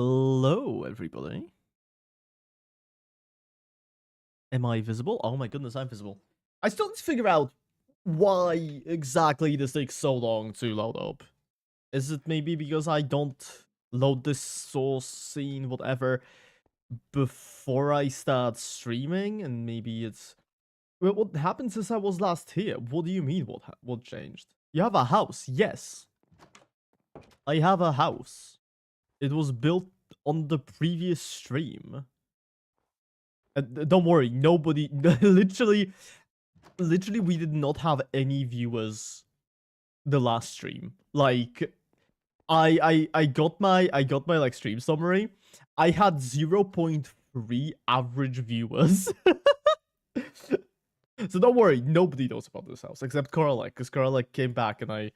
Hello, everybody. Am I visible? Oh my goodness, I'm visible. I still need to figure out why exactly this takes so long to load up. Is it maybe because I don't load this source scene, whatever, before I start streaming? And maybe it's... Well, what happened since I was last here? What do you mean, what changed? You have a house, yes. I have a house. It was built on the previous stream. Don't worry, nobody, literally, we did not have any viewers the last stream. Like, I got my like stream summary. I had 0.3 average viewers. So don't worry, nobody knows about this house except Coralek, because Coralek came back and I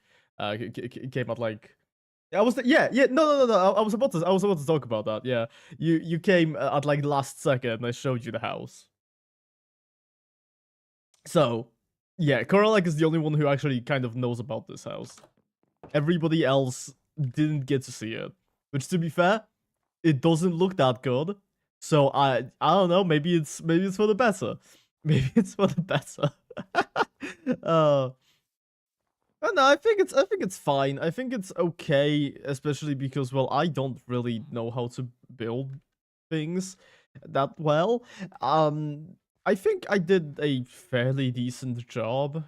came out like. I was no. I was about to talk about that. Yeah, you came at like last second and I showed you the house. So, yeah, Coralek is the only one who actually kind of knows about this house. Everybody else didn't get to see it. Which, to be fair, it doesn't look that good. So I don't know. Maybe it's for the better. Maybe it's for the better. No, I think it's fine. I think it's okay, especially because, well, I don't really know how to build things that well. I think I did a fairly decent job.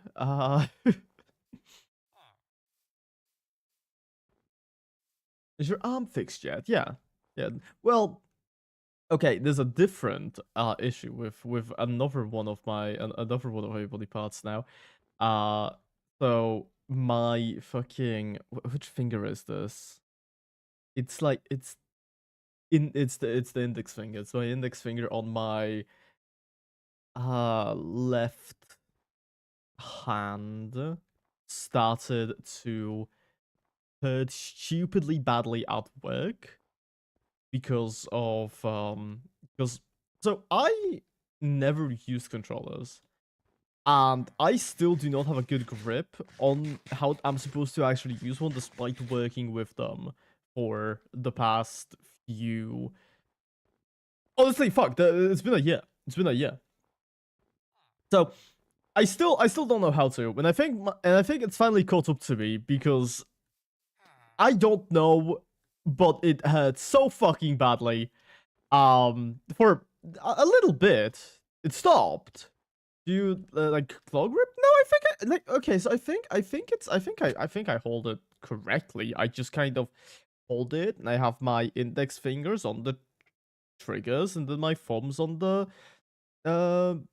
Is your arm fixed yet? Yeah. Yeah. Well, okay, there's a different issue with another one of my body parts now. So my fucking which finger is this? It's like it's the index finger. It's my index finger on my left hand started to hurt stupidly badly at work because so I never used controllers and I still do not have a good grip on how I'm supposed to actually use one despite working with them for the past few. Honestly, fuck, it's been a year. It's been a year. So I still don't know how to, and I think it's finally caught up to me because I don't know, but it hurt so fucking badly. For a little bit, it stopped. Do you like claw grip? No, I think okay. So I think I hold it correctly. I just kind of hold it, and I have my index fingers on the triggers, and then my thumbs on the on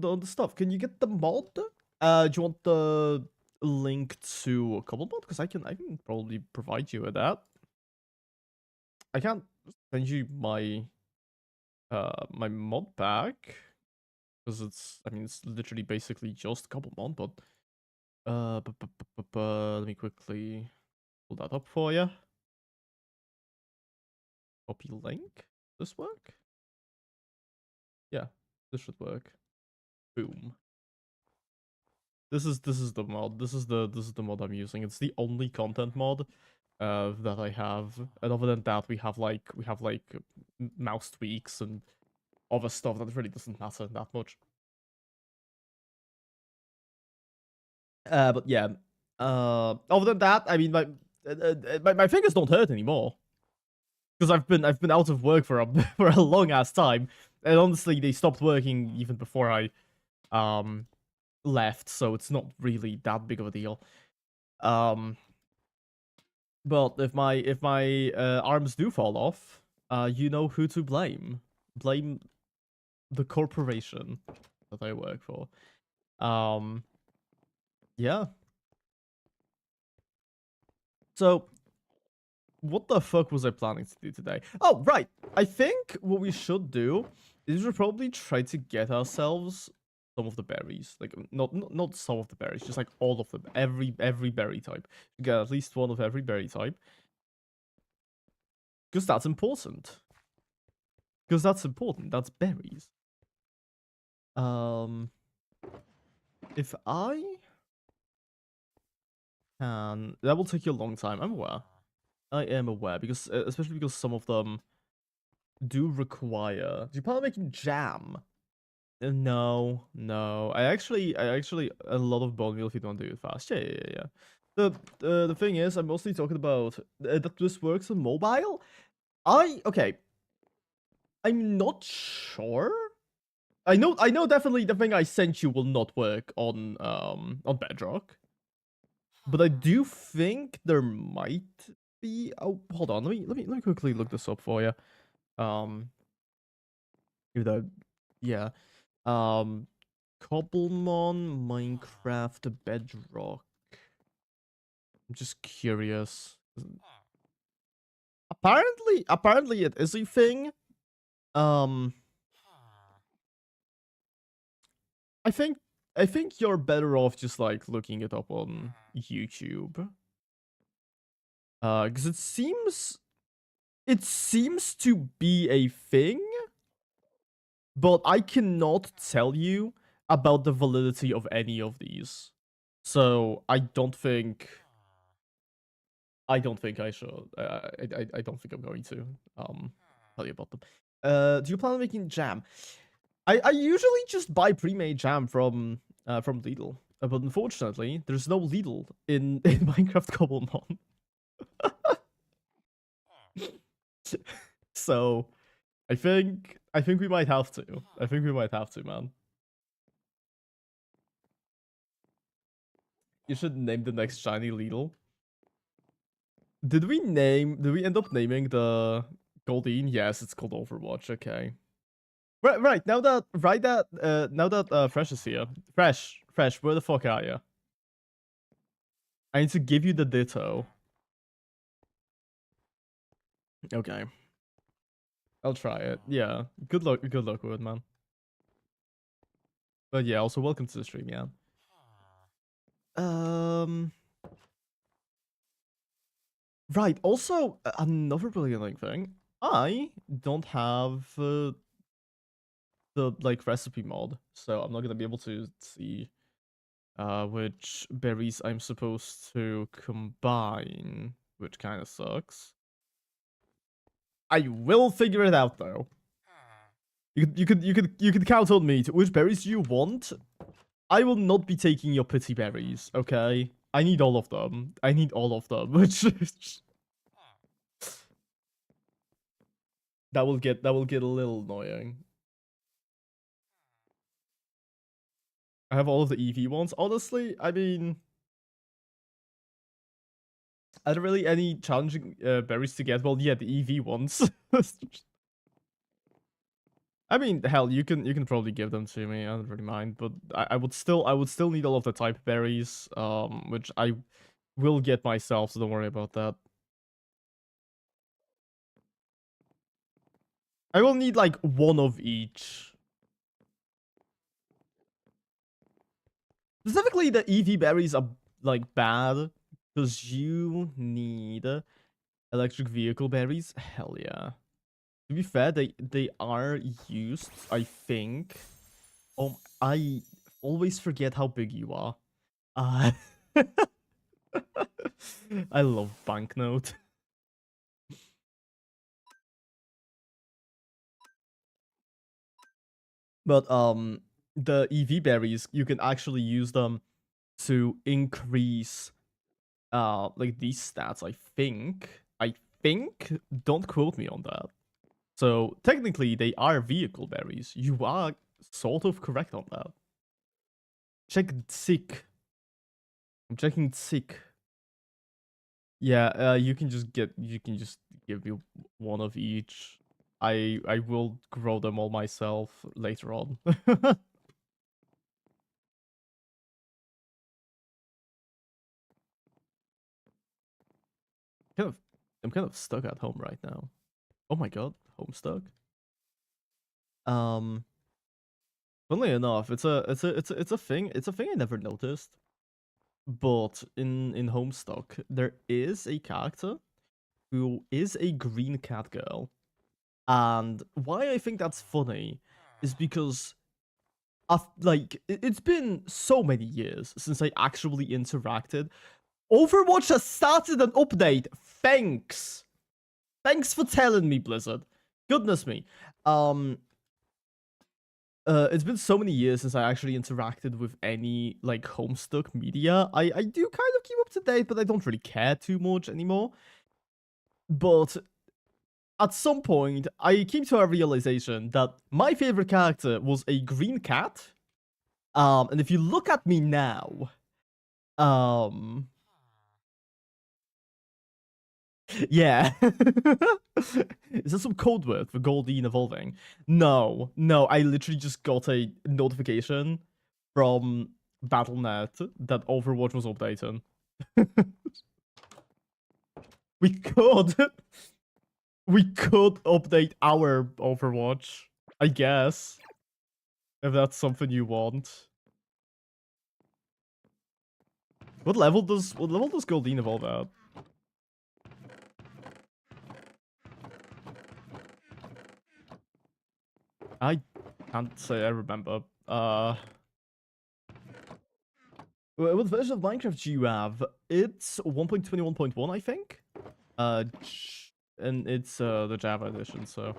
the stuff. Can you get the mod? Do you want the link to Cobblemon? Because I can probably provide you with that. I can't send you my my mod pack because it's literally basically just Cobblemon, but let me quickly pull that up for you. Copy link. This work? Yeah, this should work. Boom. This is the mod. This is the mod I'm using. It's the only content mod that I have. And other than that, we have like mouse tweaks and other stuff that really doesn't matter that much. But yeah. Other than that, I mean, my fingers don't hurt anymore because I've been out of work for a for a long ass time, and honestly, they stopped working even before I left, so it's not really that big of a deal. But if my arms do fall off, you know who to blame. Blame the corporation that I work for. Yeah. So, what the fuck was I planning to do today? Oh, right. I think what we should do is we'll probably try to get ourselves some of the berries. Like, not some of the berries, just like all of them. Every berry type. Get at least one of every berry type. Because that's important. That's berries. If I can... That will take you a long time, I'm aware. I am aware because especially because some of them do require. Do you plan on making jam? No, no. I actually a lot of bone meal if you don't do it fast. Yeah, yeah, yeah. Yeah. The thing is, I'm mostly talking about that this works on mobile. Okay. I'm not sure. I know definitely the thing I sent you will not work on Bedrock. But I do think there might be. Oh, hold on. Let me quickly look this up for you. Um, if that, yeah. Um, Cobblemon, Minecraft, Bedrock. I'm just curious. Apparently it is a thing. Um, I think I think you're better off just like looking it up on YouTube. Because it seems to be a thing, but I cannot tell you about the validity of any of these. So I don't think I should. I don't think I'm going to tell you about them. Do you plan on making jam? I usually just buy pre-made jam from Lidl, but unfortunately, there's no Lidl in Minecraft Cobblemon. So I think we might have to. I think we might have to, man. You should name the next shiny Lidl. Did we end up naming the Goldeen? Yes, it's called Overwatch. Okay. Right. Now that Fresh is here. Fresh, where the fuck are you? I need to give you the ditto. Okay. I'll try it. Yeah. Good luck with it, man. But yeah, also welcome to the stream, yeah. Um Right, also another really annoying thing. I don't have the like recipe mod, so I'm not gonna be able to see which berries I'm supposed to combine, which kind of sucks. I will figure it out though. You could count on me. Which berries do you want? I will not be taking your pity berries, okay? I need all of them. I need all of them. Which that will get a little annoying. I have all of the EV ones. Honestly, I mean, are there really any challenging berries to get? Well, yeah, the EV ones. I mean, hell, you can probably give them to me. I don't really mind, but I would still need all of the type berries, which I will get myself. So don't worry about that. I will need like one of each. Specifically, the EV berries are like bad because you need electric vehicle berries. Hell yeah. To be fair, they are used, I think. I always forget how big you are. Uh, I love banknote. But the EV berries, you can actually use them to increase like these stats, I think. I think. Don't quote me on that. So technically they are vehicle berries. You are sort of correct on that. Check sick. I'm checking sick. Yeah, you can just give me one of each. I will grow them all myself later on. kind of I'm kind of stuck at home right now. Oh my god, home stuck. Um Funnily enough, it's a thing I never noticed. But in Homestuck, there is a character who is a green cat girl. And why I think that's funny is because it's been so many years since I actually interacted Overwatch has started an update. Thanks. Thanks for telling me, Blizzard. Goodness me. It's been so many years since I actually interacted with any like Homestuck media. I do kind of keep up to date, but I don't really care too much anymore. But at some point, I came to a realization that my favorite character was a green cat. And if you look at me now, yeah. Is that some code word for Goldeen evolving? No, I literally just got a notification from Battle.net that Overwatch was updating. we could update our Overwatch, I guess, if that's something you want. What level does Goldeen evolve at? I can't say I remember. What version of Minecraft do you have? It's 1.21.1, I think. And it's the Java edition, so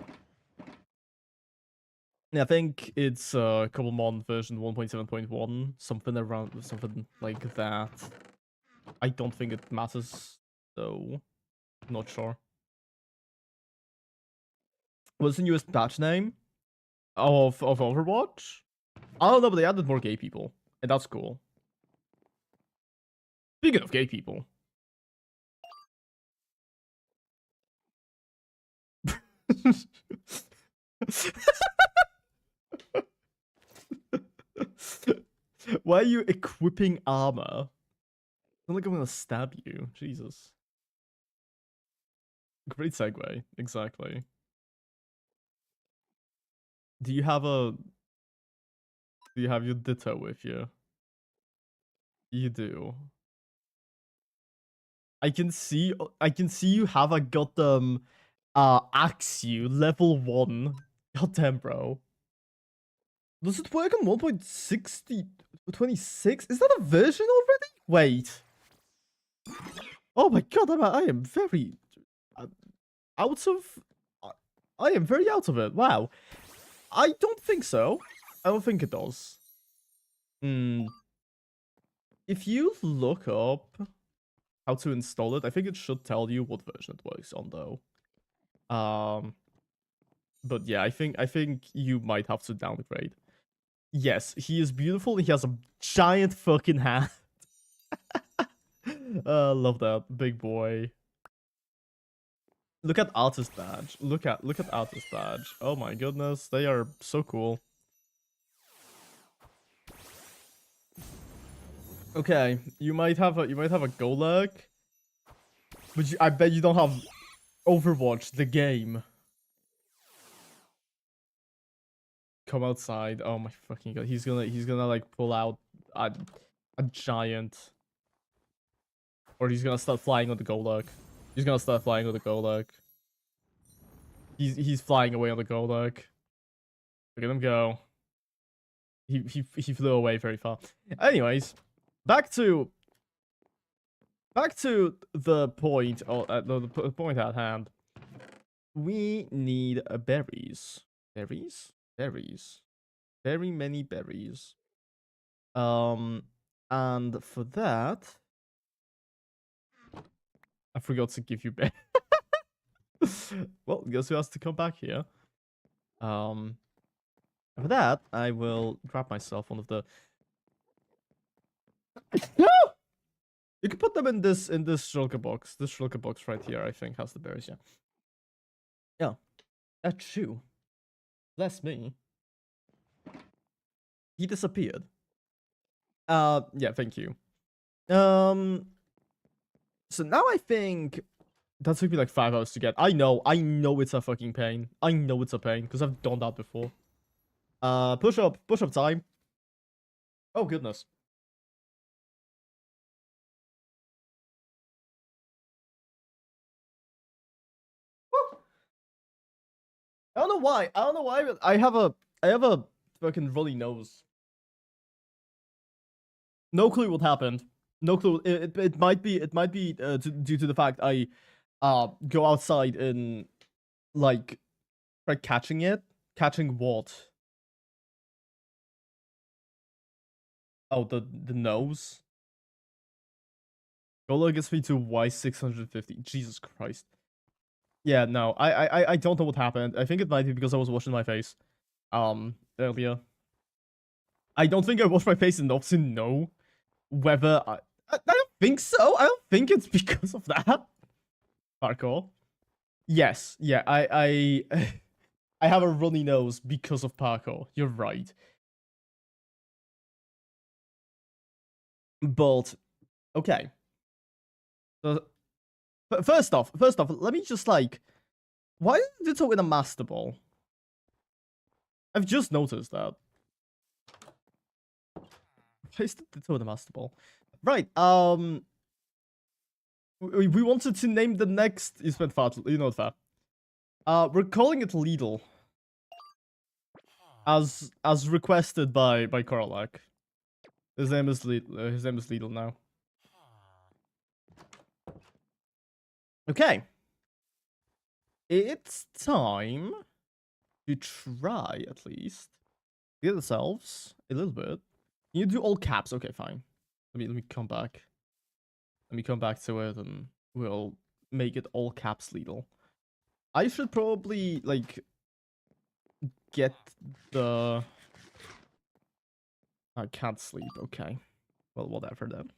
yeah, I think it's Cobblemon version 1.7.1, something like that. I don't think it matters though. Not sure. What's the newest patch name of Overwatch? I don't know, but they added more gay people, and that's cool. Speaking of gay people. Why are you equipping armor? I feel like I'm gonna stab you. Jesus. Great segue. Exactly. Do you have your Ditto with you? You do. I can see you have a goddamn axe you level 1. Goddamn, bro. Does it work on 1.6026? Is that a version already? Wait. Oh my god, I am very out of I am very out of it. Wow. I don't think so. I don't think it does. If you look up how to install it, I think it should tell you what version it works on though. But yeah, I think you might have to downgrade. Yes, he is beautiful. He has a giant fucking hat. Love that big boy. Look at artist badge. Look at artist badge. Oh my goodness, they are so cool. Okay, you might have a Golurk, but I bet you don't have Overwatch the game. Come outside. Oh my fucking god. He's gonna like pull out a giant, or he's gonna start flying on the Golurk. He's gonna start flying on the Golurk. He's flying away on the Golurk. Look at him go. He flew away very far. Anyways, back to the point. The point at hand. We need berries. Berries. Very many berries. And for that, I forgot to give you berries. Well, guess who has to come back here? For that, I will grab myself one of the. No! You can put them in this shulker box. This shulker box right here, I think, has the berries. Yeah. Yeah, that's true. Bless me. He disappeared. Yeah, thank you. So now I think that took me like 5 hours to get. I know it's a fucking pain. I know it's a pain because I've done that before. Push up time. Oh goodness. Woo. I don't know why, but I have a fucking runny nose. No clue what happened. No clue. It might be due to the fact I go outside and like try catching it. Catching what? Oh, the nose. Gola gets me to Y650. Jesus Christ. Yeah, no, I don't know what happened. I think it might be because I was washing my face earlier. I don't think I washed my face enough to know whether I don't think so. I don't think it's because of that. Parkour. Yes, yeah, I have a runny nose because of parkour. You're right. But okay. So, first off, let me just like, why is it so in a master ball? I've just noticed that. Why is it so in a master ball? Right. We wanted to name the next. You spent far. You know that. We're calling it Lidl, as requested by Korlak. His name is Lidl now. Okay. It's time to try at least get ourselves a little bit. You do all caps. Okay, fine. Let me come back. Let me come back to it, and we'll make it all caps Lidl. I should probably like get the. I can't sleep. Okay. Well, whatever then.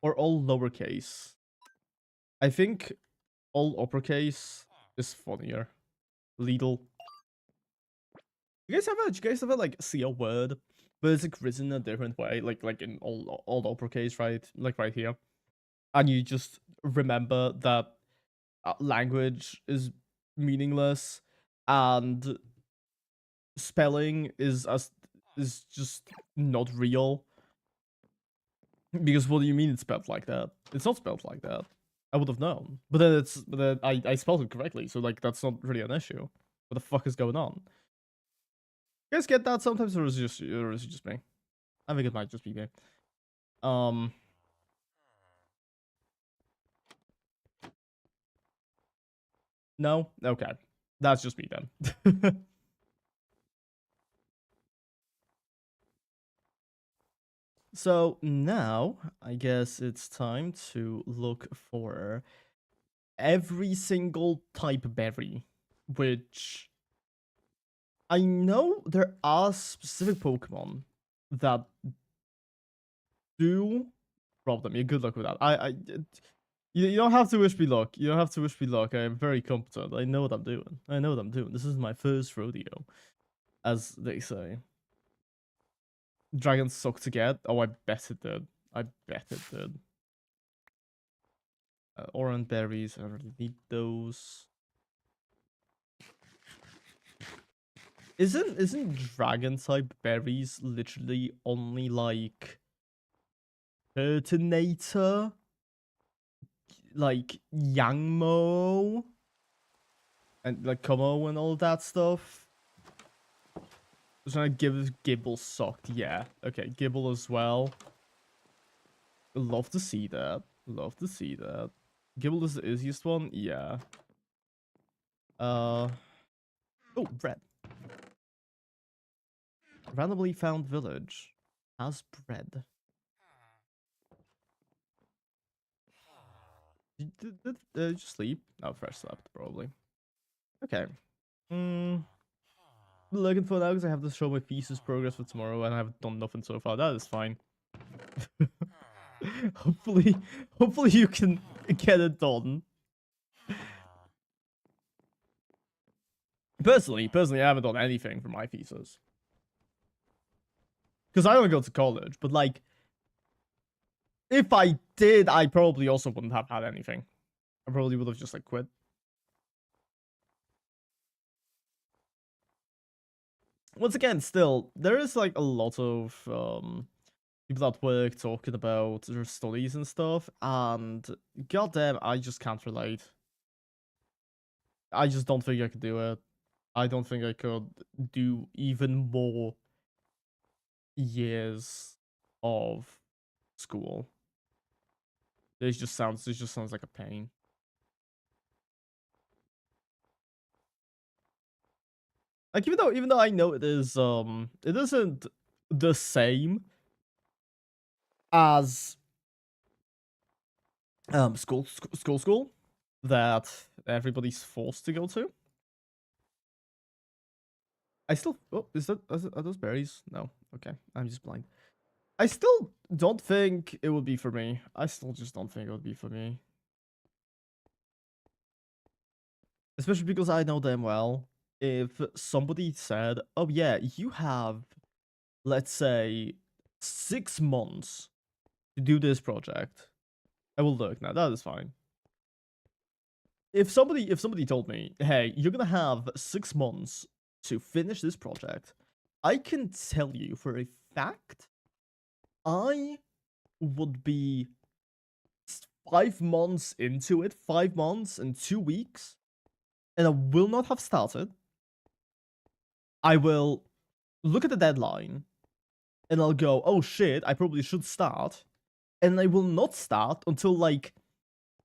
Or all lowercase. I think all uppercase is funnier. Lidl. Do you guys ever like see a word, but it's like written a different way, like in all uppercase, right? Like right here, and you just remember that language is meaningless, and spelling is just not real. Because what do you mean it's spelled like that? It's not spelled like that. I would have known. But then I spelled it correctly, so like that's not really an issue. What the fuck is going on? You guys get that sometimes, or is it just me? I think it might just be me. Um no? Okay. That's just me then. So now I guess it's time to look for every single type berry, which I know there are specific Pokemon that do problem. Yeah, good luck with that. You don't have to wish me luck. You don't have to wish me luck. I am very competent. I know what I'm doing. I know what I'm doing. This is my first rodeo, as they say. Dragons suck to get. Oh, I bet it did. I bet it did. Orange berries. I really need those. Isn't dragon type berries literally only like Turtonator, like Yangmo, and like Como and all that stuff? Just trying to give Gibble sucked. Yeah. Okay, Gibble as well. Love to see that. Love to see that. Gibble is the easiest one. Yeah. Oh, bread. Randomly found village has bread. Did you sleep? No, fresh slept probably. Okay. Looking for now because I have to show my thesis progress for tomorrow, and I haven't done nothing so far. That is fine. hopefully, hopefully you can get it done. Personally, I haven't done anything for my thesis because I don't go to college. But like, if I did, I probably also wouldn't have had anything. I probably would have just like quit. Once again, still, there is like a lot of people at work talking about their studies and stuff, and goddamn, I just can't relate. I just don't think I could do it. I don't think I could do even more years of school. This just sounds like a pain. Like even though I know it isn't the same as school that everybody's forced to go to. I still are those berries? No. Okay. I'm just blind. I still don't think it would be for me. I still just don't think it would be for me. Especially because I know damn well if somebody said, "Oh yeah, you have, let's say, 6 months to do this project," I will look. Now that is fine. If somebody told me, "Hey, you're gonna have 6 months to finish this project," I can tell you for a fact, I would be 5 months into it, 5 months and 2 weeks, and I will not have started. I will look at the deadline and I'll go, oh shit, I probably should start. And I will not start until like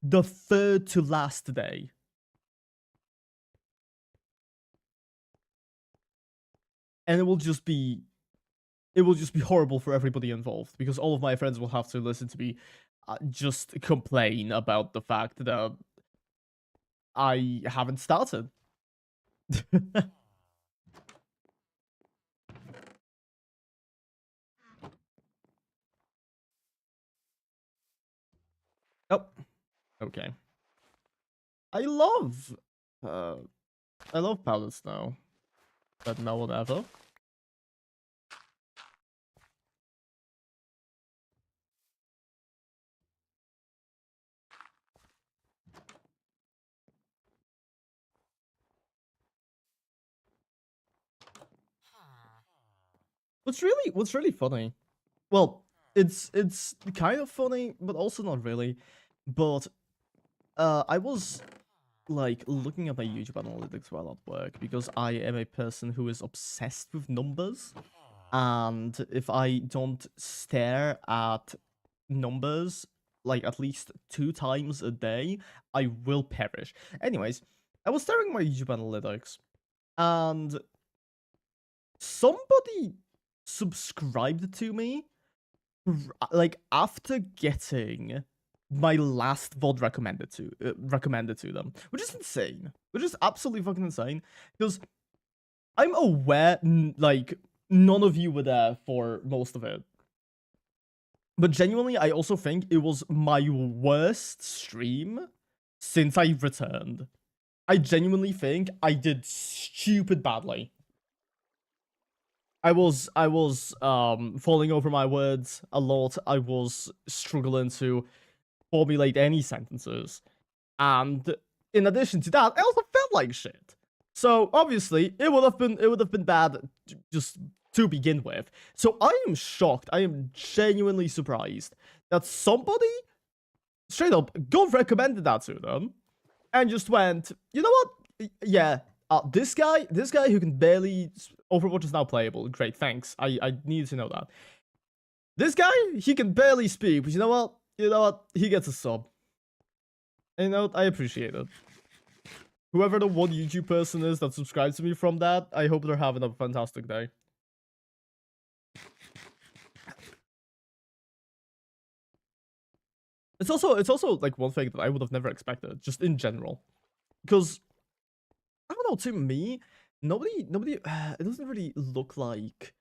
the third to last day. And it will just be horrible for everybody involved because all of my friends will have to listen to me just complain about the fact that I haven't started. Oh, okay. I love palettes now, but no one ever. What's really funny? Well, it's kind of funny, but also not really. But I was like looking at my YouTube analytics while at work because I am a person who is obsessed with numbers. And if I don't stare at numbers like at least 2 times a day, I will perish. Anyways, I was staring at my YouTube analytics and somebody subscribed to me like after getting my last VOD recommended to them, which is insane, which is absolutely fucking insane because I'm aware like none of you were there for most of it, but genuinely I also think it was my worst stream since I returned. I genuinely think I did stupid badly. I was falling over my words a lot. I was struggling to formulate any sentences. And in addition to that, I also felt like shit. So obviously it would have been bad just to begin with. So I am shocked. I am genuinely surprised that somebody straight up God recommended that to them and just went, you know what? Yeah, this guy who can barely Overwatch is now playable. Great, thanks. I needed to know that. This guy, he can barely speak, but you know what? He gets a sub. And you know what? I appreciate it. Whoever the one YouTube person is that subscribes to me from that, I hope they're having a fantastic day. It's also like one thing that I would have never expected, just in general. Because I don't know, to me, nobody it doesn't really look like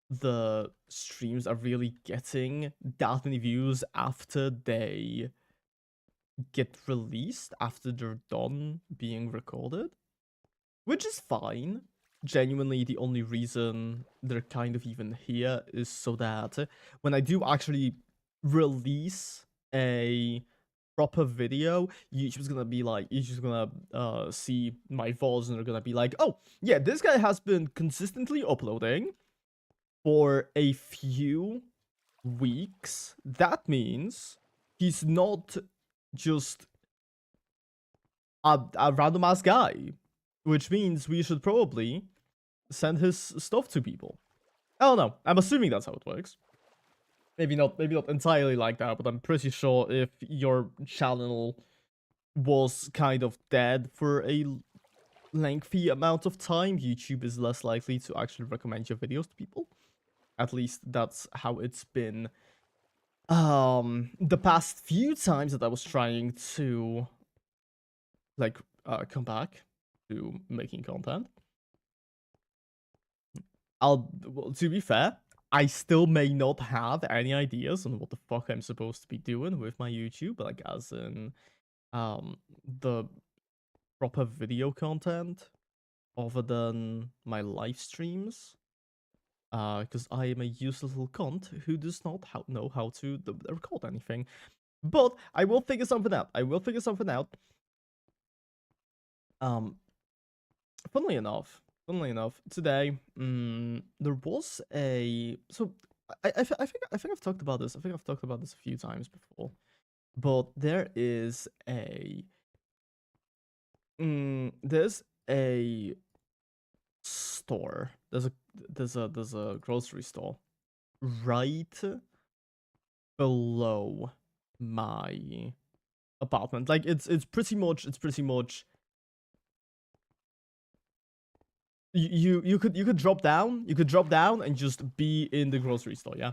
the streams are really getting that many views after they get released, after they're done being recorded, which is fine. Genuinely, the only reason they're kind of even here is so that when I do actually release a proper video, YouTube's gonna see my VODs and they're gonna be like, oh yeah, this guy has been consistently uploading for a few weeks. That means he's not just a random ass guy, which means we should probably send his stuff to people. I don't know. I'm assuming that's how it works. maybe not entirely like that, but I'm pretty sure if your channel was kind of dead for a lengthy amount of time, YouTube is less likely to actually recommend your videos to people. At least that's how it's been the past few times that I was trying to like come back to making content. Well, to be fair, I still may not have any ideas on what the fuck I'm supposed to be doing with my YouTube, like as in the proper video content other than my live streams. Because I am a useless little cunt who does not know how to record anything. But I will figure something out. I will figure something out. Funnily enough, today, there was a I think I've talked about this. I think I've talked about this a few times before. But there is there's a store. There's a grocery store right below my apartment. Like it's pretty much you could drop down and just be in the grocery store, yeah.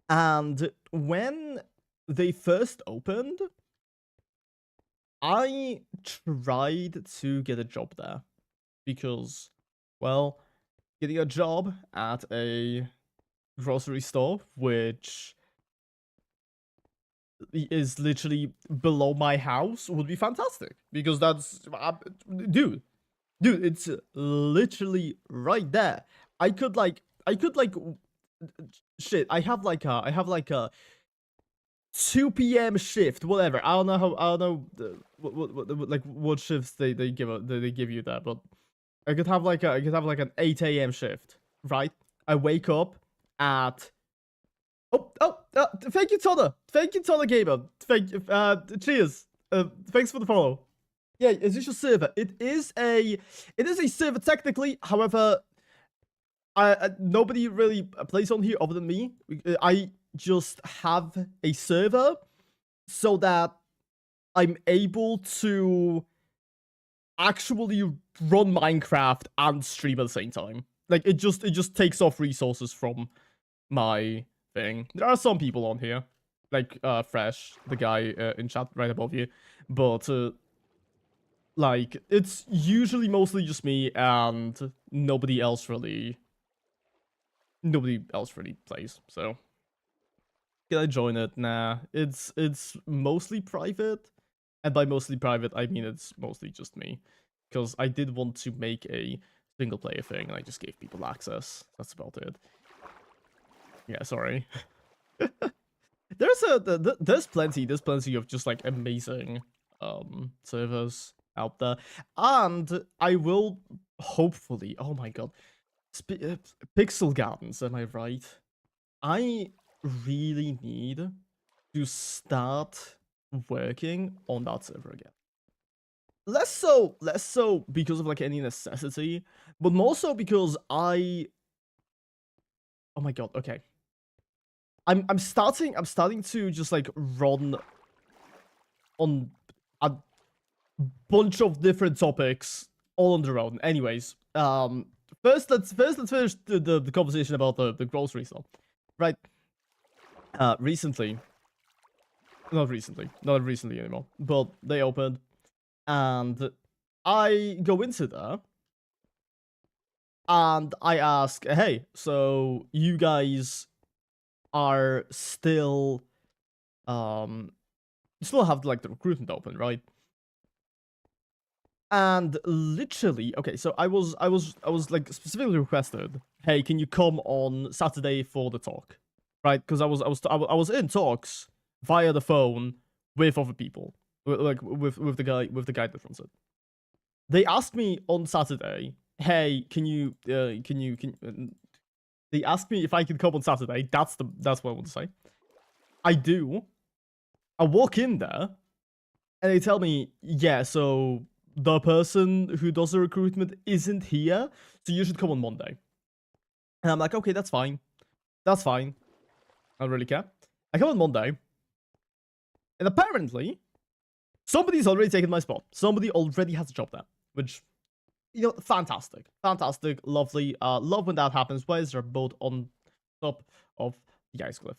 And when they first opened, I tried to get a job there because, well, getting a job at a grocery store, which is literally below my house, would be fantastic because that's dude, it's literally right there. I could like shit. I have like a 2 p.m. shift, whatever. I don't know what shifts they give you there, but I could have like an 8 a.m. shift, right? I wake up at thank you, Todd. Thank you, Todd Gamer. Cheers. Thanks for the follow. Yeah, is this your server? It is a server technically. However, nobody really plays on here other than me. I just have a server so that I'm able to actually run Minecraft and stream at the same time. Like it just takes off resources from my thing. There are some people on here, like Fresh, the guy in chat right above you, but like it's usually mostly just me and nobody else really plays. So can I join it? Nah, it's mostly private, and by mostly private I mean it's mostly just me, because I did want to make a single player thing and I just gave people access. That's about it. Yeah, sorry. There's plenty of just like amazing servers out there, and I will hopefully, oh my god, Pixel Gardens, am I right? I really need to start working on that server again. Less so because of like any necessity, but more so because oh my god, okay. I'm starting to just like run on a bunch of different topics all on their own. Anyways, first let's finish the conversation about the grocery store. Right. Not recently anymore, but they opened and I go into there and I ask, hey, so you guys are still have like the recruitment open, right? And literally, okay, so I was like specifically requested, hey, can you come on Saturday for the talk, right? Because I was in talks via the phone with other people, like with the guy that runs it. They asked me on Saturday, hey, they asked me if I could come on Saturday. That's what I want to say. I do. I walk in there, and they tell me, yeah, so the person who does the recruitment isn't here, so you should come on Monday. And I'm like, okay, that's fine. I don't really care. I come on Monday, and apparently, somebody's already taken my spot. Somebody already has a job there, which, you know, fantastic. Fantastic, lovely. Love when that happens. Why is there a boat on top of the ice cliff?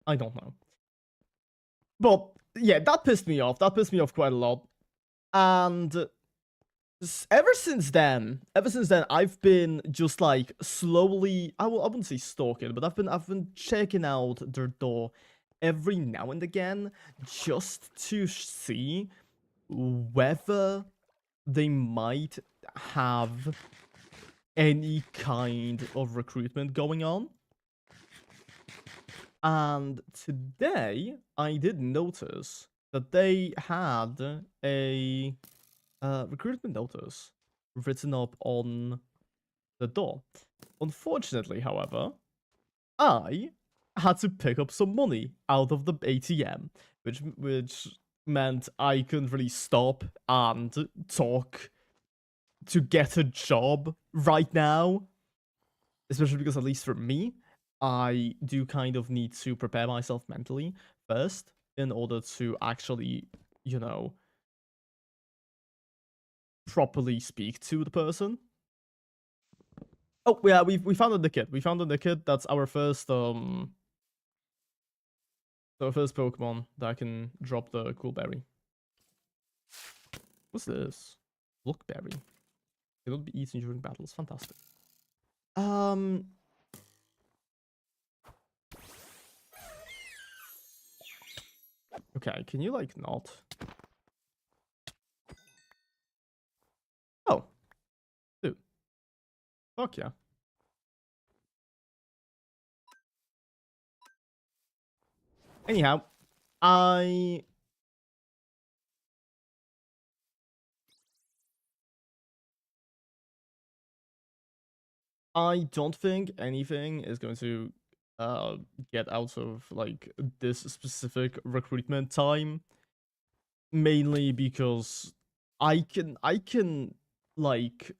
I don't know. But, yeah, that pissed me off. That pissed me off quite a lot. And ever since then, I've been just like slowly, I wouldn't say stalking, but I've been checking out their door every now and again just to see whether they might have any kind of recruitment going on. And today I did notice that they had a recruitment notice written up on the door. Unfortunately, however, I had to pick up some money out of the ATM, which meant I couldn't really stop and talk to get a job right now. Especially because, at least for me, I do kind of need to prepare myself mentally first in order to actually, you know, properly speak to the person. Oh yeah, we found the kid. We found the kid. That's our first Pokemon that can drop the cool berry. What's this? Lookberry. Cannot be eaten during battles. Fantastic. Okay, can you like not? Oh. Dude. Fuck yeah. Anyhow, I don't think anything is going to get out of like this specific recruitment time, mainly because I can like,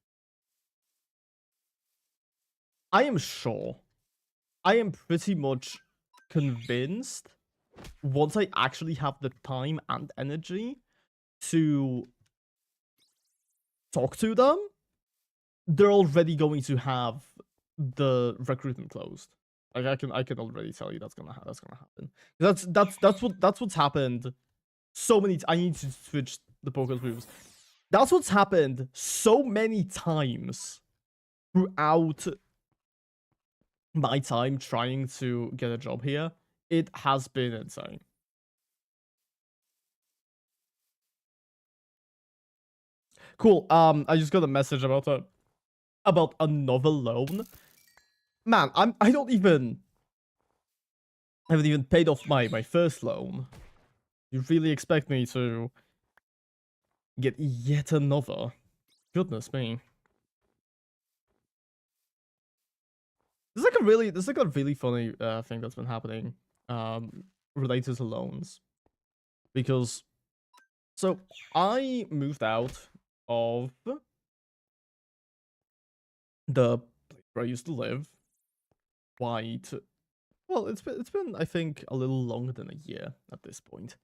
I am sure, I am pretty much convinced once I actually have the time and energy to talk to them, they're already going to have the recruitment closed. Like I can already tell you that's gonna happen. That's what's happened. So many. I need to switch the Pokemon moves. That's what's happened so many times throughout my time trying to get a job here. It has been insane. Cool. I just got a message about another loan. Man, I haven't even paid off my first loan. You really expect me to get yet another? Goodness me. There's like a really funny thing that's been happening related to loans. Because so I moved out of the place where I used to live quite well, it's been I think a little longer than a year at this point.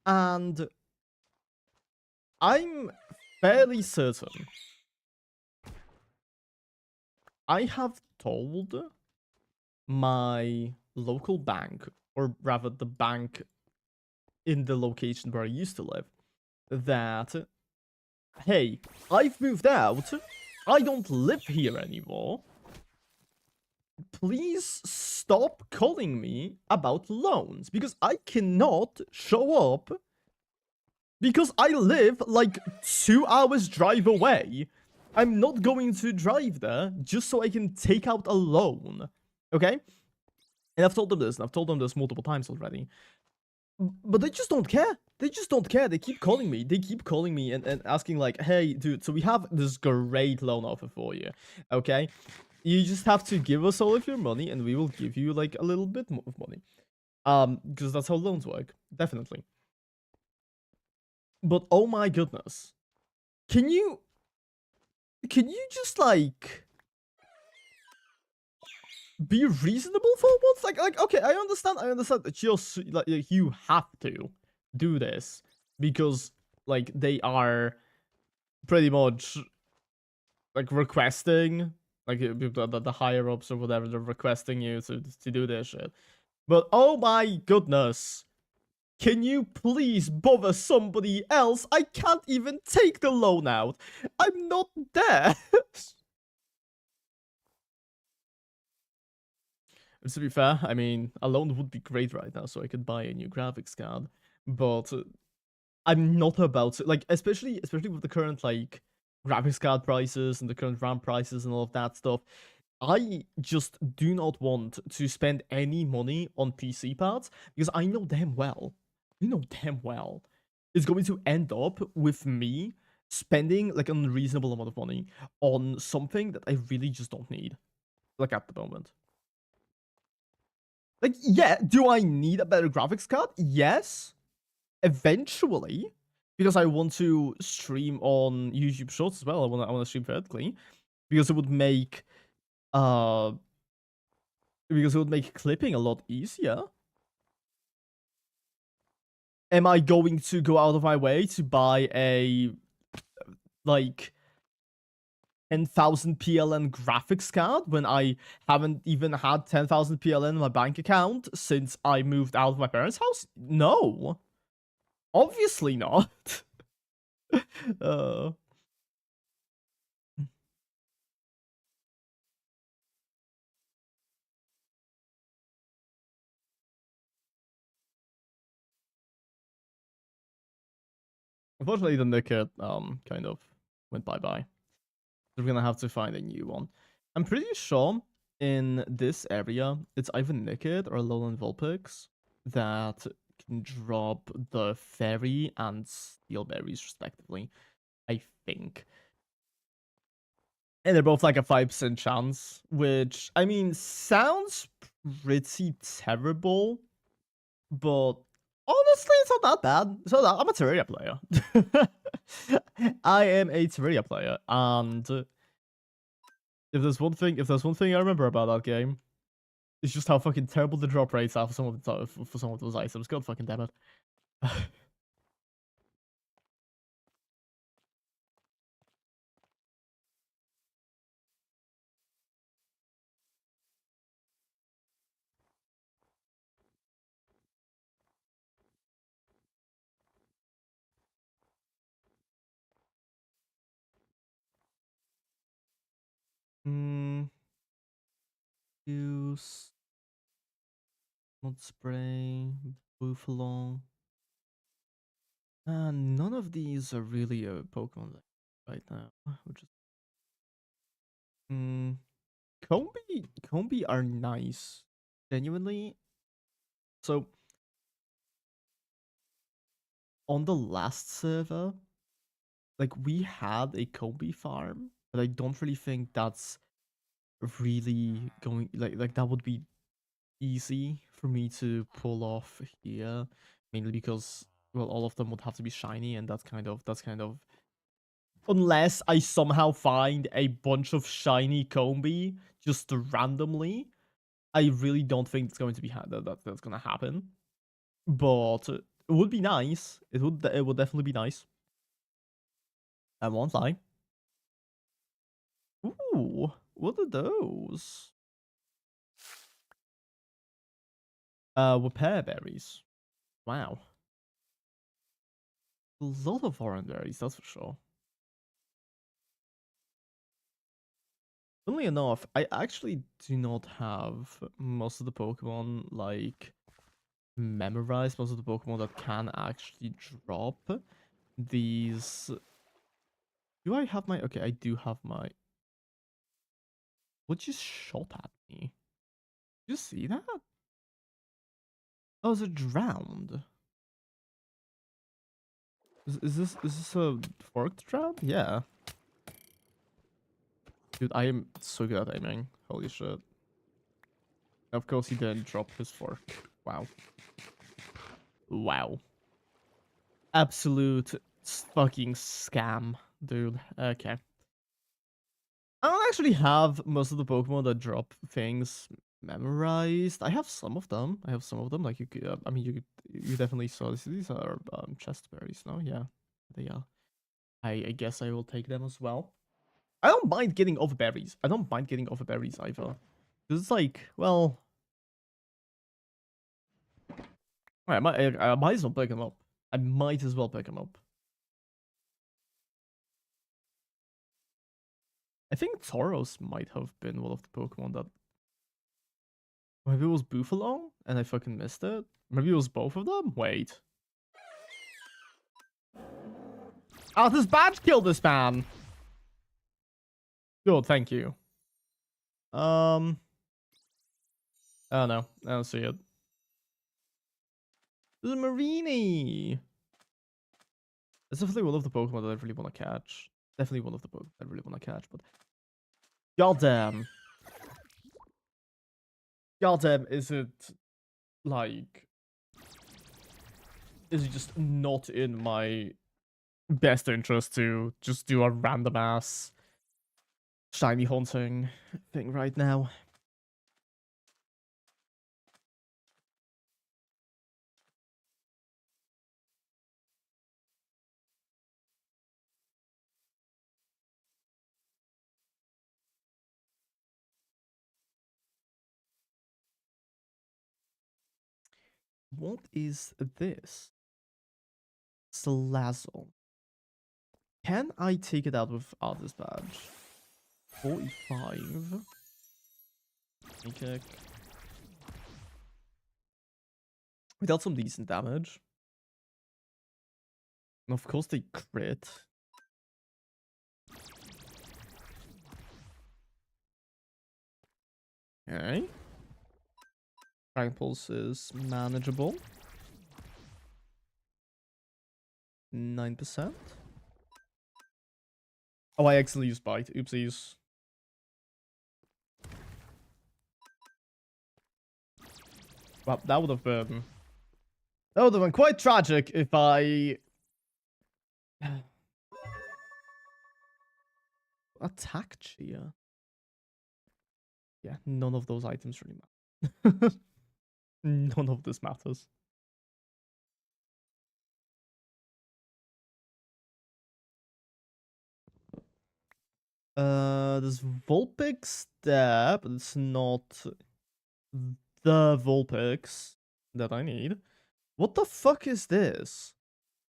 And I'm fairly certain I have told my local bank, or rather the bank in the location where I used to live, that, hey, I've moved out, I don't live here anymore, please stop calling me about loans, because I cannot show up because I live like 2 hours drive away. I'm not going to drive there just so I can take out a loan. Okay? And I've told them this, and I've told them this multiple times already. But they just don't care. They just don't care. They keep calling me. They keep calling me and asking like, hey, dude, so we have this great loan offer for you. Okay? You just have to give us all of your money and we will give you like a little bit more of money. Because that's how loans work. Definitely. But oh my goodness. Can you just like be reasonable for once. Like okay, I understand that you have to do this because like they are pretty much like requesting, like the higher ups or whatever, they're requesting you to do this shit. But oh my goodness, can you please bother somebody else? I can't even take the loan out. I'm not there. To be fair, I mean, a loan would be great right now, so I could buy a new graphics card. But I'm not about to, like, especially with the current like graphics card prices and the current RAM prices and all of that stuff. I just do not want to spend any money on PC parts because I know damn well, it's going to end up with me spending like an unreasonable amount of money on something that I really just don't need, like at the moment. Like, yeah, do I need a better graphics card? Yes, eventually, because I want to stream on YouTube Shorts as well. I want to stream vertically because it would make uh clipping a lot easier. Am I going to go out of my way to buy a like 10,000 PLN graphics card when I haven't even had 10,000 PLN in my bank account since I moved out of my parents' house? No, obviously not. uh, Unfortunately, the Nicket kind of went bye-bye. So we're gonna have to find a new one. I'm pretty sure in this area, it's either Nicket or Lowland Vulpix that can drop the fairy and steel berries respectively, I think. And they're both like a 5% chance, which I mean sounds pretty terrible, but honestly, it's not that bad. So I'm a Terraria player. I am a Terraria player, and if there's one thing I remember about that game, it's just how fucking terrible the drop rates are for some of those items. God fucking damn it. Hmm. Use mod spray, buffalo. None of these are really a Pokemon right now. Which is Combi are nice, genuinely. So on the last server, like we had a Combi farm, but I don't really think that's really going like that would be easy for me to pull off here, mainly because well all of them would have to be shiny, and that's kind of unless I somehow find a bunch of shiny Combi just randomly, I really don't think it's going to be that's gonna happen. But it would be nice. It would definitely be nice. I won't lie. Ooh, what are those? Repair berries. Wow, a lot of orange berries, that's for sure. Funnily enough, I actually do not have most of the Pokemon like memorized. Most of the Pokemon that can actually drop these. Do I have my? Okay, I do have my. What just shot at me? Did you see that? Oh, it's a drowned. Is this a forked drowned? Yeah. Dude, I am so good at aiming. Holy shit. Of course he didn't drop his fork. Wow. Wow. Absolute fucking scam, dude. Okay. I don't actually have most of the Pokemon that drop things memorized. I have some of them. Like you could, I mean, you definitely saw this. These are chest berries. No, yeah, they are. I guess I will take them as well. I don't mind getting overberries. I don't mind getting overberries either. Cause it's like, well, I might as well pick them up. I might as well pick them up. I think Tauros might have been one of the Pokemon that. Maybe it was Buffalo and I fucking missed it. Maybe it was both of them. Wait. Oh, this badge killed this man. Good, thank you. Oh no, I don't see it. This is Marini. It's definitely one of the Pokemon that I really want to catch. Definitely one of the Pokemon I really want to catch, but goddamn. Goddamn, is it like, is it just not in my best interest to just do a random ass shiny hunting thing right now? What is this? Slazzle. Can I take it out without this badge? 45. Kick. We dealt some decent damage. And of course they crit. Okay. Dragon Pulse is manageable. 9%. Oh, I accidentally used Bite. Oopsies. Well, that would have been quite tragic if I attack Chia. Yeah, none of those items really matter. None of this matters. There's Vulpix there, but it's not the Vulpix that I need. What the fuck is this?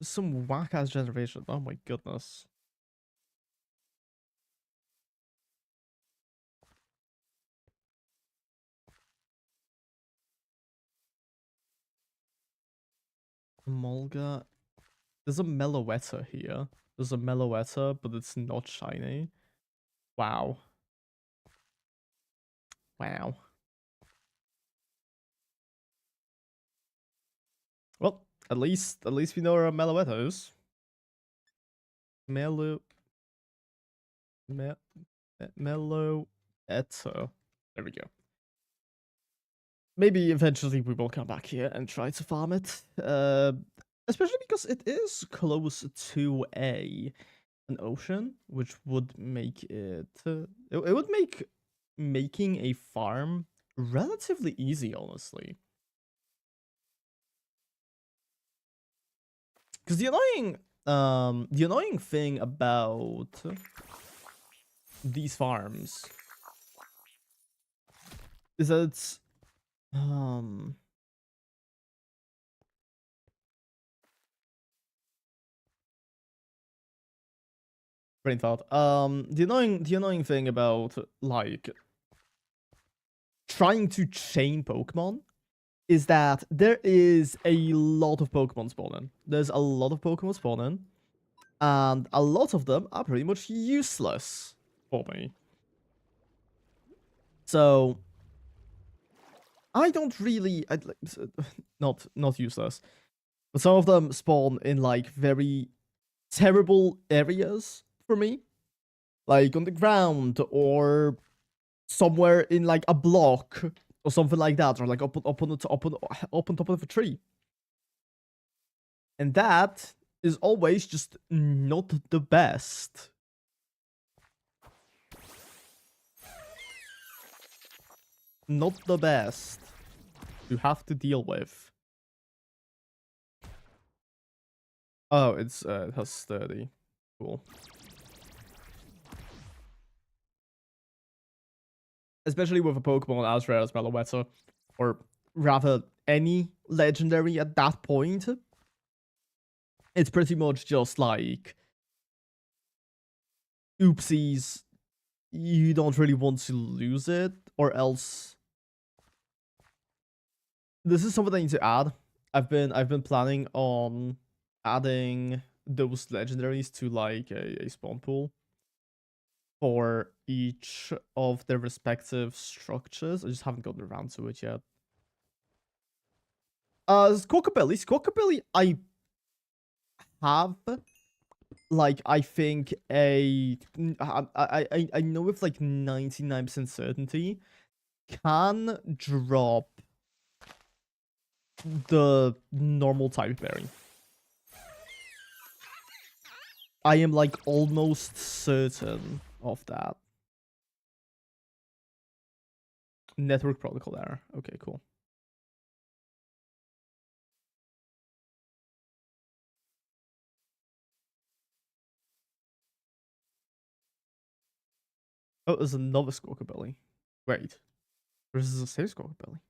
Some whack ass generation. Oh my goodness. Mulga. There's a Meloetta here. There's a Meloetta, but it's not shiny. Wow. Wow. Well, at least we know where a Meloetta is. Meloetta. There we go. Maybe eventually we will come back here and try to farm it. Especially because it is close to an ocean, which would make it it would make making a farm relatively easy, honestly. Because the annoying thing about these farms is that it's brain thought. The annoying thing about like trying to chain Pokemon is that there is a lot of Pokemon spawning. There's a lot of Pokemon spawning, and a lot of them are pretty much useless for me. So I don't really, not useless, but some of them spawn in like very terrible areas for me, like on the ground or somewhere in like a block or something like that, or like up on top of a tree. And that is always just not the best. not the best to have to deal with. Oh, it has sturdy. Cool. Especially with a Pokemon as rare as Meloetta, or rather any legendary at that point. It's pretty much just like, oopsies, you don't really want to lose it, or else. This is something I need to add. I've been planning on adding those legendaries to like a spawn pool for each of their respective structures. I just haven't gotten around to it yet. Squawkabilly, I have, like, I think I know with like 99% certainty can drop the normal type berry. I am like almost certain of that. Network protocol error. Okay, cool. Oh, there's another Squawkabilly. Wait. Or is this a safe Squawkabilly?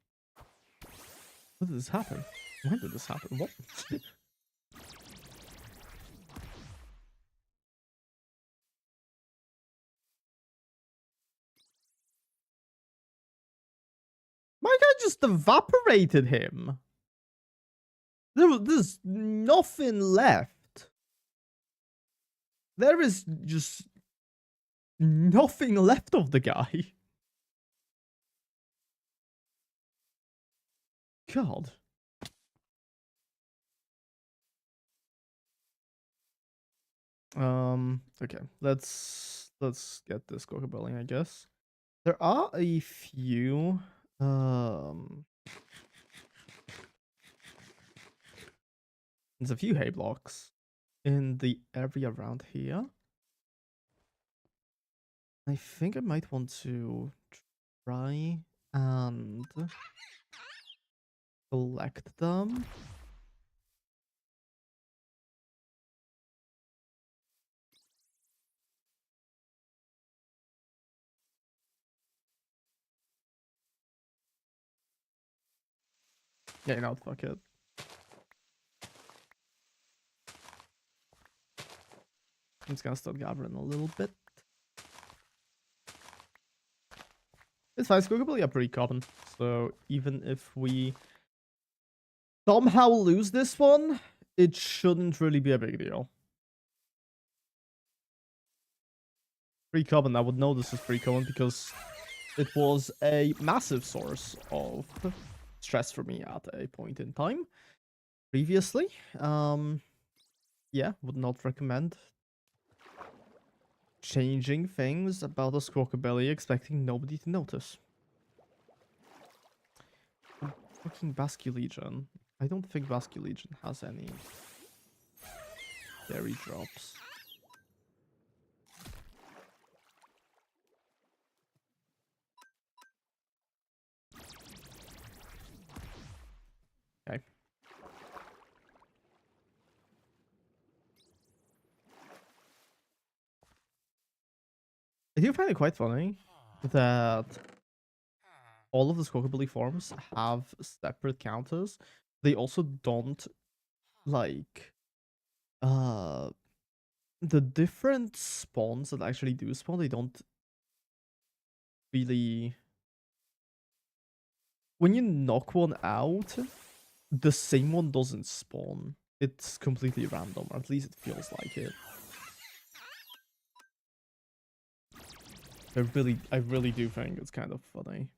When did this happen? When did this happen? What? My guy just evaporated him. There's nothing left. There is just nothing left of the guy. God. Okay. Let's get this Squawkabilly, I guess. There are a few there's a few hay blocks in the area around here. I think I might want to try and collect them. Yeah, you know, fuck it. I'm just gonna start gathering a little bit. It's fine, Squawkabilly are pretty common, so even if we somehow lose this one, it shouldn't really be a big deal. Pretty common, I would know this is pretty common because it was a massive source of stress for me at a point in time previously. Yeah, would not recommend changing things about a Squawkabilly expecting nobody to notice. Fucking Basculegion. I don't think Basculegion has any berry drops. Okay. I do find it quite funny that all of the Squawkabilly forms have separate counters. They also don't, like, the different spawns that actually do spawn, they don't really... When you knock one out, the same one doesn't spawn. It's completely random, or at least it feels like it. I really do think it's kind of funny.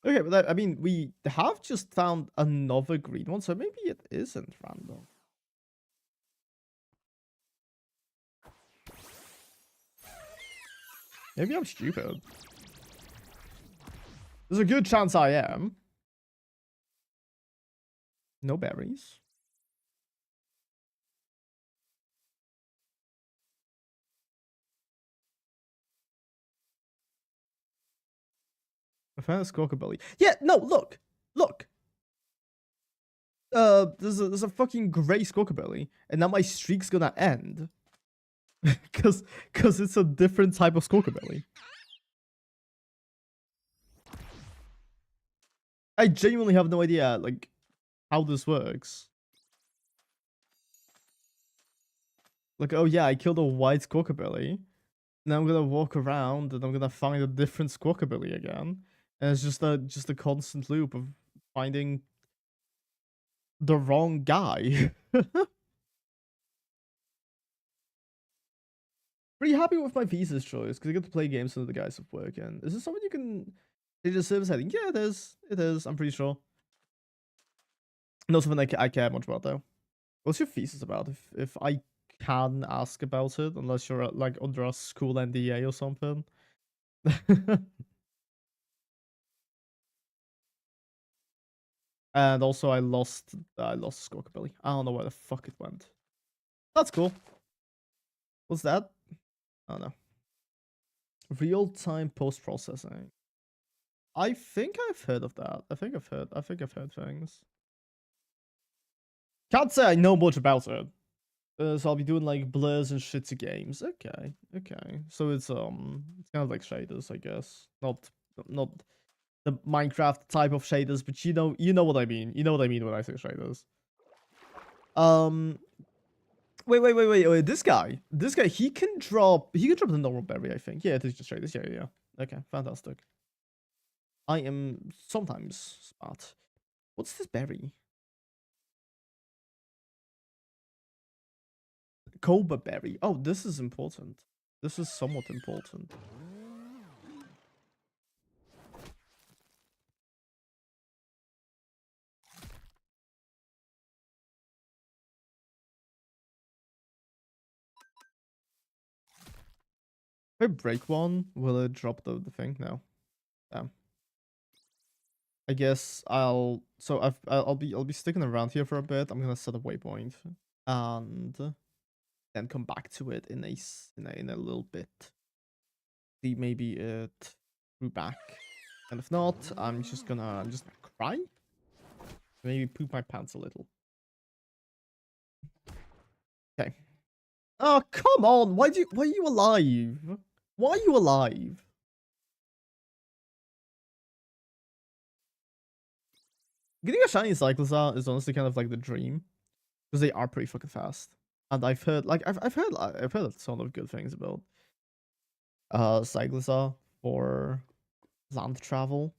Okay, but I mean, we have just found another green one, so maybe it isn't random. Maybe I'm stupid. There's a good chance I am. No berries. I found a squawkabilly. Yeah, no, look. Look. There's a fucking gray squawkabilly, and now my streak's gonna end. Cause it's a different type of squawkabilly. I genuinely have no idea, like, how this works. Like, oh yeah, I killed a white squawkabilly. Now I'm gonna walk around and I'm gonna find a different squawkabilly again. And it's just a constant loop of finding the wrong guy. Pretty happy with my visas choice because I get to play games under the guise of work. And is this something you can change the service heading? Yeah, it is. It is. I'm pretty sure. Not something I care much about though. What's your thesis about? If I can ask about it, unless you're like under a school NDA or something. And also I lost Squawkabilly. I don't know where the fuck it went. That's cool. What's that? I don't know. Real-time post-processing. I think I've heard of that. I think I've heard things. Can't say I know much about it. So I'll be doing like blurs and shit to games. Okay, okay. So it's kind of like shaders, I guess. Not the Minecraft type of shaders, but you know what I mean. You know what I mean when I say shaders. Wait. This guy, he can drop the normal berry, I think. Yeah, it is just shaders. Yeah. Okay, fantastic. I am sometimes smart. What's this berry? Cobra berry. Oh, this is important. This is somewhat important. If I break one, will it drop the thing? No. Damn. I guess I'll be sticking around here for a bit. I'm gonna set a waypoint and then come back to it in a little bit. See maybe it grew back. And if not, I'm just gonna cry. Maybe poop my pants a little. Okay. Oh, come on. Why are you alive? Why are you alive? Getting a shiny Cyclosaur is honestly kind of like the dream. Because they are pretty fucking fast. And I've heard a ton of good things about Cyclosaur for land travel.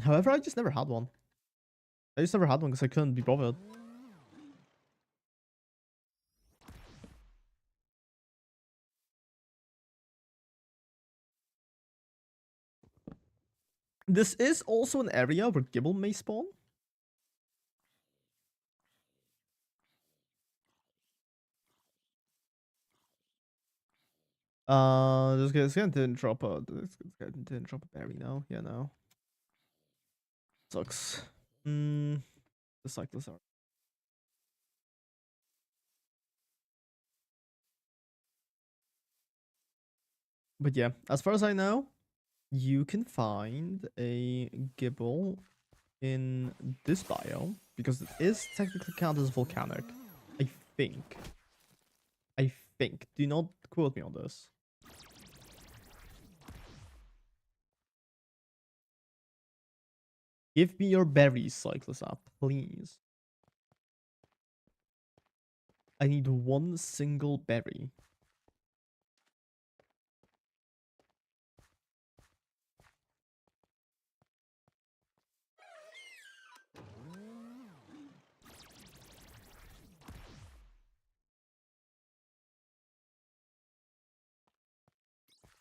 However, I just never had one. I just never had one because I couldn't be bothered. This is also an area where Gibble may spawn. This guy didn't drop a berry now. Yeah, no. Sucks. The cyclists are. But yeah, as far as I know, you can find a Gibble in this biome because it is technically counted as volcanic. I think. Do not quote me on this. Give me your berries, Cyclosaur, please. I need one single berry.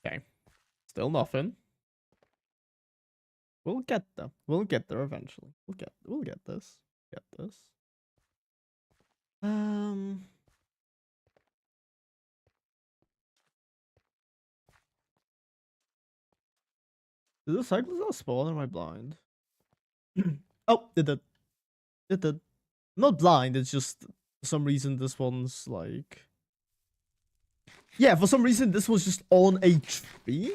Okay. Still nothing. We'll get there. We'll get there eventually. We'll get this. Get this. Did the Cyclosaur spawn or am I blind? Oh, it did. It did. I'm not blind, it's just for some reason this one's like. Yeah, for some reason this was just on a tree.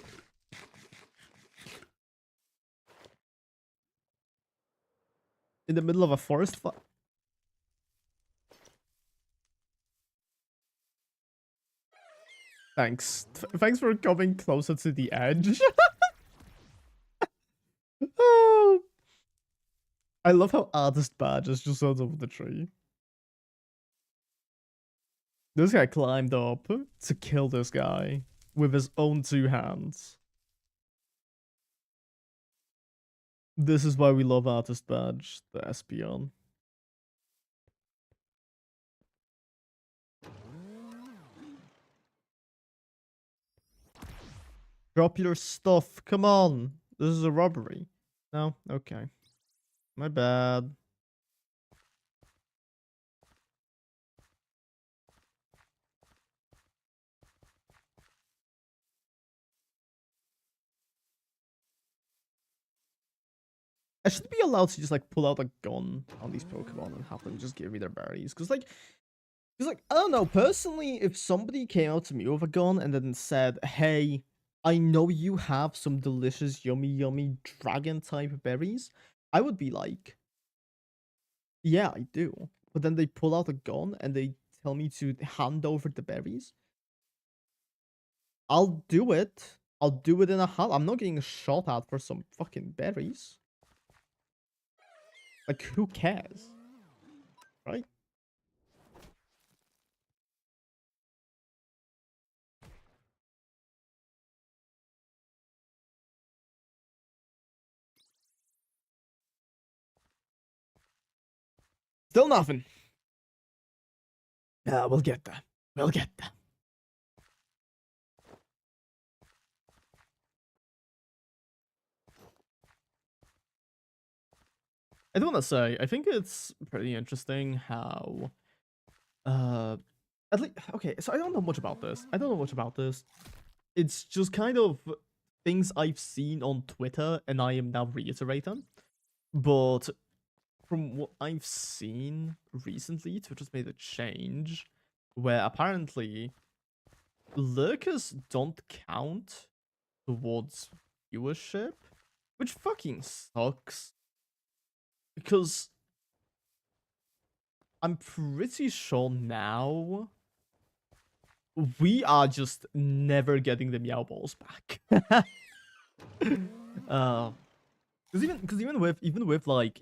in the middle of a forest fire. Thanks. Thanks for coming closer to the edge. Oh, I love how artist badge is just on top of the tree. This guy climbed up to kill this guy with his own 2 hands. This is why we love artist badge, the Espeon. Drop your stuff. Come on. This is a robbery. No? Okay. My bad. I should be allowed to just like pull out a gun on these Pokemon and have them just give me their berries. Cause like I don't know, personally, if somebody came out to me with a gun and then said, hey, I know you have some delicious, yummy dragon type berries, I would be like, yeah, I do. But then they pull out a gun and they tell me to hand over the berries. I'll do it. I'll do it in a hat. I'm not getting shot at for some fucking berries. Like, who cares? Right? Still nothing. We'll get that. We'll get that. I do want to say, I think it's pretty interesting how, at least, okay, so I don't know much about this. It's just kind of things I've seen on Twitter, and I am now reiterating. But from what I've seen recently, Twitter's made a change where apparently lurkers don't count towards viewership, which fucking sucks. Because I'm pretty sure now we are just never getting the Meow balls back. Because even with like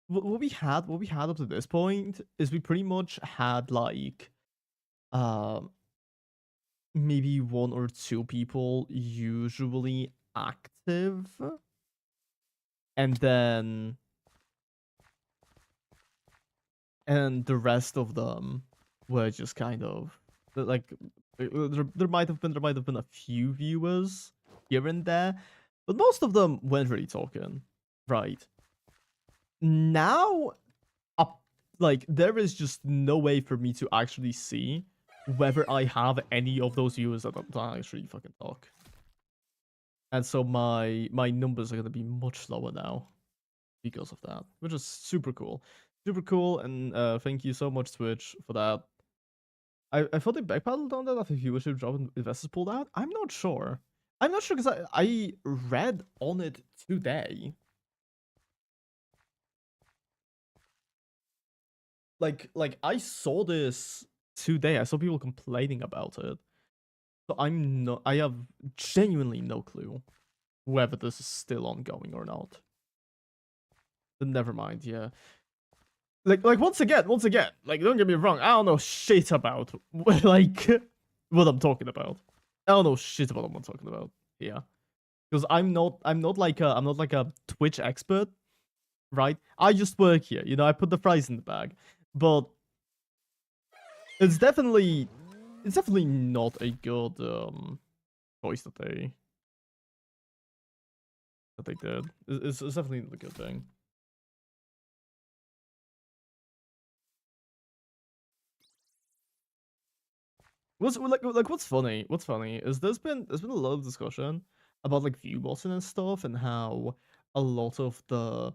what we had up to this point is we pretty much had like maybe 1 or 2 people usually active, and then the rest of them were just kind of like there might have been a few viewers here and there, but most of them weren't really talking. Right now, like there is just no way for me to actually see whether I have any of those viewers that don't actually fucking talk. And so my numbers are gonna be much lower now because of that, which is super cool. Super cool, and thank you so much, Twitch, for that. I thought they backpedaled on that after viewership drop and investors pulled out. I'm not sure. I'm not sure because I read on it today. Like I saw this today. I saw people complaining about it. So I have genuinely no clue whether this is still ongoing or not. But never mind, yeah. Like once again, like don't get me wrong, I don't know shit about like what I'm talking about. I don't know shit about what I'm talking about. Yeah. Because I'm not like a Twitch expert, right? I just work here, you know, I put the fries in the bag. But it's definitely not a good choice that they did. It's definitely not a good thing. What's funny is there's been a lot of discussion about like view botting and stuff, and how a lot of the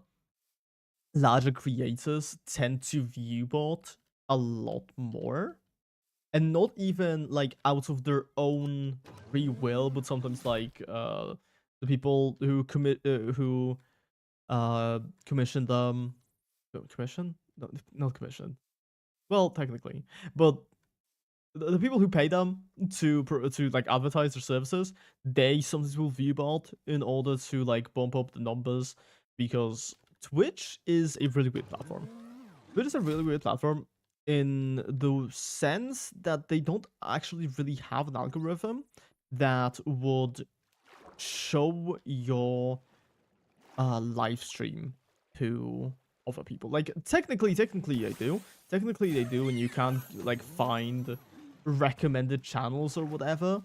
larger creators tend to view bot a lot more, and not even like out of their own free will, but sometimes like The people who commissioned them. No, commission? No, not commission. Well, technically, but the people who pay them to like advertise their services, they sometimes will view bot in order to like bump up the numbers, because Twitch is a really weird platform. Twitch is a really weird platform in the sense that they don't actually really have an algorithm that would show your live stream to other people. Like technically they do. Technically they do, and you can like find recommended channels or whatever.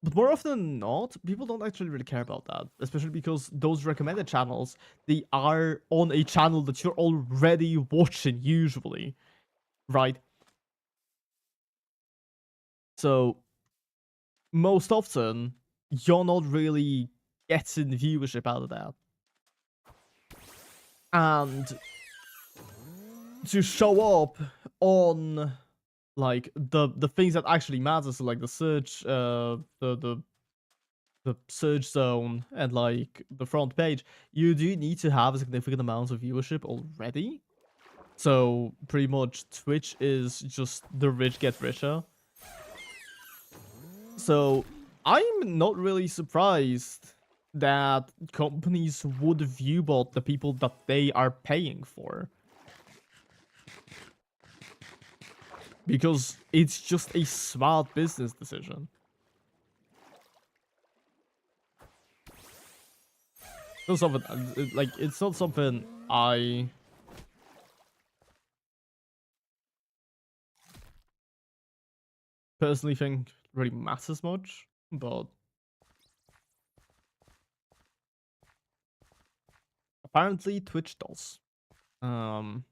But more often than not, people don't actually really care about that, especially because those recommended channels, they are on a channel that you're already watching usually, right? So most often, you're not really getting viewership out of that. And to show up on like the things that actually matter, so like the search the search zone and like the front page, you do need to have a significant amount of viewership already. So pretty much Twitch is just the rich get richer. So I'm not really surprised that companies would viewbot the people that they are paying for, because it's just a smart business decision. Not something like, it's not something I personally think really matters much, but apparently Twitch does. And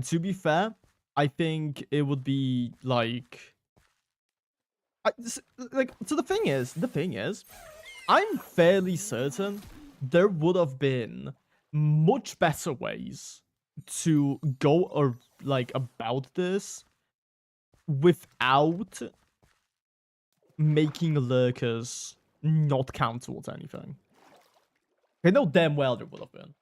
to be fair, I think it would be like, so the thing is, I'm fairly certain there would have been much better ways to go or like about this without making lurkers not count towards anything. I know damn well there would have been.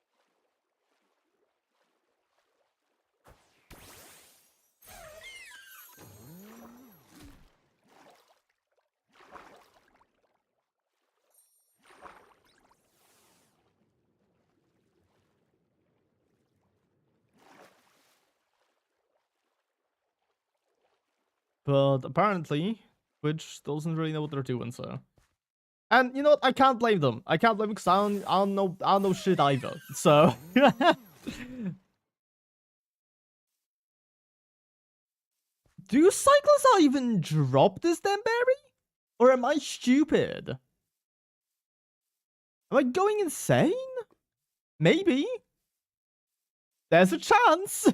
But apparently, Twitch doesn't really know what they're doing, so. And you know what? I can't blame them. I can't blame them because I don't know shit either. So. Do cyclists even drop this damn berry? Or am I stupid? Am I going insane? Maybe. There's a chance.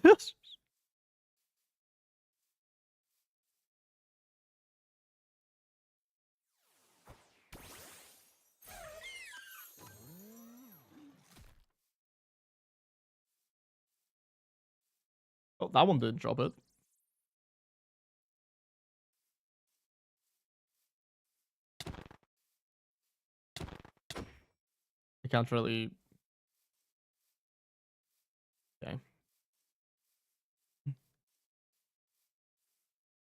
Oh, that one didn't drop it. I can't really. Okay.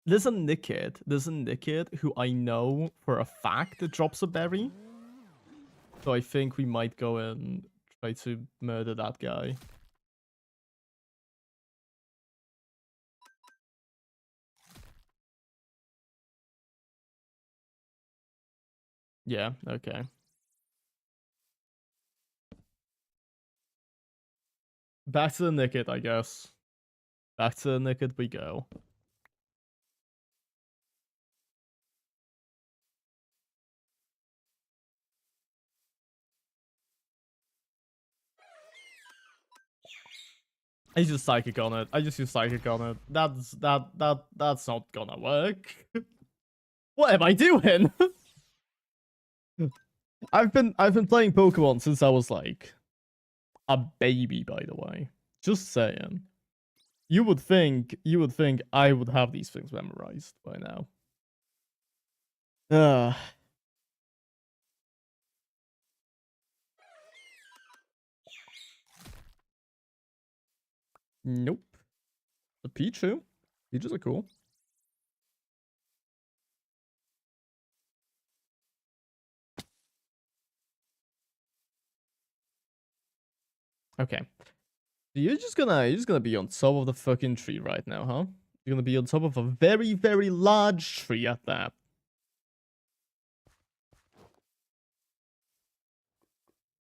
There's a Nickit who I know for a fact drops a berry. So I think we might go and try to murder that guy. Yeah, okay. Back to the Nickit, I guess. Back to the Nickit we go. I just psychic on it. I just use psychic on it. That's not gonna work. What am I doing? I've been playing Pokemon since I was like a baby, by the way. Just saying. You would think I would have these things memorized by now. Nope. The Pichu. Pichus are cool. Okay. You're just gonna be on top of the fucking tree right now, huh? You're gonna be on top of a very, very large tree at that.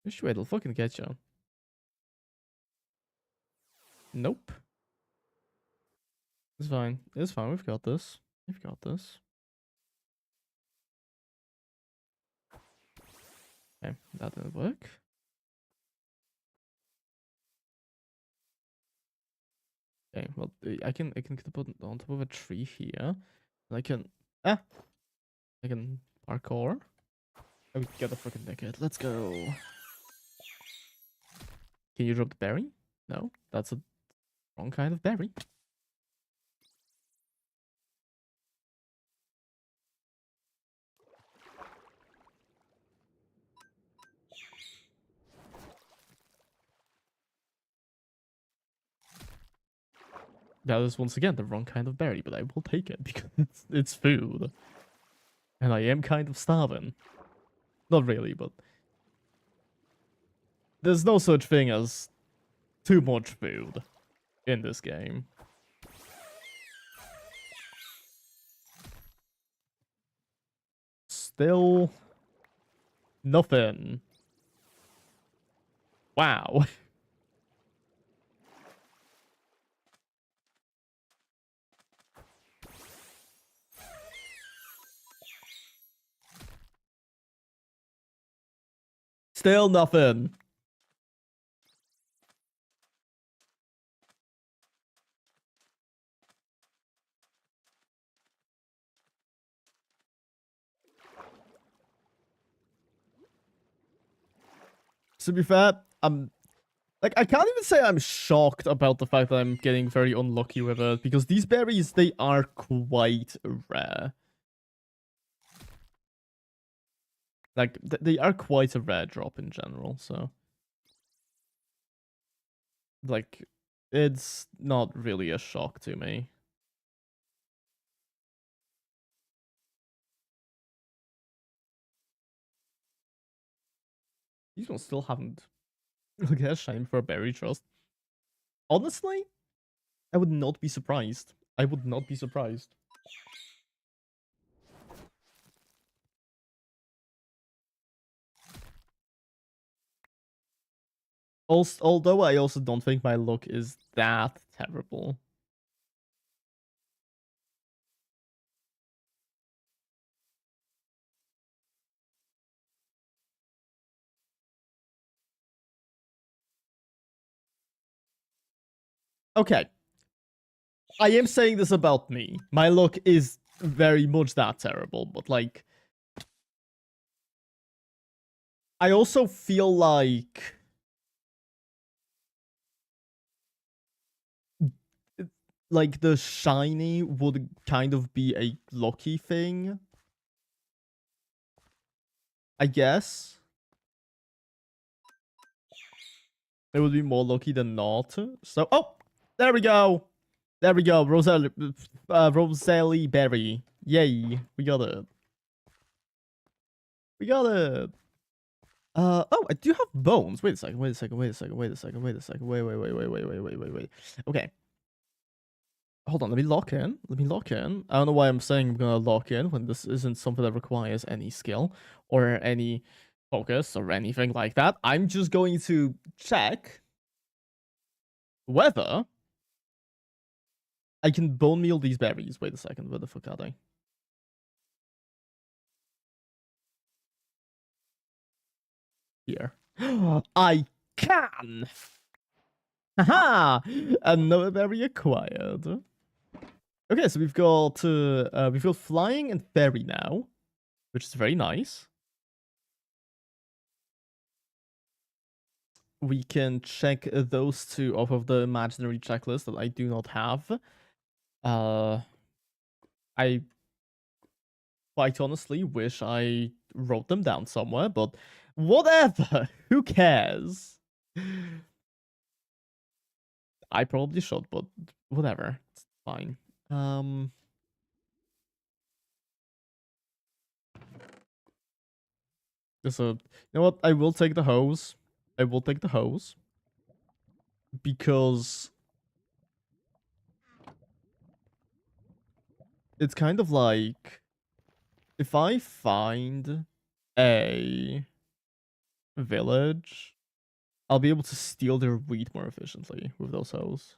Just wait, it'll fucking get you. Nope. It's fine. It's fine. We've got this. We've got this. Okay, that didn't work. Okay, well, I can put it on top of a tree here. And I can parkour. Oh, we got a fucking ticket. Let's go. Can you drop the berry? No, that's a wrong kind of berry. That is once again the wrong kind of berry, but I will take it because it's food. And I am kind of starving. Not really, but there's no such thing as too much food in this game. Still nothing. Wow. Still nothing. To be fair, I can't even say I'm shocked about the fact that I'm getting very unlucky with it, because these berries, they are quite rare. Like, they are quite a rare drop in general, so... Like, it's not really a shock to me. These ones still haven't... Look at shine for a berry trust. Honestly, I would not be surprised. I would not be surprised. Also, although I also don't think my luck is that terrible. Okay. I am saying this about me. My luck is very much that terrible, but like... I also feel like the shiny would kind of be a lucky thing, I guess. It would be more lucky than not. So, oh, there we go. There we go. Roselli Berry. Yay. We got it. We got it. Oh, I do have bones. Wait a second. Wait a second. Wait a second. Wait a second. Wait a second. Wait. Okay. Hold on. Let me lock in. Let me lock in. I don't know why I'm saying I'm gonna lock in when this isn't something that requires any skill or any focus or anything like that. I'm just going to check whether I can bone meal these berries. Wait a second. Where the fuck are they? Here. I can! Haha! Another berry acquired. Okay, so we've got flying and fairy now, which is very nice. We can check those two off of the imaginary checklist that I do not have. I quite honestly wish I wrote them down somewhere, but whatever. Who cares? I probably should, but whatever. It's fine. So you know what? I will take the hose. I will take the hose because it's kind of like if I find a village, I'll be able to steal their wheat more efficiently with those hoes.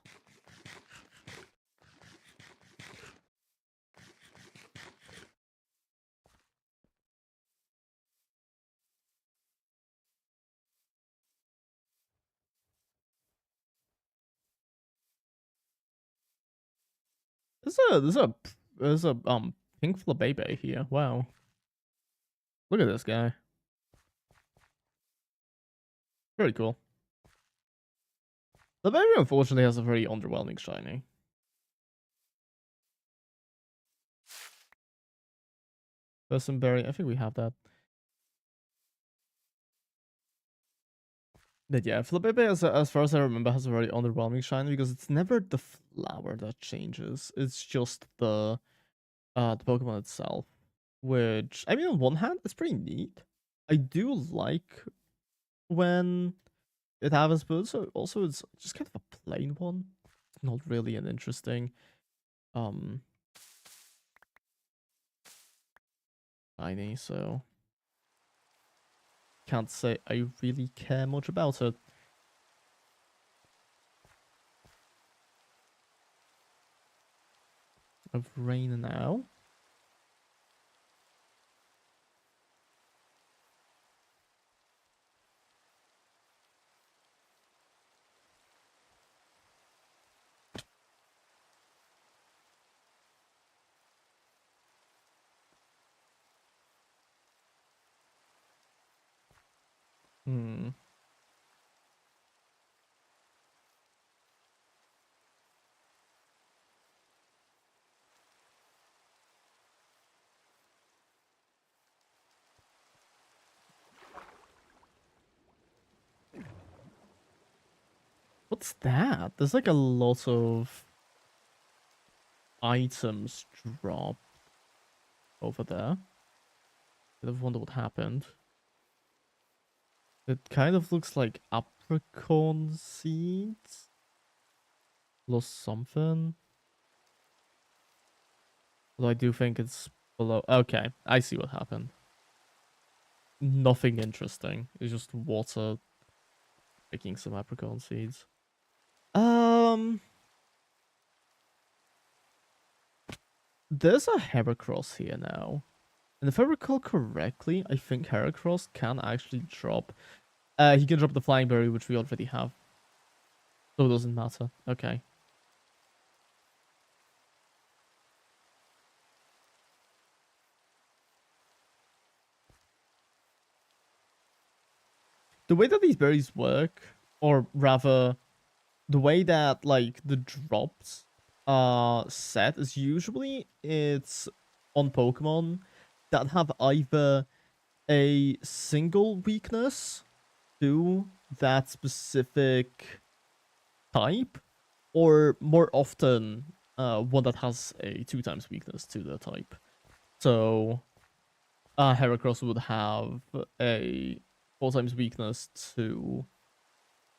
There's a pink flabebe here. Wow. Look at this guy. Very cool. The baby unfortunately has a very underwhelming shiny. Berry, I think we have that. But yeah, Flabebe, as far as I remember, has a very underwhelming shiny because it's never the flower that changes. It's just the Pokemon itself. Which I mean, on one hand, it's pretty neat. I do like when it happens, but also it's just kind of a plain one. It's not really an interesting um shiny, so can't say I really care much about it. Of rain now. Hmm. What's that? There's like a lot of items drop over there. I wonder what happened. It kind of looks like apricot seeds. Lost something. Although I do think it's below. Okay, I see what happened. Nothing interesting. It's just water picking some apricot seeds. Um, there's a Heracross here now. And if I recall correctly, I think Heracross can actually drop. He can drop the Flying Berry, which we already have. So it doesn't matter. Okay. The way that these berries work, or rather, the way that like the drops are set is usually it's on Pokemon that have either a single weakness to that specific type, or more often one that has a 2 times weakness to the type. So Heracross would have a 4 times weakness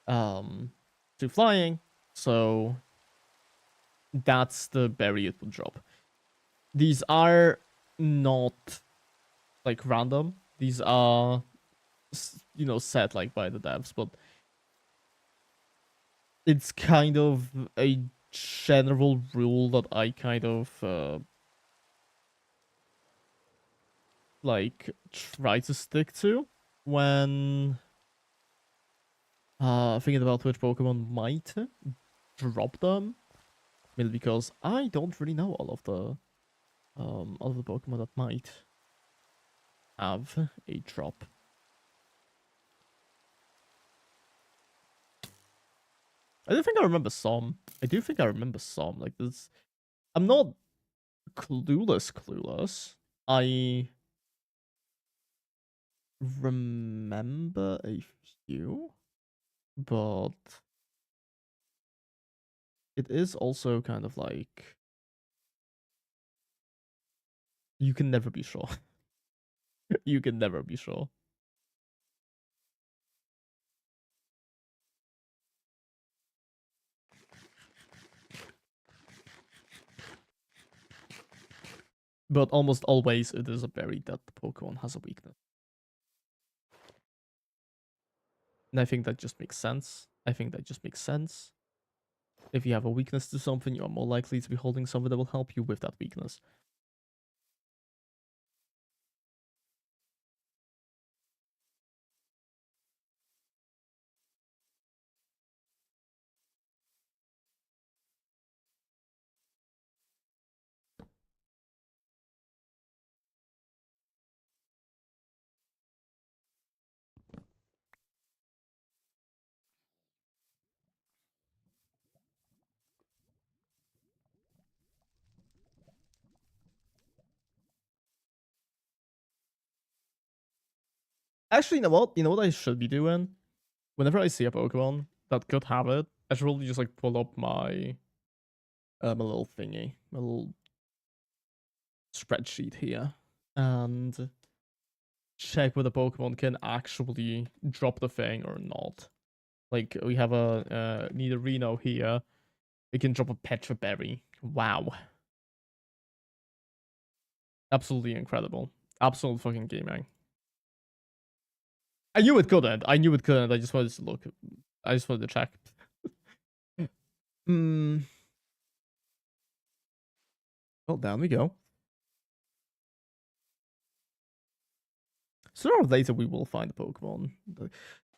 um to flying, so that's the berry it would drop. These are not like random. These are set like by the devs, but it's kind of a general rule that I kind of like try to stick to when thinking about which Pokemon might drop them. Mainly because I don't really know all of the Pokemon that might have a drop. I do think I remember some. I do think I remember some. Like this, I'm not clueless. I remember a few, but it is also kind of like you can never be sure. You can never be sure. But almost always it is a berry that the Pokemon has a weakness. And I think that just makes sense. I think that just makes sense. If you have a weakness to something, you are more likely to be holding something that will help you with that weakness. Actually, you know what? You know what I should be doing? Whenever I see a Pokemon that could have it, I should probably just like pull up my little thingy, my little spreadsheet here, and check whether Pokemon can actually drop the thing or not. Like we have a Nidorino here. It can drop a Petra Berry. Wow. Absolutely incredible. Absolute fucking gaming. I knew it couldn't. I knew it couldn't. I just wanted to look. I just wanted to check. Hmm. Well, down we go. Sooner or later, we will find a Pokemon.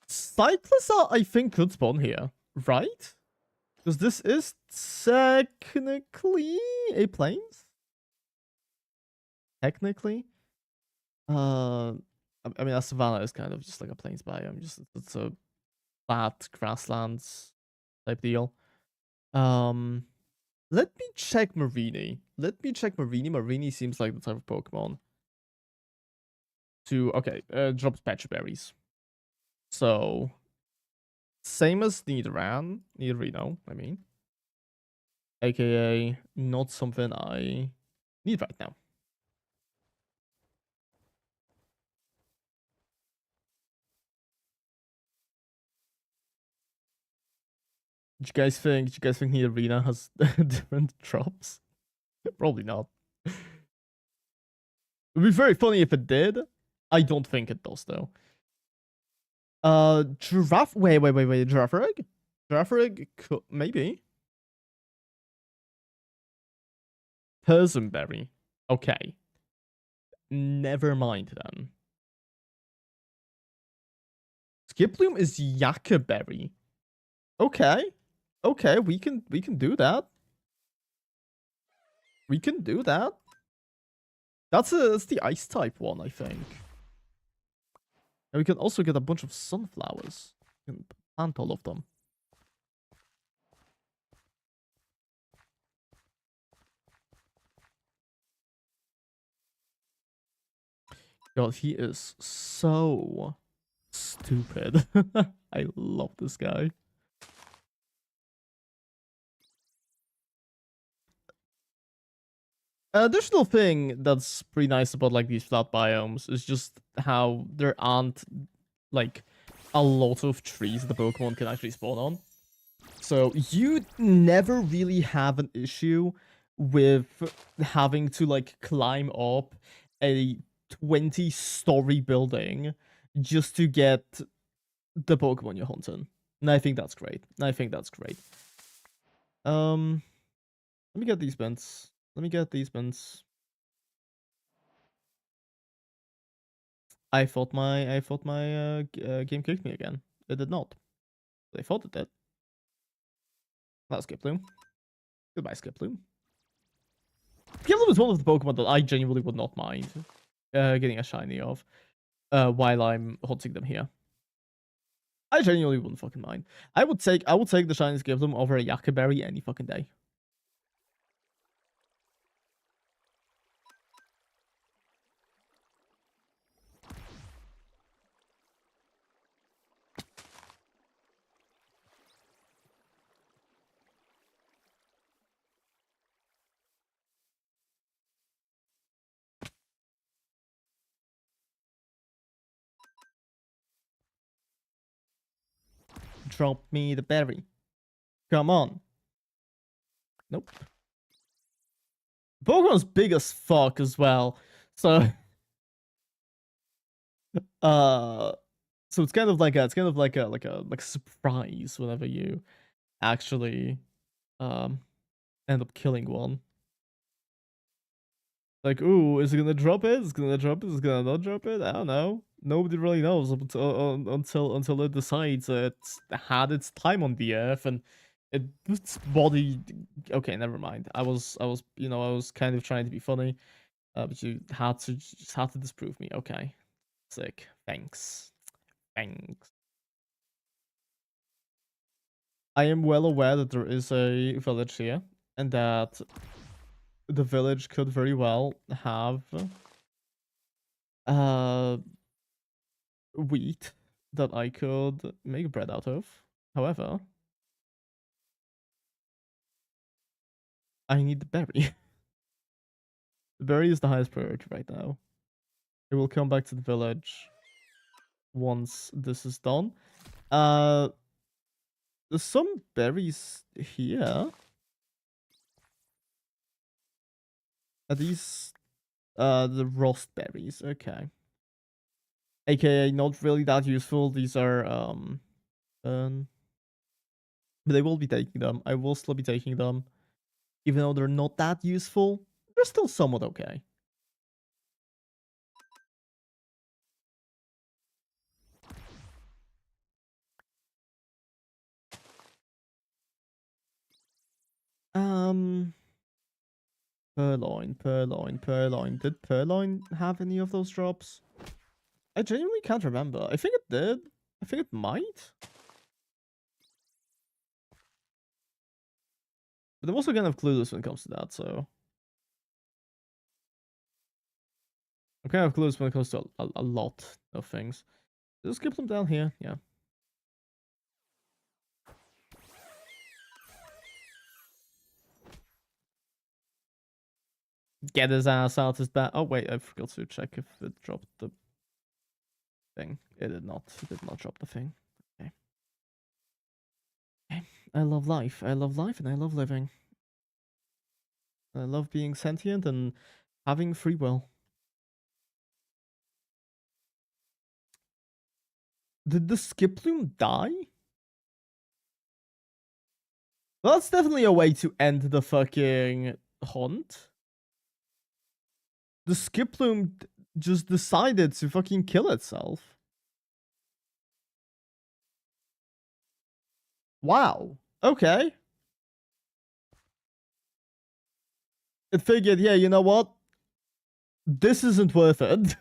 Cyclizar, I think, could spawn here, right? Because this is technically a plains? Technically? Uh, I mean, a savanna is kind of just like a plains biome. Just it's a flat grasslands type deal. Um, let me check Marini. Let me check Marini. Marini seems like the type of Pokemon to drops Petra Berries. So same as Nidorino, I mean. AKA not something I need right now. Do you guys think Nidorino has different drops? Probably not. It'd be very funny if it did. I don't think it does though. Giraffe. Wait. Girafarig? Girafarig? Maybe. Persimberry. Okay. Never mind then. Skiploom is Yakaberry. Okay. Okay, we can do that. We can do that. That's the ice type one, I think. And we can also get a bunch of sunflowers. We can plant all of them. God, he is so stupid. I love this guy. An additional thing that's pretty nice about like these flat biomes is just how there aren't like a lot of trees the Pokemon can actually spawn on. So you never really have an issue with having to like climb up a 20-story building just to get the Pokemon you're hunting. And I think that's great. I think that's great. Let me get these bins. Let me get these bins. I thought my game kicked me again. It did not. I thought it did. That's Skiploom. Goodbye, Skiploom. Skiploom is one of the Pokemon that I genuinely would not mind getting a shiny of while I'm hunting them here. I genuinely wouldn't fucking mind. I would take the shiny Skiploom over a Yakaberry any fucking day. Drop me the berry. Come on. Nope. Pokemon's big as fuck as well. So uh so it's kind of like a surprise whenever you actually um end up killing one. Like, ooh, is it gonna drop it? Is it gonna drop it? Is it gonna not drop it? I don't know. Nobody really knows until it decides it's had its time on the earth and its body. Okay, never mind. I was kind of trying to be funny, but you had to disprove me. Okay, sick. Thanks. Thanks. I am well aware that there is a village here, and that the village could very well have uh wheat that I could make bread out of. However, I need the berry. The berry is the highest priority right now. I will come back to the village once this is done. Uh, there's some berries here. Are these the rust berries? Okay. AKA not really that useful. These are um but I will be taking them. I will still be taking them. Even though they're not that useful, they're still somewhat okay. Um Purloin, Purloin, Purloin. Did Purloin have any of those drops? I genuinely can't remember. I think it did. I think it might. But I'm also kind of clueless when it comes to that, so... I'm kind of clueless when it comes to a lot of things. Just skip them down here, yeah. Get his ass out his back. Oh wait, I forgot to check if it dropped the thing. It did not. It did not drop the thing. Okay. Okay. I love life. I love life and I love living. I love being sentient and having free will. Did the Skiploom die? Well, that's definitely a way to end the fucking hunt. The Skiploom just decided to fucking kill itself. Wow. Okay. It figured, yeah, you know what? This isn't worth it.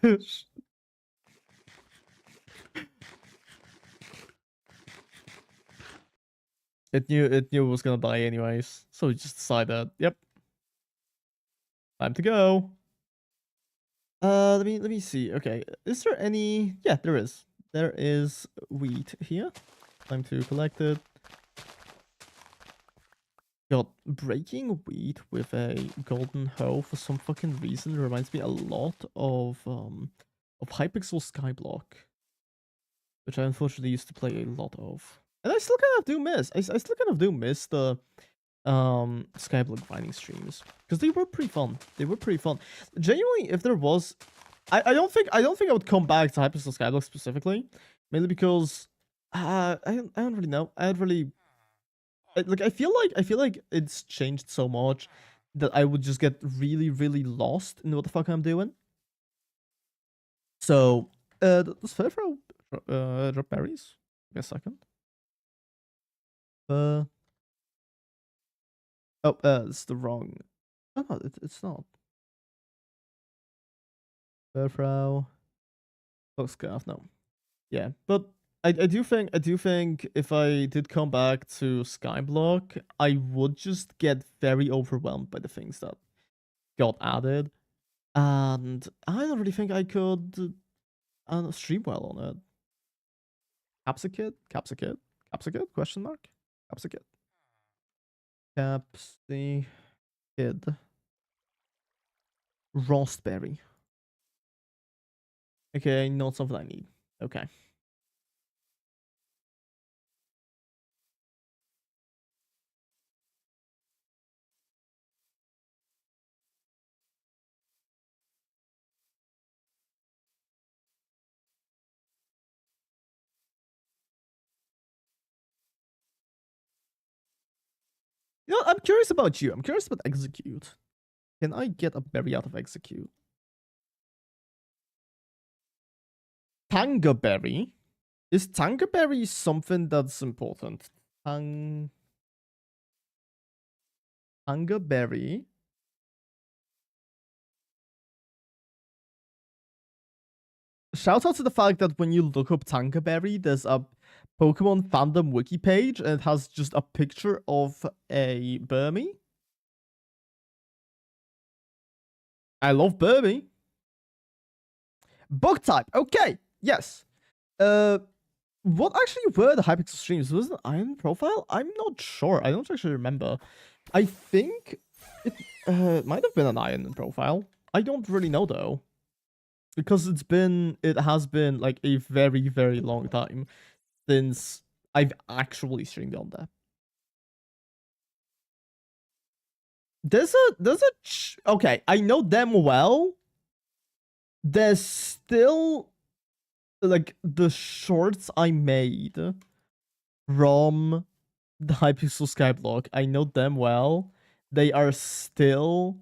it knew it was gonna die anyways. So it just decided, yep, time to go. Let me see. Okay. Is there any? Yeah, there is. There is wheat here. Time to collect it. God, breaking wheat with a golden hoe for some fucking reason reminds me a lot of Hypixel Skyblock, which I unfortunately used to play a lot of. And I still kind of do miss. I still kind of do miss the Skyblock grinding streams because they were pretty fun. They were pretty fun. Genuinely, if there was, I don't think I would come back to Hypixel Skyblock specifically, mainly because I don't really know. I feel like it's changed so much that I would just get really, really lost in what the fuck I'm doing. So, does Furfro drop berries? Give me a second. Uh, it's the wrong. Oh no, it's not. Furfro. Foxcraft, no. Yeah, but I do think if I did come back to Skyblock, I would just get very overwhelmed by the things that got added. And I don't really think I could stream well on it. Capsicid? Capsicid? Capsicid? Question mark? Capsicid. Capsicid. Rostberry. Okay, not something I need. Okay. You know, I'm curious about you. I'm curious about execute. Can I get a berry out of execute? Tangerberry? Is Tangerberry something that's important? Tangerberry? Shout out to the fact that when you look up Tangerberry, there's a Pokemon fandom wiki page and it has just a picture of a Burmy. I love Burmy. Bug type. Okay. Yes. What actually were the Hypixel streams? Was it an Iron profile? I'm not sure. I don't actually remember. I think it might have been an Iron profile. I don't really know though. Because it has been like a very, very long time since I've actually streamed on there. Okay, I know them well. There's still like the shorts I made from the Hypixel Skyblock. I know them well. They are still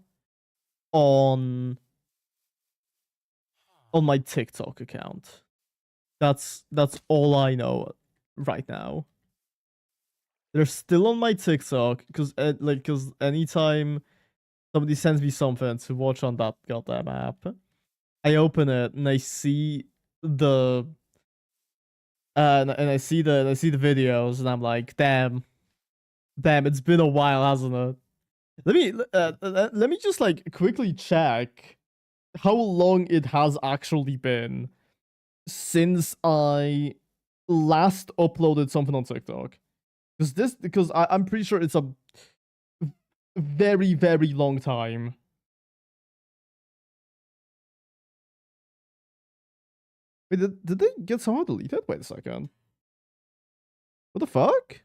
on my TikTok account. That's all I know right now. They're still on my TikTok because anytime somebody sends me something to watch on that goddamn app, I open it and I see the and I see the videos and I'm like, damn, it's been a while, hasn't it? Let me just like quickly check how long it has actually been since I last uploaded something on TikTok. Because I'm pretty sure it's a very, very long time. Wait, did they get somehow deleted? Wait a second. What the fuck?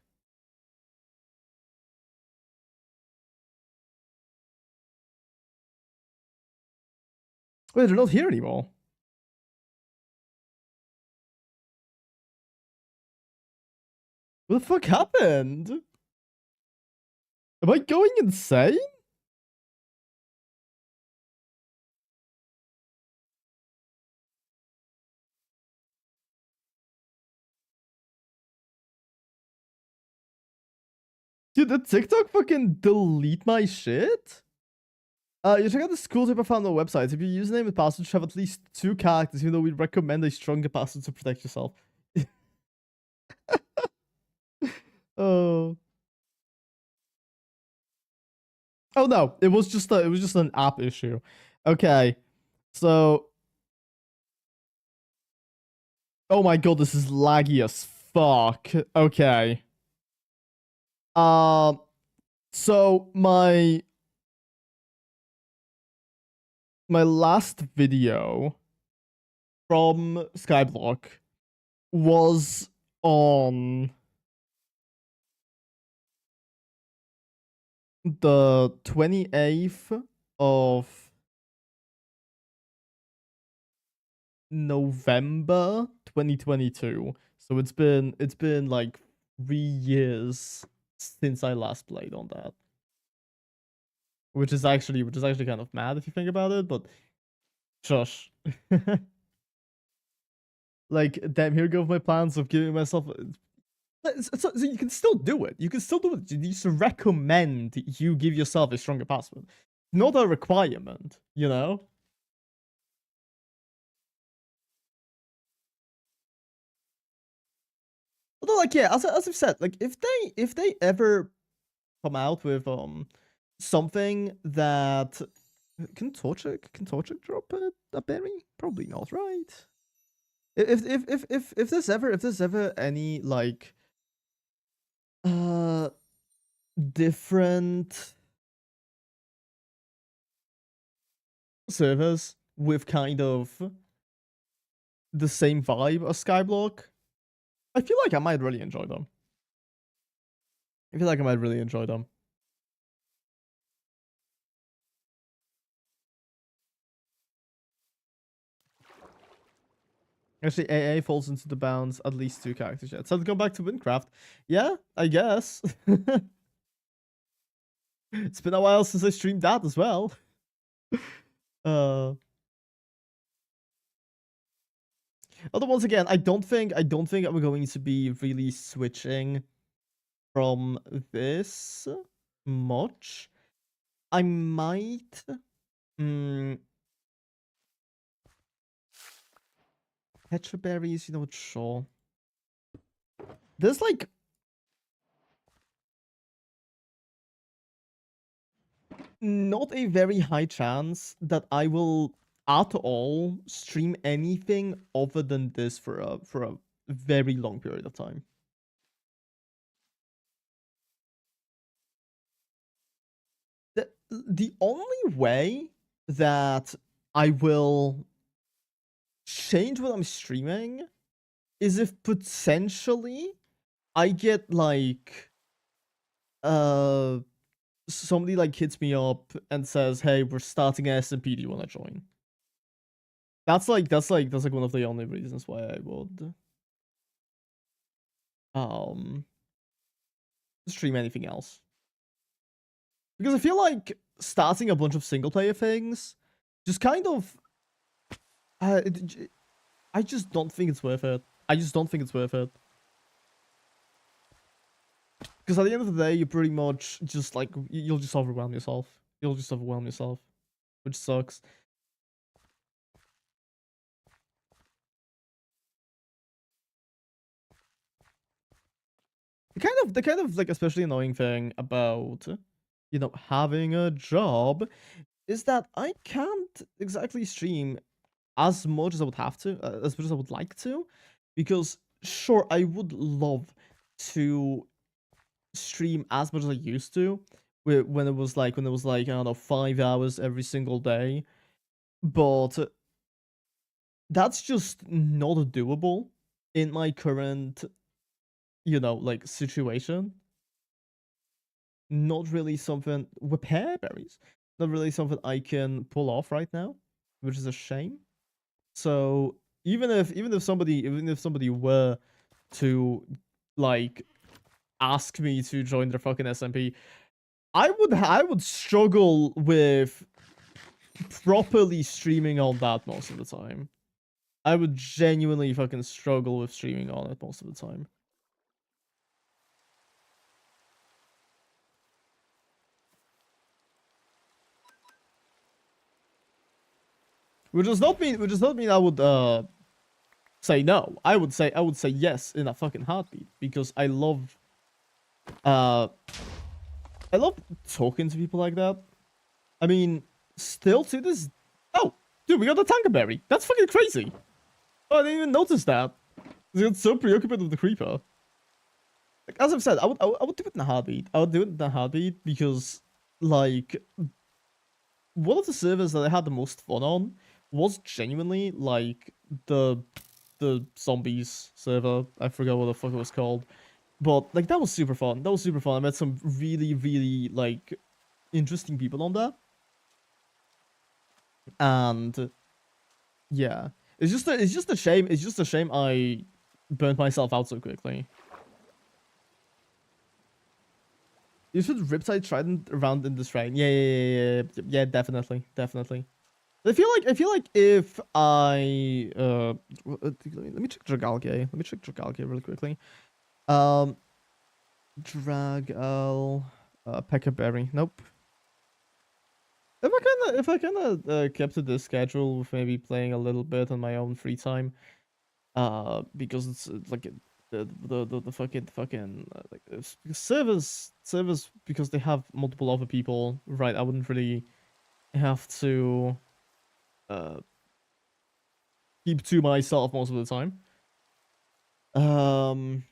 Wait, they're not here anymore. What the fuck happened? Am I going insane? Dude, did TikTok fucking delete my shit? You check out this cool tip I found on the website. If your username and password should have at least 2 characters, even though we'd recommend a stronger password to protect yourself. Oh. Oh no, it was just an app issue. Okay. So oh my god, this is laggy as fuck. Okay. So my last video from Skyblock was on the 28th of November 2022. So it's been like 3 years since I last played on that. Which is actually kind of mad if you think about it, but shush. Like, damn, here go my plans of giving myself. So you can still do it. You can still do it. You just recommend you give yourself a stronger password. Not a requirement, you know? Although, like, yeah, as I've said, like, if they ever come out with something that can Torchic drop a berry? Probably not, right? If there's ever any like different servers with kind of the same vibe as Skyblock, I feel like I might really enjoy them. I feel like I might really enjoy them. Actually, AA falls into the bounds at least 2 characters yet. So to go back to Minecraft, yeah, I guess. It's been a while since I streamed that as well. Uh, although once again, I don't think I'm going to be really switching from this much. I might. Mm, Petra berries, you know what? Sure. There's like not a very high chance that I will at all stream anything other than this for a very long period of time. The only way that I will change what I'm streaming is if potentially I get like uh somebody like hits me up and says, "Hey, we're starting an SMP. Do you want to join?" That's like one of the only reasons why I would um stream anything else. Because I feel like starting a bunch of single player things just kind of I just don't think it's worth it. I just don't think it's worth it. Because at the end of the day, you pretty much just like you'll just overwhelm yourself. You'll just overwhelm yourself, which sucks. The kind of like especially annoying thing about having a job is that I can't exactly stream as much as I would have to, as much as I would like to, because sure I would love to stream as much as I used to, when it was like I don't know 5 hours every single day, but that's just not doable in my current like situation. Not really something repair berries. Not really something I can pull off right now, which is a shame. So even if somebody were to like ask me to join their fucking SMP, I would struggle with properly streaming on that most of the time. I would genuinely fucking struggle with streaming on it most of the time. Which does not mean I would say no. I would say yes in a fucking heartbeat because uh I love talking to people like that. I mean, still to this. Oh, dude, we got the Tankerberry. That's fucking crazy. Oh, I didn't even notice that. I got so preoccupied with the creeper. Like as I've said, I would do it in a heartbeat. I would do it in a heartbeat because like one of the servers that I had the most fun on was genuinely like the the zombies server. I forgot what the fuck it was called. But like that was super fun. That was super fun. I met some really, really like interesting people on there. And yeah. It's just a shame. It's just a shame I burnt myself out so quickly. You should Riptide Trident around in this rain. Yeah, definitely, definitely. I feel like if I let me check Dragalge. Let me check Dragalge really quickly. Um, Dragal, Peccaberry. Nope. If I kind of kept to this schedule with maybe playing a little bit on my own free time, because it's like the fucking like servers because they have multiple other people, right? I wouldn't really have to uh keep to myself most of the time. Um,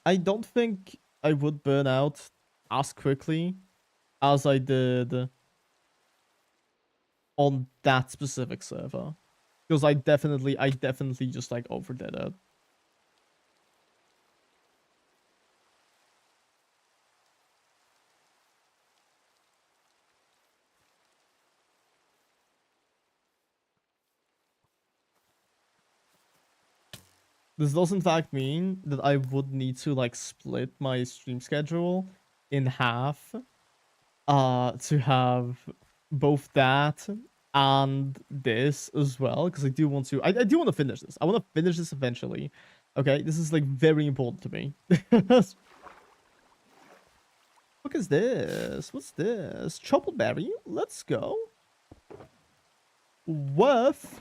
I don't think I would burn out as quickly as I did on that specific server because I definitely just like overdid it. This does in fact mean that I would need to like split my stream schedule in half to have both that and this as well, because I do want to I do want to finish this. I want to finish this eventually. Okay, this is like very important to me. What is this? What's this? Choppleberry? Let's go. Worth.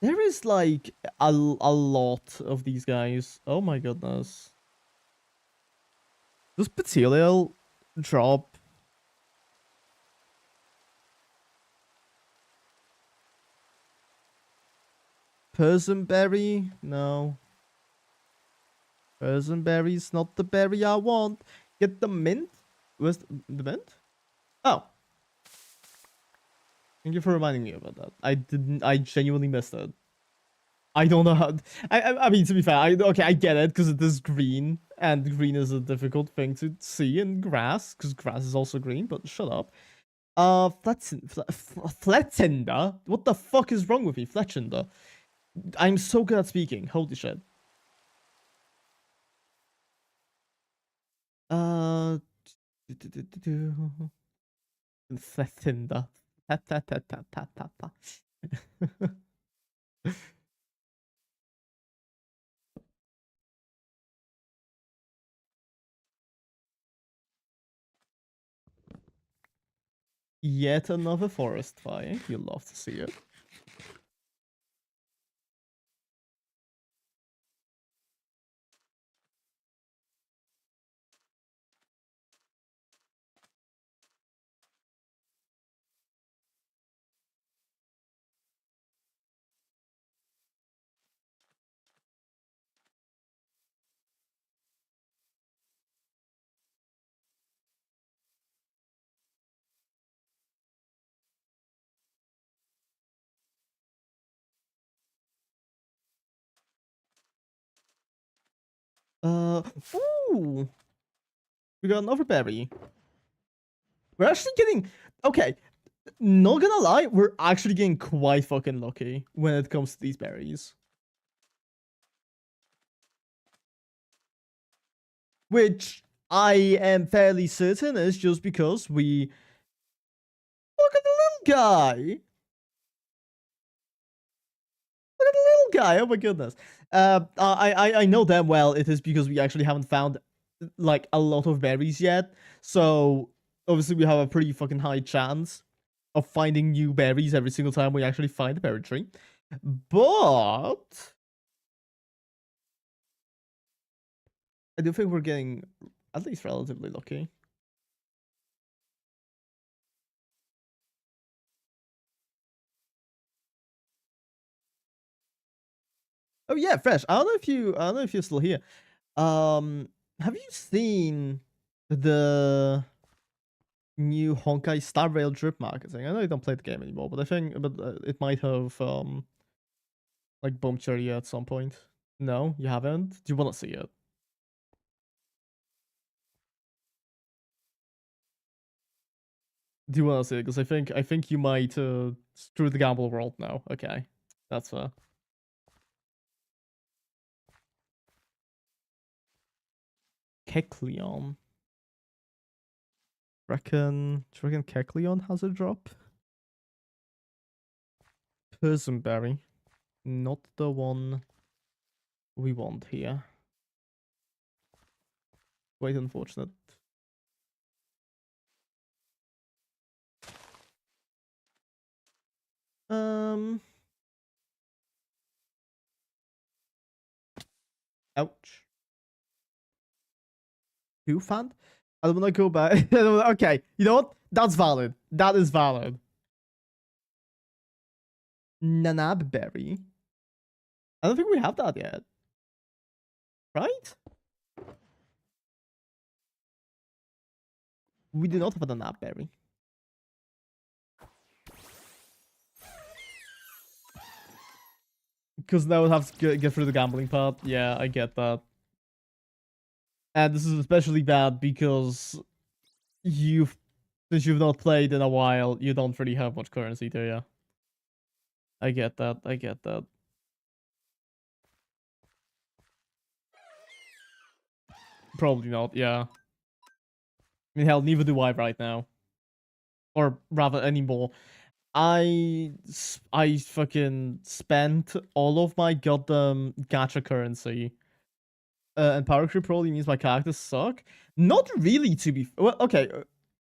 There is like a lot of these guys. Oh my goodness. Does Petilial drop? Persianberry? No. Persianberry's not the berry I want. Get the mint? Where's the mint? Oh. Thank you for reminding me about that. I genuinely missed it. I don't know how. I mean, to be fair, okay, I get it because it is green, and green is a difficult thing to see in grass because grass is also green. But shut up. Fletchinder. What the fuck is wrong with me, Fletchinder? I'm so good at speaking. Holy shit. Fletchinder. Ta ta ta ta ta ta ta. Yet another forest fire. You'll love to see it. Ooh. We got another berry. We're actually getting... Okay, not gonna lie, we're actually getting quite fucking lucky when it comes to these berries. Which I am fairly certain is just because we... Look at the little guy! Look at the little guy, oh my goodness. I know damn well it is because we actually haven't found, like, a lot of berries yet. So, obviously we have a pretty fucking high chance of finding new berries every single time we actually find a berry tree. But I do think we're getting at least relatively lucky. Oh yeah, Fresh. I don't know if you're still here. Have you seen the new Honkai Star Rail drip marketing? I know you don't play the game anymore, but I think it might have like bumped your ear at some point. No, you haven't. Do you want to see it? Do you want to see it? Because I think you might screw the gamble world now. Okay, that's fair. Kecleon. Do you reckon Kecleon has a drop? Persianberry. Not the one we want here. Quite unfortunate. Ouch. Who fan? I don't want to go back. Okay, you know what? That's valid. That is valid. Nanabberry. I don't think we have that yet. Right? We do not have a Nanabberry. Because now we'll have to get through the gambling part. Yeah, I get that. And this is especially bad because since you've not played in a while, you don't really have much currency, do you? I get that. I get that. Probably not, yeah. I mean, hell, neither do I right now. Or rather, anymore. I fucking spent all of my goddamn gacha currency. And power creep probably means my characters suck. Not really, to be well. Okay,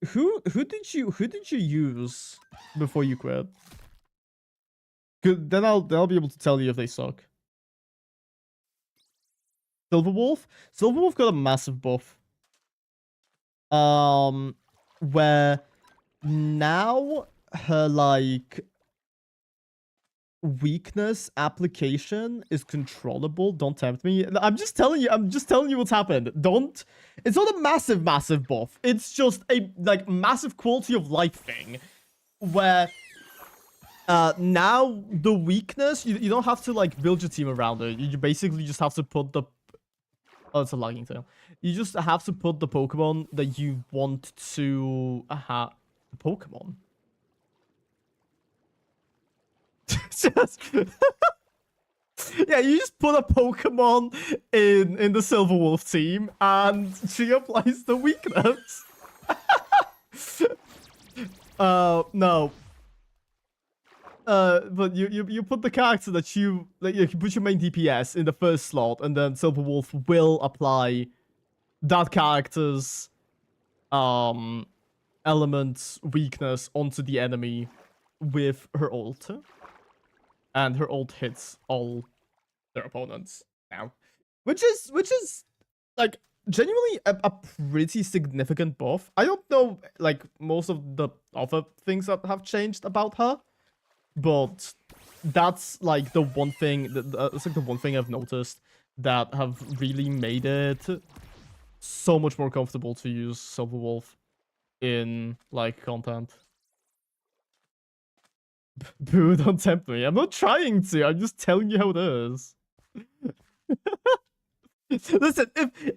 who did you use before you quit? Then I'll be able to tell you if they suck. Silverwolf. Silverwolf got a massive buff. Where now her like weakness application is controllable. Don't tempt me. I'm just telling you. I'm just telling you what's happened. Don't. It's not a massive buff. It's just a like massive quality of life thing, where now the weakness you don't have to like build your team around it. You basically just have to put the. Oh, it's a lagging tail. You just have to put the Pokemon that you want to have. Pokemon. Just yeah, you just put a Pokemon in the Silverwolf team, and she applies the weakness. No. But you put the character that you like. You put your main DPS in the first slot, and then Silverwolf will apply that character's element weakness onto the enemy with her ult. And her ult hits all their opponents now, which is like genuinely a pretty significant buff. I don't know like most of the other things that have changed about her, but that's like the one thing that's like the one thing I've noticed that have really made it so much more comfortable to use Silverwolf in like content. Boo, don't tempt me. I'm not trying to. I'm just telling you how it is. Listen,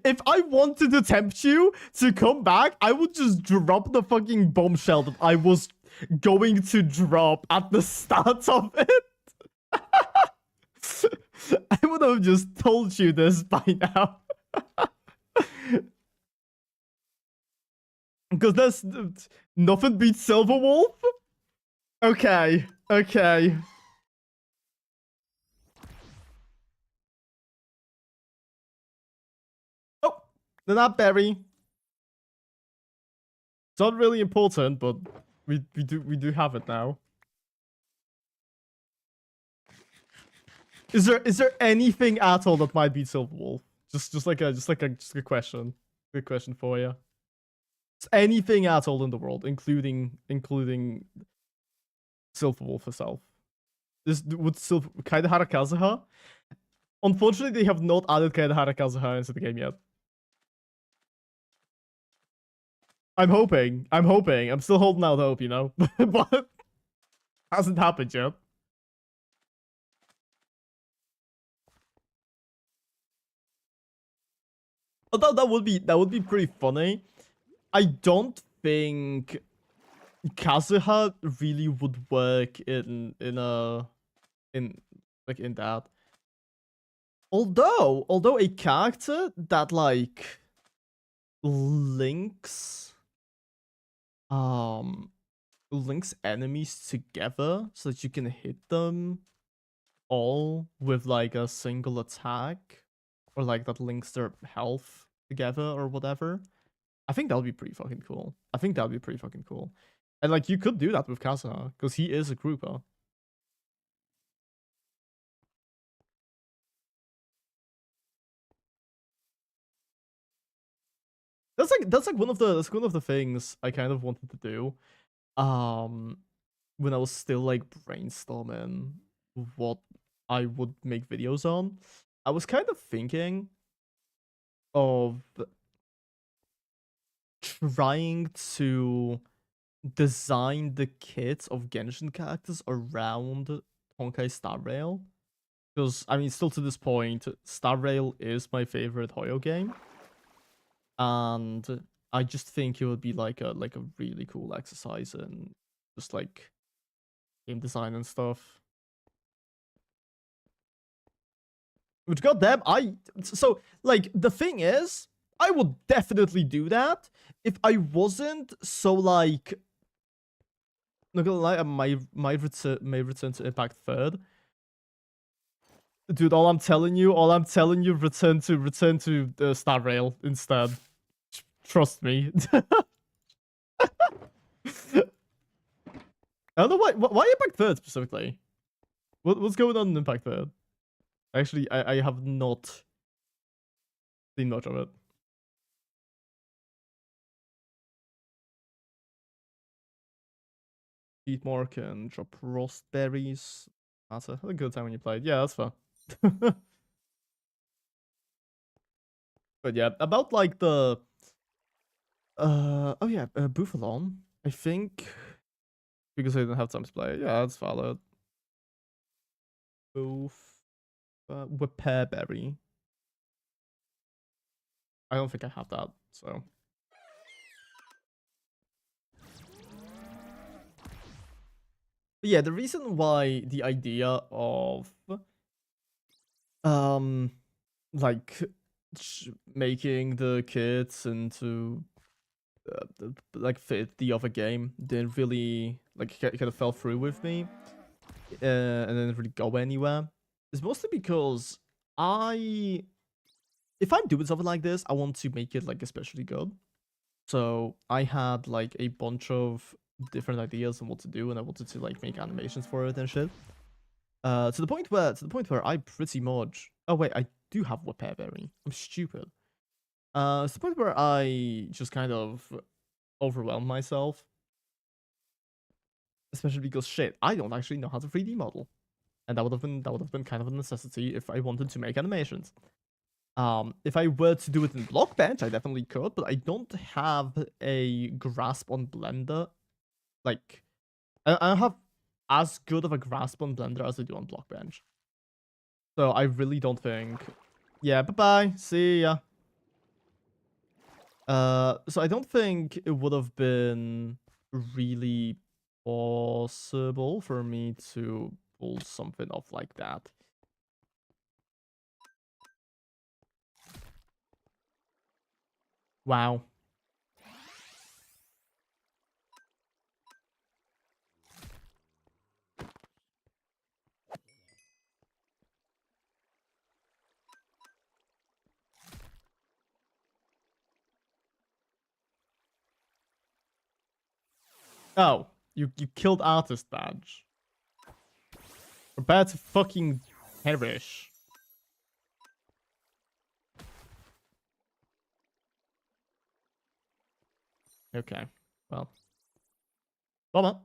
if I wanted to tempt you to come back, I would just drop the fucking bombshell that I was going to drop at the start of it. I would have just told you this by now. Because there's nothing beats Silverwolf. Okay, okay. Oh, they're not berry. It's not really important, but we do have it now. Is there anything at all that might beat Silverwolf? Just a question. Good question for you. Is anything at all in the world, including Silverwolf herself? Would Kaedehara Kazuha? Unfortunately, they have not added Kaedehara Kazuha into the game yet. I'm hoping. I'm still holding out hope, you know? But hasn't happened yet. Although that would be pretty funny. I don't think Kazuha really would work in that. Although a character that like links enemies together so that you can hit them all with like a single attack, or like that links their health together or whatever. I think that would be pretty fucking cool. And like you could do that with Kazuha because he is a grouper. That's like one of the things I kind of wanted to do. When I was still like brainstorming what I would make videos on, I was kind of thinking of trying to design the kit of Genshin characters around Honkai Star Rail. Because, I mean, still to this point, Star Rail is my favorite Hoyo game. And I just think it would be like a really cool exercise in just like game design and stuff. Which goddamn, so like the thing is, I would definitely do that if I wasn't so like. Not gonna lie, my return to Impact third. Dude, all I'm telling you, return to Star Rail instead. Trust me. I don't know why Impact third specifically. What's going on in Impact third? Actually, I have not seen much of it. Eat more can drop roast berries. That's a good time when you played. Yeah, that's fun. But yeah, about like the oh yeah, Buffalon. I think because I didn't have time to play. Yeah, that's valid. Boof, Whipperberry. I don't think I have that. So but yeah, the reason why the idea of um like making the kids into like fit the other game didn't really like kind of fell through with me, and didn't really go anywhere. It's mostly because I if I'm doing something like this, I want to make it like especially good. So I had like a bunch of different ideas on what to do, and I wanted to like make animations for it and shit. To the point where I pretty much oh wait, I do have Whipperberry. I'm stupid. To the point where I just kind of overwhelmed myself, especially because shit, I don't actually know how to 3D model, and that would have been kind of a necessity if I wanted to make animations. If I were to do it in Blockbench, I definitely could, but I don't have a grasp on Blender. Like, I don't have as good of a grasp on Blender as I do on Blockbench. So I really don't think. Yeah, bye bye. See ya. So I don't think it would have been really possible for me to pull something off like that. Wow. Oh, you killed artist badge. Prepare to fucking perish. Okay. Well. Bummer.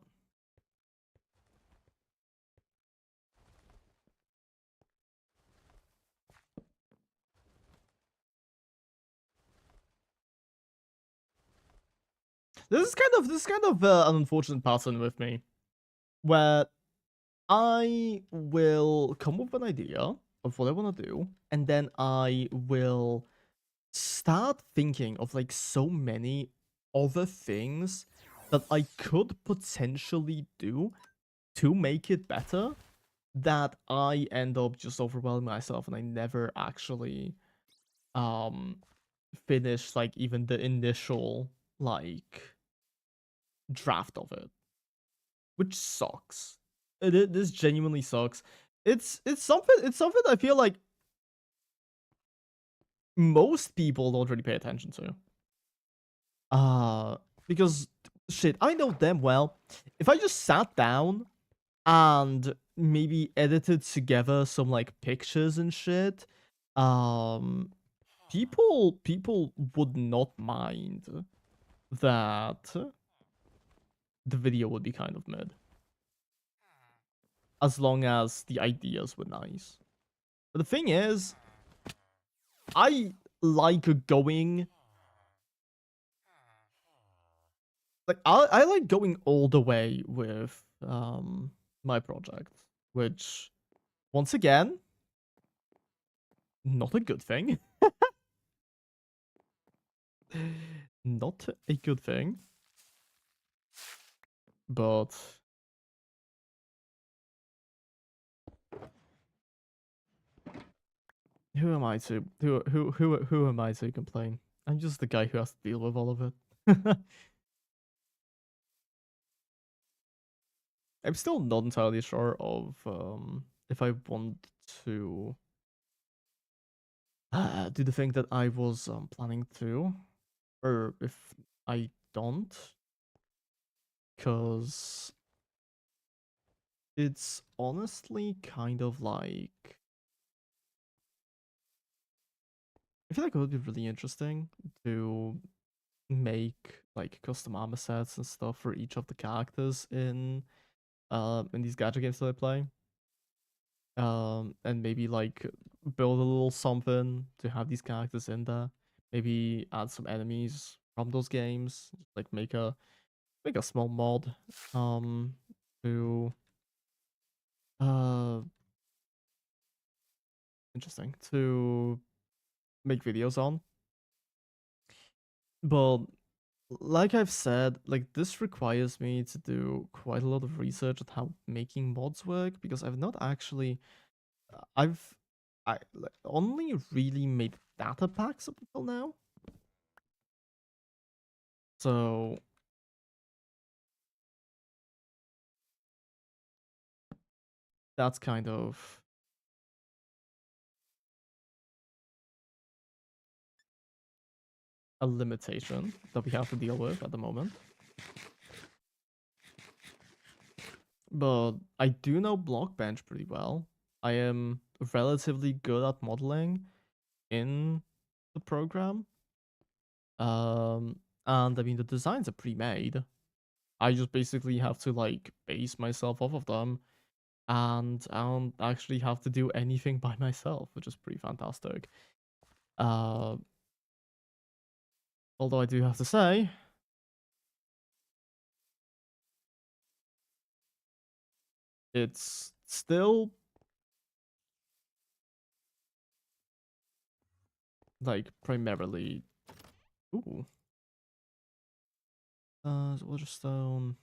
This is kind of an unfortunate pattern with me, where I will come up with an idea of what I want to do, and then I will start thinking of like so many other things that I could potentially do to make it better, that I end up just overwhelming myself, and I never actually um finish like even the initial like draft of it, which sucks. This genuinely sucks. It's something I feel like most people don't really pay attention to. Uh because shit, I know damn well if I just sat down and maybe edited together some like pictures and shit, um people would not mind that the video would be kind of mid, as long as the ideas were nice. But the thing is, I like going I like going all the way with my project, which once again, not a good thing. Not a good thing. But who am I to who am I to complain? I'm just the guy who has to deal with all of it. I'm still not entirely sure of if I want to do the thing that I was planning to, or if I don't, because it's honestly kind of like I feel like it would be really interesting to make like custom armor sets and stuff for each of the characters in these gacha games that I play. And maybe like build a little something to have these characters in there. Maybe add some enemies from those games. Like make a small mod to uh interesting to make videos on. But like I've said, like this requires me to do quite a lot of research on how making mods work because I've not actually I've I like, only really made data packs up until now. So that's kind of a limitation that we have to deal with at the moment. But I do know Blockbench pretty well. I am relatively good at modeling in the program. And I mean the designs are pre-made. I just basically have to like base myself off of them and I don't actually have to do anything by myself, which is pretty fantastic. Uh Although I do have to say, it's still like primarily ooh. Waterstone.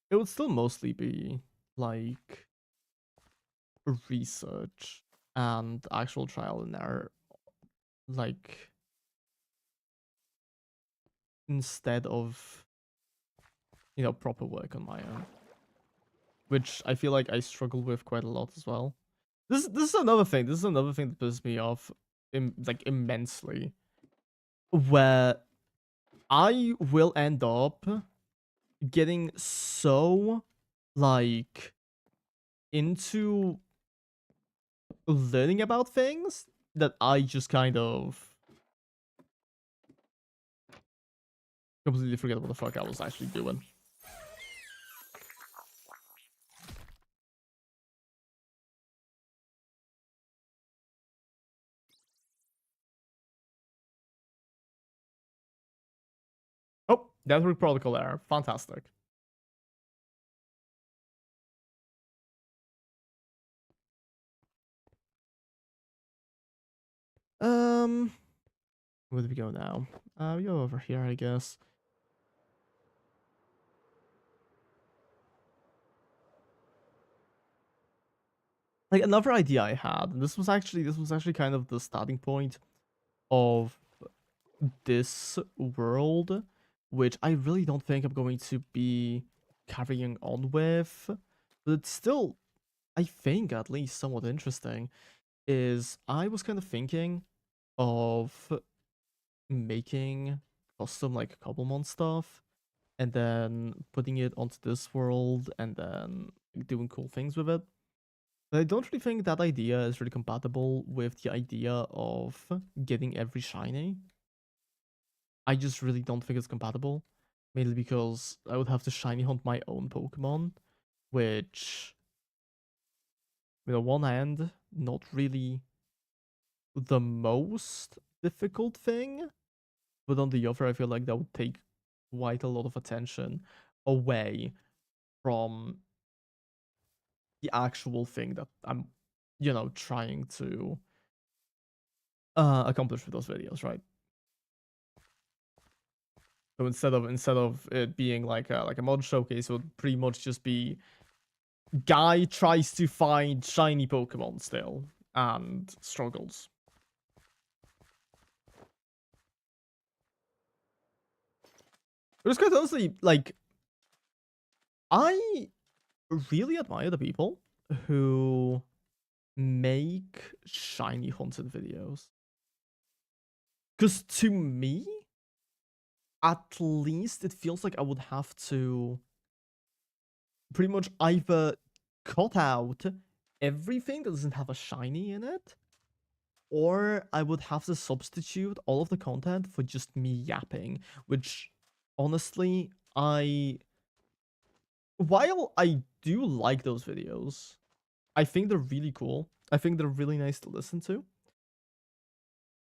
It would still mostly be like research and actual trial and error, like instead of proper work on my own, which I feel like I struggle with quite a lot as well. This is another thing. This is another thing that pisses me off, like immensely, where I will end up getting so like into learning about things that I just kind of completely forget what the fuck I was actually doing. Oh, network protocol error. Fantastic. Um, where do we go now? We go over here, I guess. Like another idea I had, and this was actually kind of the starting point of this world, which I really don't think I'm going to be carrying on with, but it's still, I think, at least somewhat interesting. Is I was kind of thinking of making custom like Cobblemon stuff and then putting it onto this world and then doing cool things with it. But I don't really think that idea is really compatible with the idea of getting every shiny. I just really don't think it's compatible. Mainly because I would have to shiny hunt my own Pokemon, which, one hand, not really the most difficult thing. But on the other, I feel like that would take quite a lot of attention away from the actual thing that I'm, trying to accomplish with those videos, right? So instead of it being like a mod showcase, it would pretty much just be guy tries to find shiny Pokemon still and struggles. Because quite honestly, like, I really admire the people who make shiny hunting videos. Because to me, at least it feels like I would have to pretty much either cut out everything that doesn't have a shiny in it, or I would have to substitute all of the content for just me yapping, which honestly, while I do like those videos, I think they're really cool. I think they're really nice to listen to.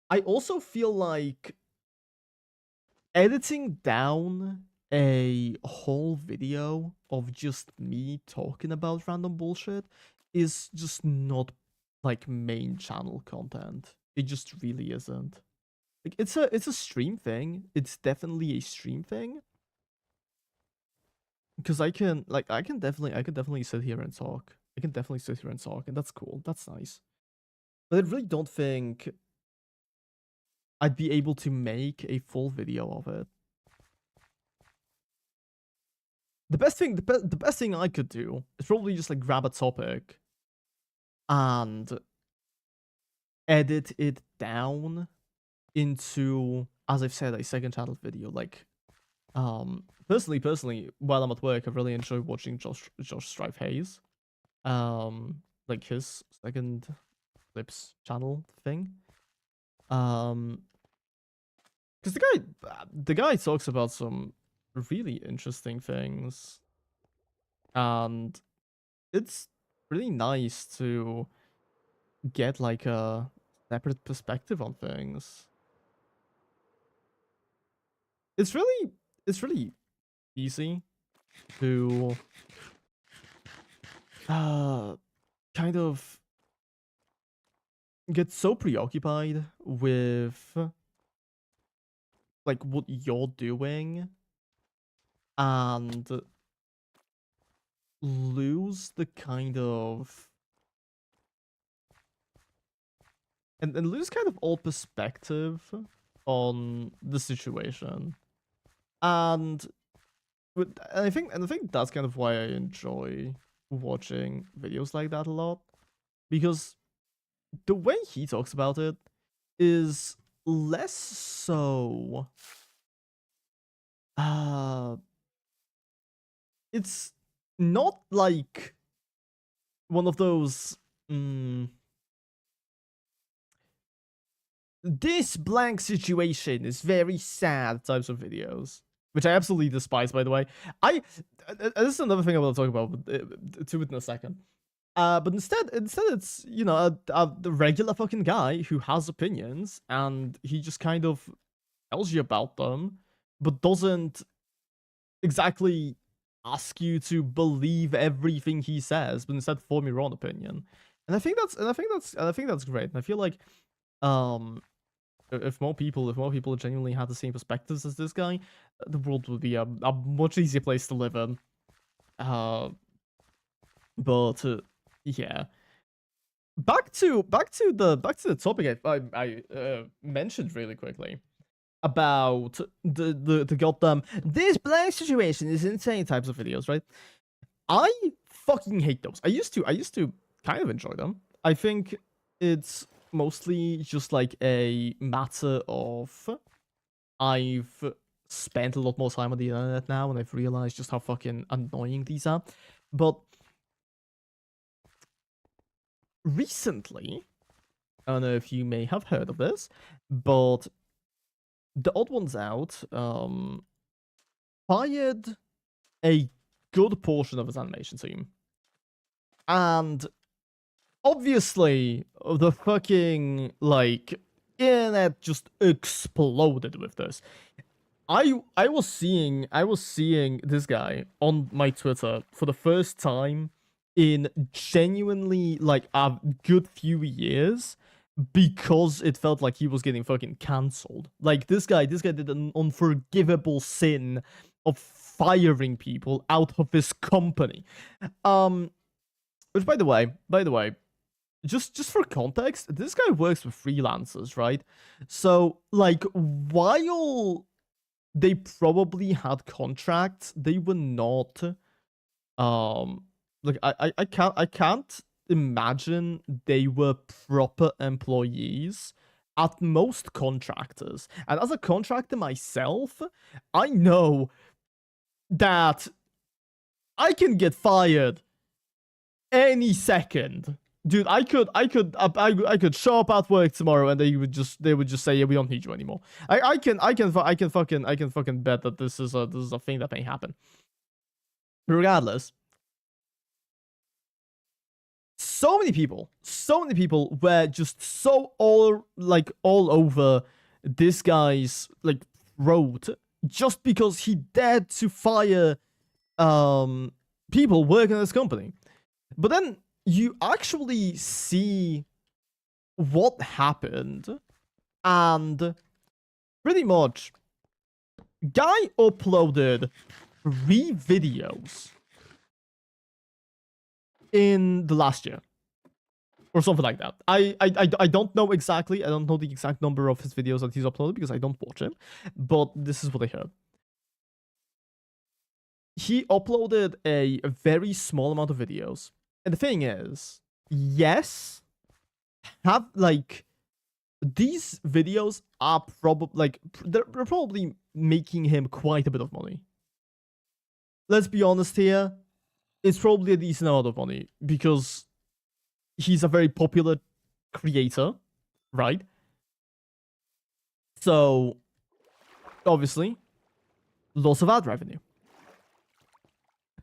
I also feel like editing down a whole video of just me talking about random bullshit is just not like main channel content. It just really isn't. Like it's a stream thing. It's definitely a stream thing. Because I can definitely sit here and talk. I can definitely sit here and talk, and that's cool. That's nice. But I really don't think I'd be able to make a full video of it. The best thing I could do is probably just like grab a topic and edit it down into, as I've said, a second channel video. Like, personally, while I'm at work, I really enjoy watching Josh Strife Hayes, like his second clips channel thing, because the guy talks about some really interesting things, and it's really nice to get like a separate perspective on things. It's really easy to kind of get so preoccupied with like what you're doing and lose the kind of and lose kind of all perspective on the situation. And I think that's kind of why I enjoy watching videos like that a lot, because the way he talks about it is less so it's not like one of those this blank situation is very sad types of videos, which I absolutely despise, by the way. This is another thing I want to talk about to it in a second. But instead it's, you know, the regular fucking guy who has opinions and he just kind of tells you about them, but doesn't exactly ask you to believe everything he says, but instead form your own opinion. And I think that's great. And I feel like if more people genuinely had the same perspectives as this guy, the world would be a much easier place to live in. But yeah, back to the topic I mentioned really quickly about the goddamn this blank situation is insane types of videos, right? I fucking hate those. I used to kind of enjoy them. I think it's mostly just like a matter of I've spent a lot more time on the internet now and I've realized just how fucking annoying these are. But recently, I don't know if you may have heard of this, but the Odd Ones Out fired a good portion of his animation team. And obviously, the fucking, like, internet just exploded with this. I was seeing this guy on my Twitter for the first time in genuinely like a good few years, because it felt like he was getting fucking cancelled. Like this guy did an unforgivable sin of firing people out of his company. Which, by the way, just for context, this guy works with freelancers, right? So, like, while they probably had contracts, they were not like I can't imagine they were proper employees. At most contractors. And as a contractor myself, I know that I can get fired any second. Dude, I could show up at work tomorrow and they would just say, yeah, we don't need you anymore. I can fucking bet that this is a thing that may happen. Regardless, so many people were just so all over this guy's like throat just because he dared to fire people working at this company. But then you actually see what happened, and pretty much guy uploaded 3 videos in the last year or something like that. I don't know exactly. I don't know the exact number of his videos that he's uploaded because I don't watch him, but this is what I heard. He uploaded a very small amount of videos. And the thing is, yes, have like these videos are probably like they're probably making him quite a bit of money. Let's be honest here. It's probably a decent amount of money because he's a very popular creator, right? So obviously, lots of ad revenue.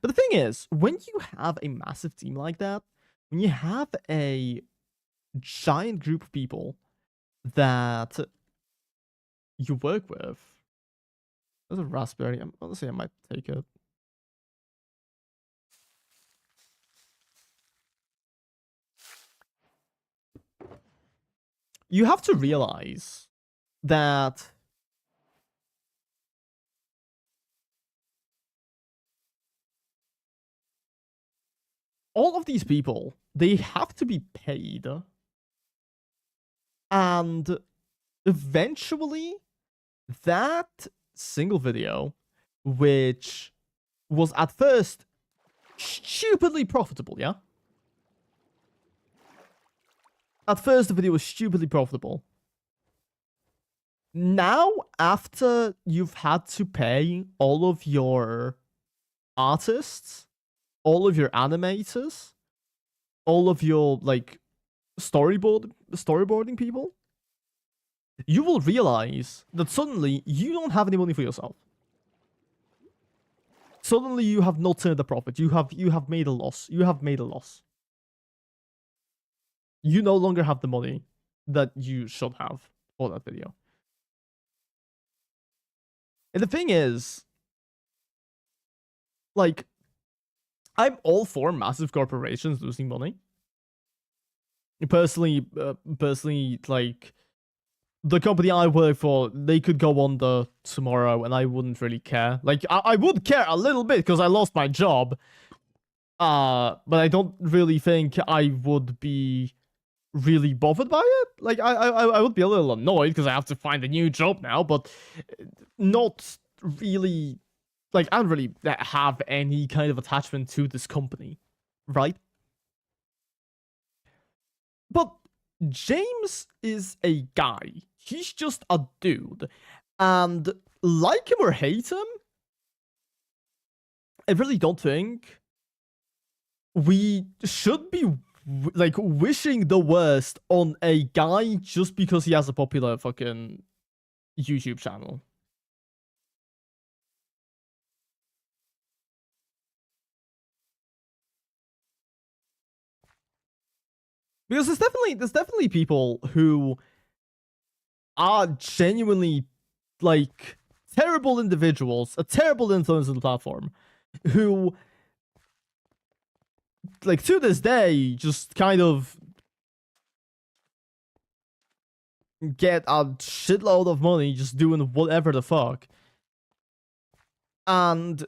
But the thing is, when you have a massive team like that, when you have a giant group of people that you work with, there's a raspberry. Honestly, I might take it. You have to realize that all of these people, they have to be paid. And eventually, that single video, which was at first stupidly profitable, yeah? At first, the video was stupidly profitable. Now, after you've had to pay all of your artists, all of your animators, all of your like storyboarding people, you will realize that suddenly you don't have any money for yourself. Suddenly you have not turned a profit. You have made a loss. You have made a loss. You no longer have the money that you should have for that video. And the thing is, like, I'm all for massive corporations losing money. Personally, like, the company I work for, they could go under tomorrow, and I wouldn't really care. Like, I would care a little bit because I lost my job. But I don't really think I would be really bothered by it. Like, I would be a little annoyed because I have to find a new job now, but not really. Like, I don't really have any kind of attachment to this company, right? But James is a guy. He's just a dude. And like him or hate him, I really don't think we should be like wishing the worst on a guy just because he has a popular fucking YouTube channel. Because there's definitely people who are genuinely like terrible individuals, a terrible influence on the platform, who like to this day just kind of get a shitload of money just doing whatever the fuck. And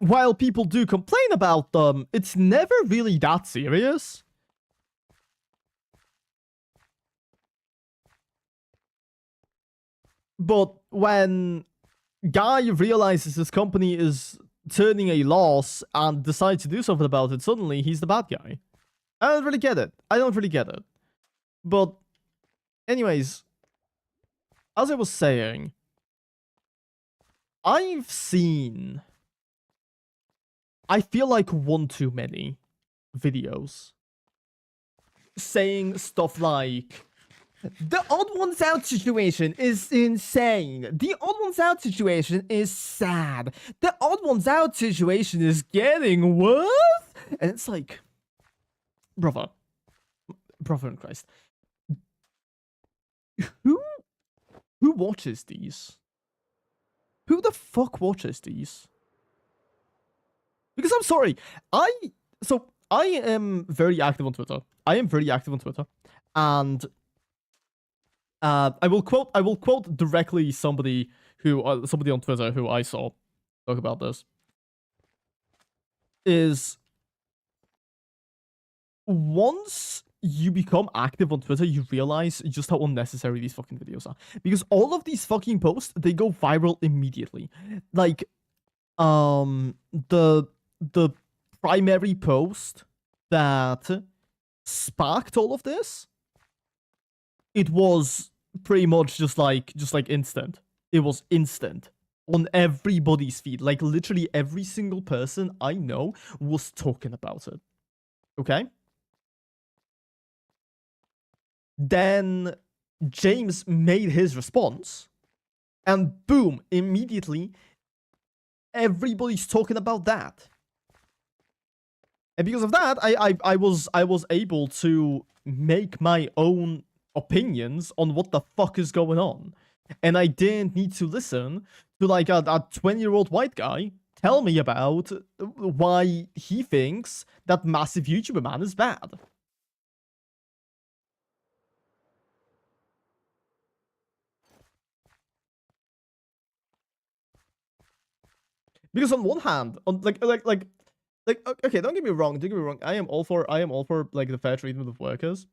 while people do complain about them, it's never really that serious. But when Guy realizes his company is turning a loss and decides to do something about it, suddenly he's the bad guy. I don't really get it. I don't really get it. But anyways, as I was saying, I've seen, I feel like one too many videos saying stuff like, the odd ones out situation is insane. The odd ones out situation is sad. The odd ones out situation is getting worse. And it's like, brother in Christ, who watches these? Who the fuck watches these? Because I'm sorry, I am very active on Twitter. And I will quote directly somebody on Twitter who I saw talk about this. Is once you become active on Twitter, you realize just how unnecessary these fucking videos are. Because all of these fucking posts, they go viral immediately. Like, the primary post that sparked all of this, it was pretty much just like instant. It was instant on everybody's feed. Like, literally every single person I know was talking about it. Okay? Then James made his response, and boom, immediately everybody's talking about that. And because of that, I was able to make my own opinions on what the fuck is going on. And I didn't need to listen to like a 20-year-old white guy tell me about why he thinks that massive YouTuber man is bad. Because on one hand, on okay, don't get me wrong. I am all for like the fair treatment of workers.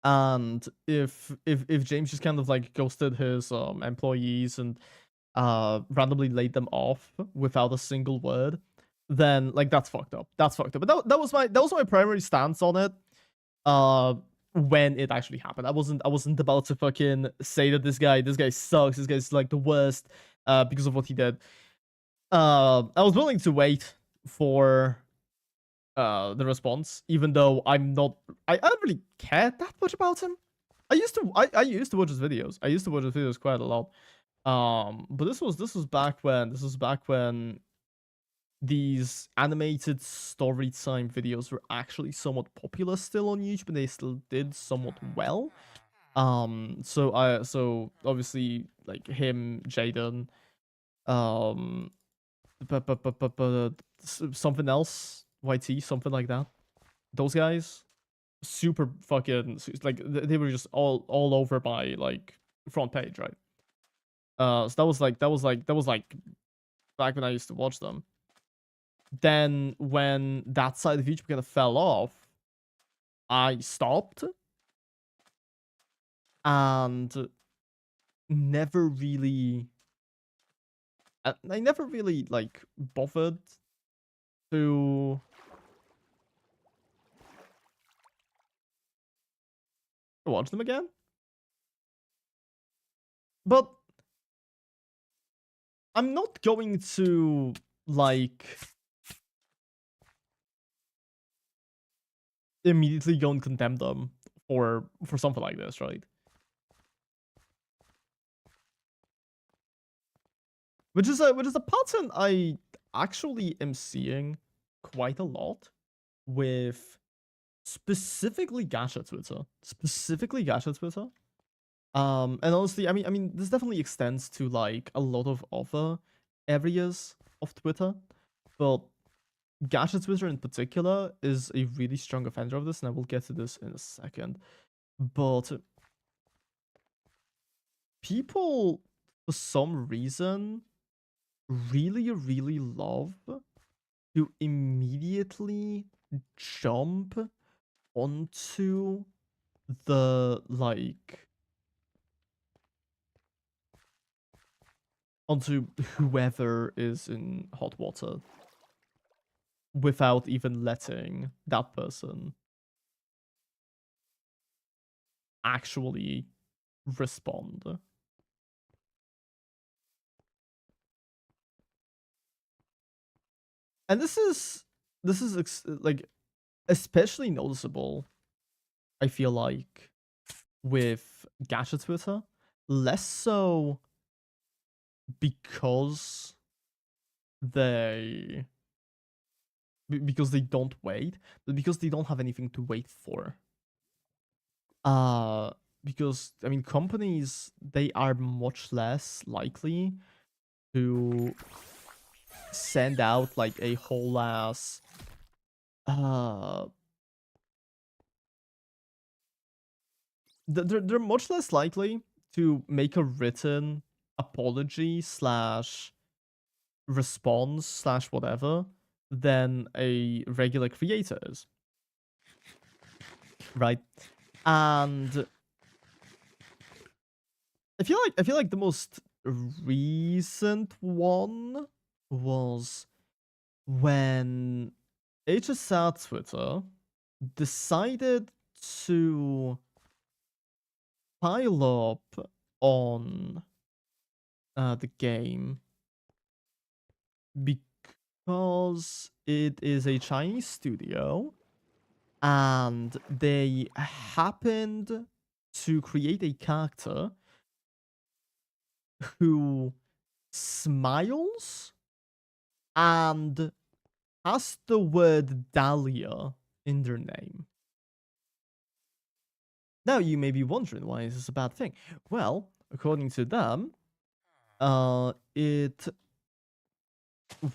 And if James just kind of like ghosted his employees and randomly laid them off without a single word, then like that's fucked up. But that was my primary stance on it. When it actually happened, I wasn't about to fucking say that this guy sucks. This guy's like the worst because of what he did. I was willing to wait for the response, even though I don't really care that much about him. I used to watch his videos. I used to watch his videos quite a lot. But this was back when these animated story time videos were actually somewhat popular still on YouTube, and they still did somewhat well. So obviously like him, Jaden, something else, YT, something like that. Those guys, super fucking like they were just all over my like front page, right? So that was like back when I used to watch them. Then when that side of YouTube kind of fell off, I stopped and never really I never really like bothered to watch them again. But I'm not going to like immediately go and condemn them for something like this, right? Which is a pattern I actually am seeing quite a lot with specifically Gacha Twitter. And honestly, I mean, this definitely extends to like a lot of other areas of Twitter, but Gacha Twitter in particular is a really strong offender of this, and I will get to this in a second. But people, for some reason, really, really love to immediately jump onto the onto whoever is in hot water without even letting that person actually respond. And this is like especially noticeable, I feel like, with gacha Twitter. Less so because they because they don't wait, but because they don't have anything to wait for. Uh because I mean companies, they are much less likely to send out like a whole ass uh they're much less likely to make a written apology slash response slash whatever than a regular creator is, right? And I feel like the most recent one was when HSR Twitter decided to pile up on the game because it is a Chinese studio and they happened to create a character who smiles and has the word Dahlia in their name. Now you may be wondering, why is this a bad thing? Well, according to them, it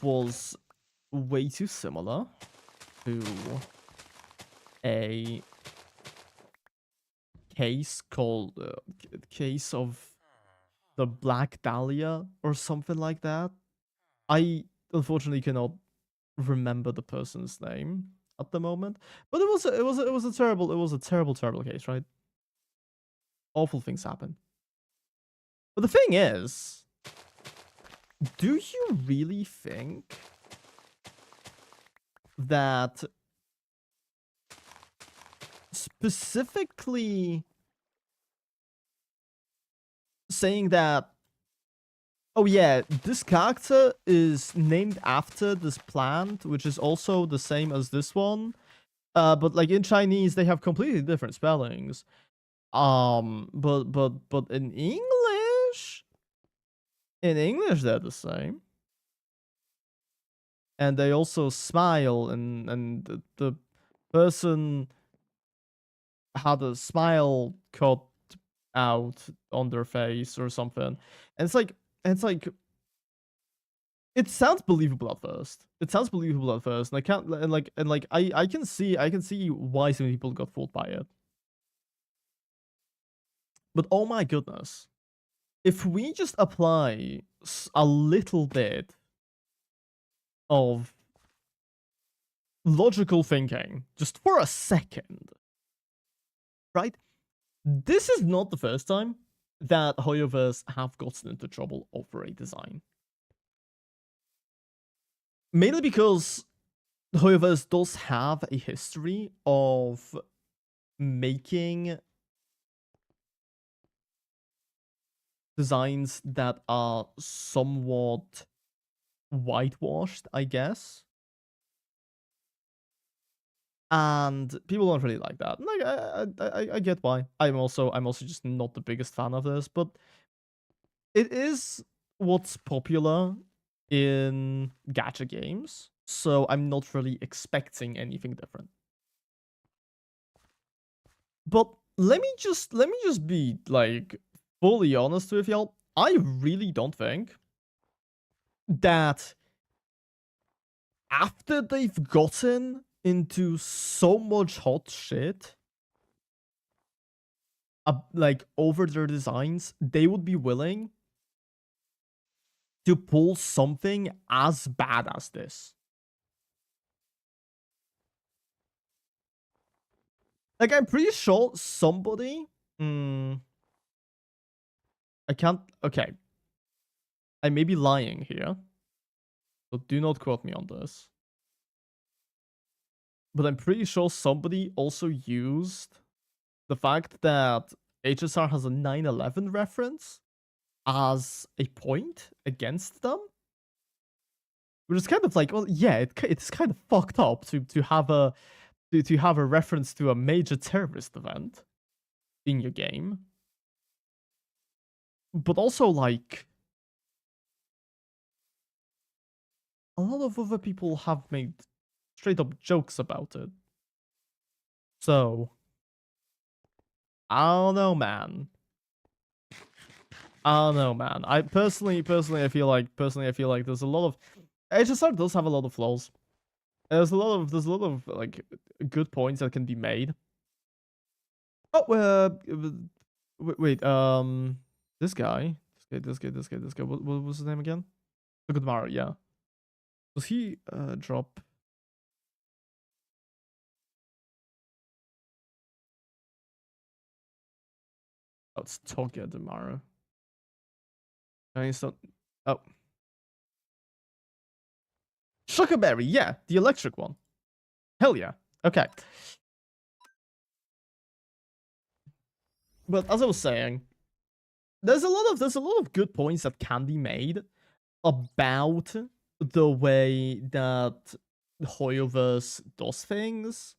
was way too similar to a case called case of the Black Dahlia or something like that. I unfortunately cannot remember the person's name at the moment, but it was a terrible case, right? Awful things happen. But the thing is, do you really think that specifically saying that, oh yeah, this character is named after this plant, which is also the same as this one, but like in Chinese they have completely different spellings. But in English they're the same, and they also smile, and the person had a smile cut out on their face or something, and it's like it sounds believable at first. It sounds believable at first, and I can't and I can see why some people got fooled by it. But oh my goodness, if we just apply a little bit of logical thinking just for a second, right? This is not the first time that Hoyoverse have gotten into trouble over a design. Mainly because Hoyoverse does have a history of making designs that are somewhat whitewashed, I guess. And people don't really like that. Like I get why. I'm also just not the biggest fan of this, but it is what's popular in gacha games, so I'm not really expecting anything different. But let me just be like fully honest with y'all. I really don't think that after they've gotten into so much hot shit, like over their designs, they would be willing to pull something as bad as this. Like, I'm pretty sure somebody... I can't... Okay. I may be lying here. So do not quote me on this. But I'm pretty sure somebody also used the fact that HSR has a 9/11 reference as a point against them. Which is kind of like, well, yeah, it's kind of fucked up to have a to have a reference to a major terrorist event in your game. But also, like, a lot of other people have made straight up jokes about it. So, I don't know, man. I don't know, man. I personally, I feel like there's a lot of HSR does have a lot of flaws. There's a lot of like good points that can be made. Oh, wait, this guy. What was his name again? Look at Mario, yeah. Does he drop? Oh, it's Toga Demaro. And he's not. Oh, Sugarberry, yeah, the electric one. Hell yeah. Okay. But as I was saying, there's a lot of good points that can be made about the way that Hoyoverse does things.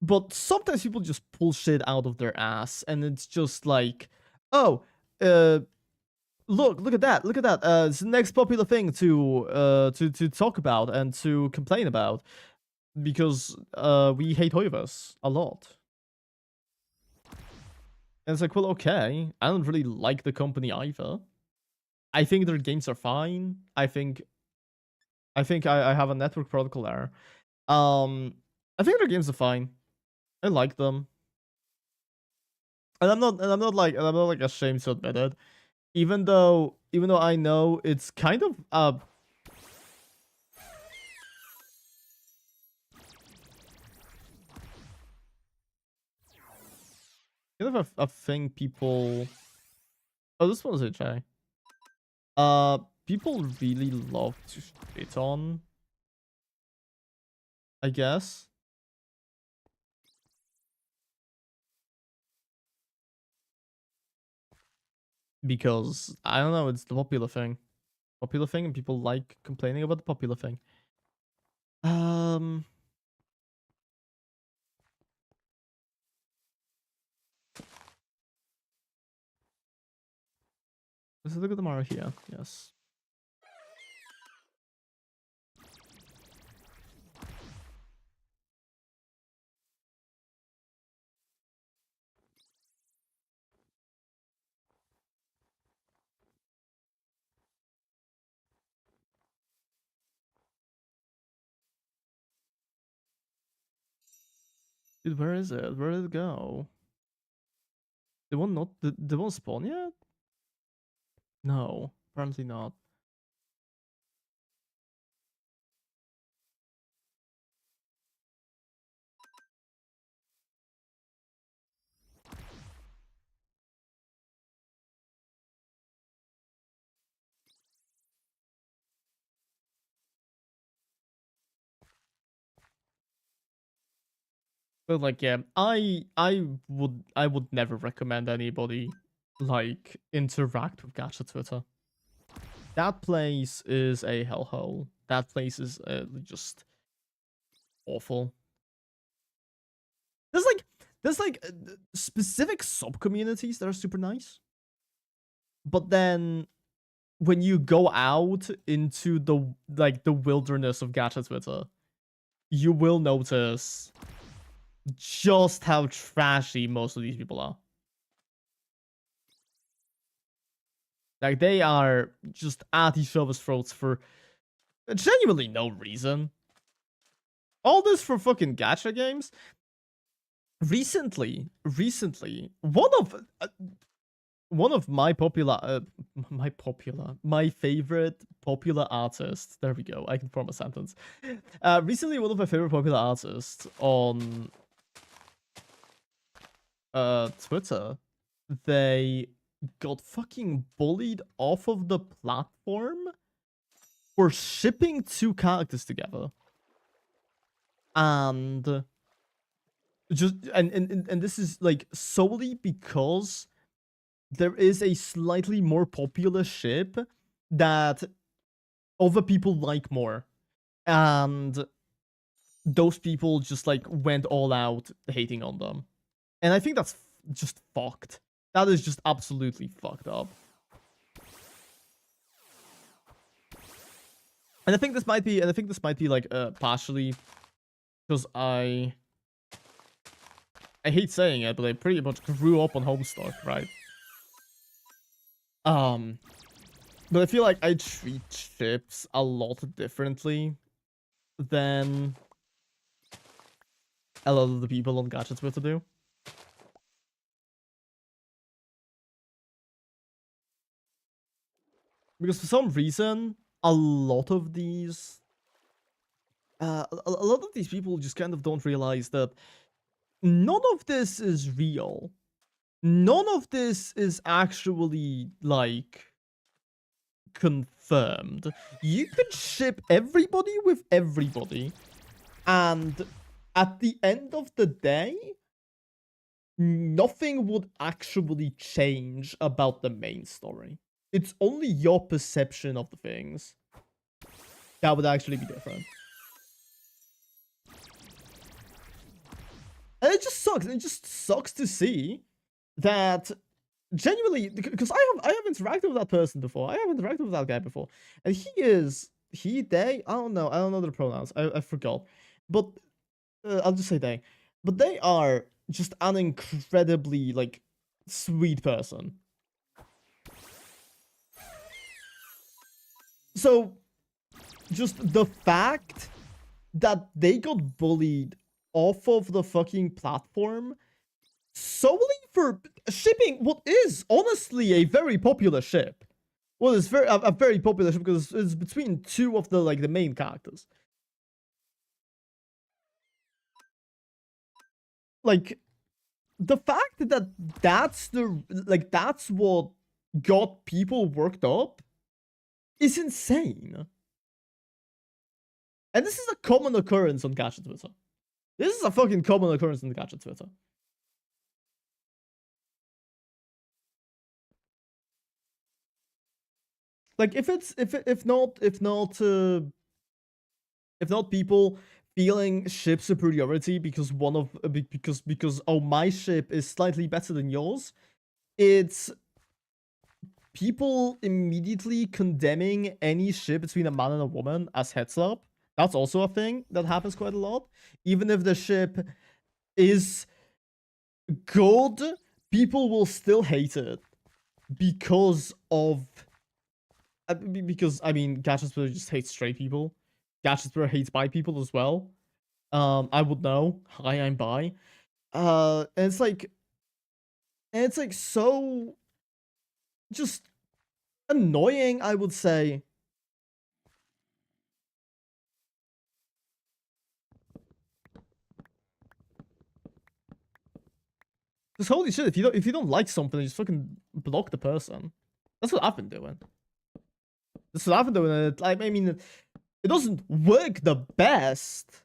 But sometimes people just pull shit out of their ass, and it's just like, oh, look at that, it's the next popular thing to talk about and to complain about because we hate Hoyoverse a lot. And it's like, well, okay, I don't really like the company either. I think their games are fine. I think I have a network protocol error. I think their games are fine. I like them. And I'm not like ashamed to admit it. Even though I know it's kind of a thing people. Oh, this one's HA. People really love to shit on, I guess. Because I don't know, it's the popular thing. Popular thing, and people like complaining about the popular thing. Let's look at the Mara here. Yes. Dude, where is it? Where did it go? Did one not? Did one spawn yet? No, apparently not. But like, yeah, I would never recommend anybody like interact with Gacha Twitter. That place is a hellhole. That place is just awful. There's like specific sub communities that are super nice, but then when you go out into the wilderness of Gacha Twitter, you will notice just how trashy most of these people are. Like, they are just at each other's throats for genuinely no reason. All this for fucking gacha games. Recently, one of one of my my favorite popular artists. There we go. I can form a sentence. Recently, one of my favorite popular artists on Twitter, they got fucking bullied off of the platform for shipping two characters together. And just and this is like solely because there is a slightly more popular ship that other people like more. And those people just like went all out hating on them. And I think that's just fucked. That is just absolutely fucked up. And I think this might be like partially because I hate saying it, but I pretty much grew up on Homestuck, right? But I feel like I treat ships a lot differently than a lot of the people on Gacha Twitter do. Because for some reason, a lot of these people just kind of don't realize that none of this is real. None of this is actually like confirmed. You could ship everybody with everybody, and at the end of the day, nothing would actually change about the main story. It's only your perception of the things that would actually be different. And it just sucks. It just sucks to see that genuinely, because I have interacted with that person before. I have interacted with that guy before, and they. I don't know their pronouns. I forgot, but I'll just say they. But they are just an incredibly like sweet person. So, just the fact that they got bullied off of the fucking platform solely for shipping what is honestly a very popular ship. Well, it's a very popular ship because it's between two of the like the main characters. Like the fact that that's what got people worked up is insane. And this is a common occurrence on Gacha Twitter. This is a fucking common occurrence on the Gacha Twitter. Like if not people feeling ship superiority because because oh my ship is slightly better than yours, it's people immediately condemning any ship between a man and a woman as heads up. That's also a thing that happens quite a lot. Even if the ship is good, people will still hate it because of because I mean Gacha Twitter just hates straight people. Gacha Twitter hates bi people as well. I would know. Hi, I'm bi. And it's like so just annoying, I would say. Just holy shit, if you don't like something, just fucking block the person. That's what I've been doing. That's what I've been doing. I mean, it doesn't work the best,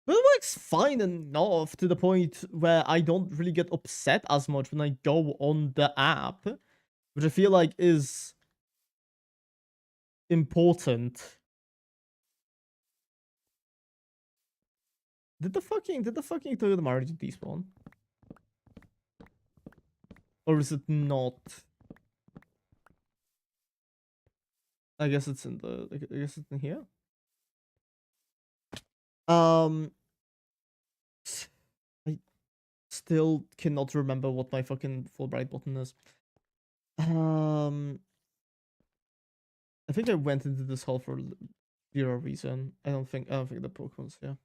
but it works fine enough to the point where I don't really get upset as much when I go on the app, which I feel like is important. Did the fucking Toyota Maruti despawn? Or is it not? I guess it's in the I guess it's in here. I still cannot remember what my fucking Fulbright button is. I think I went into this hole for zero reason. I don't think the Pokemon's here.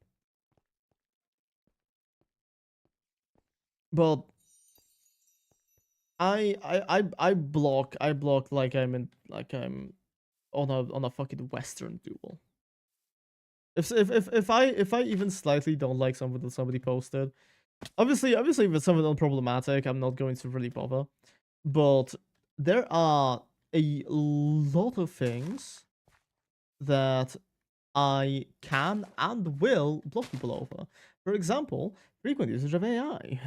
But I block like I'm on a fucking Western duel. If I even slightly don't like something that somebody posted, obviously if it's something unproblematic, I'm not going to really bother. But there are a lot of things that I can and will block people over. For example, frequent usage of AI.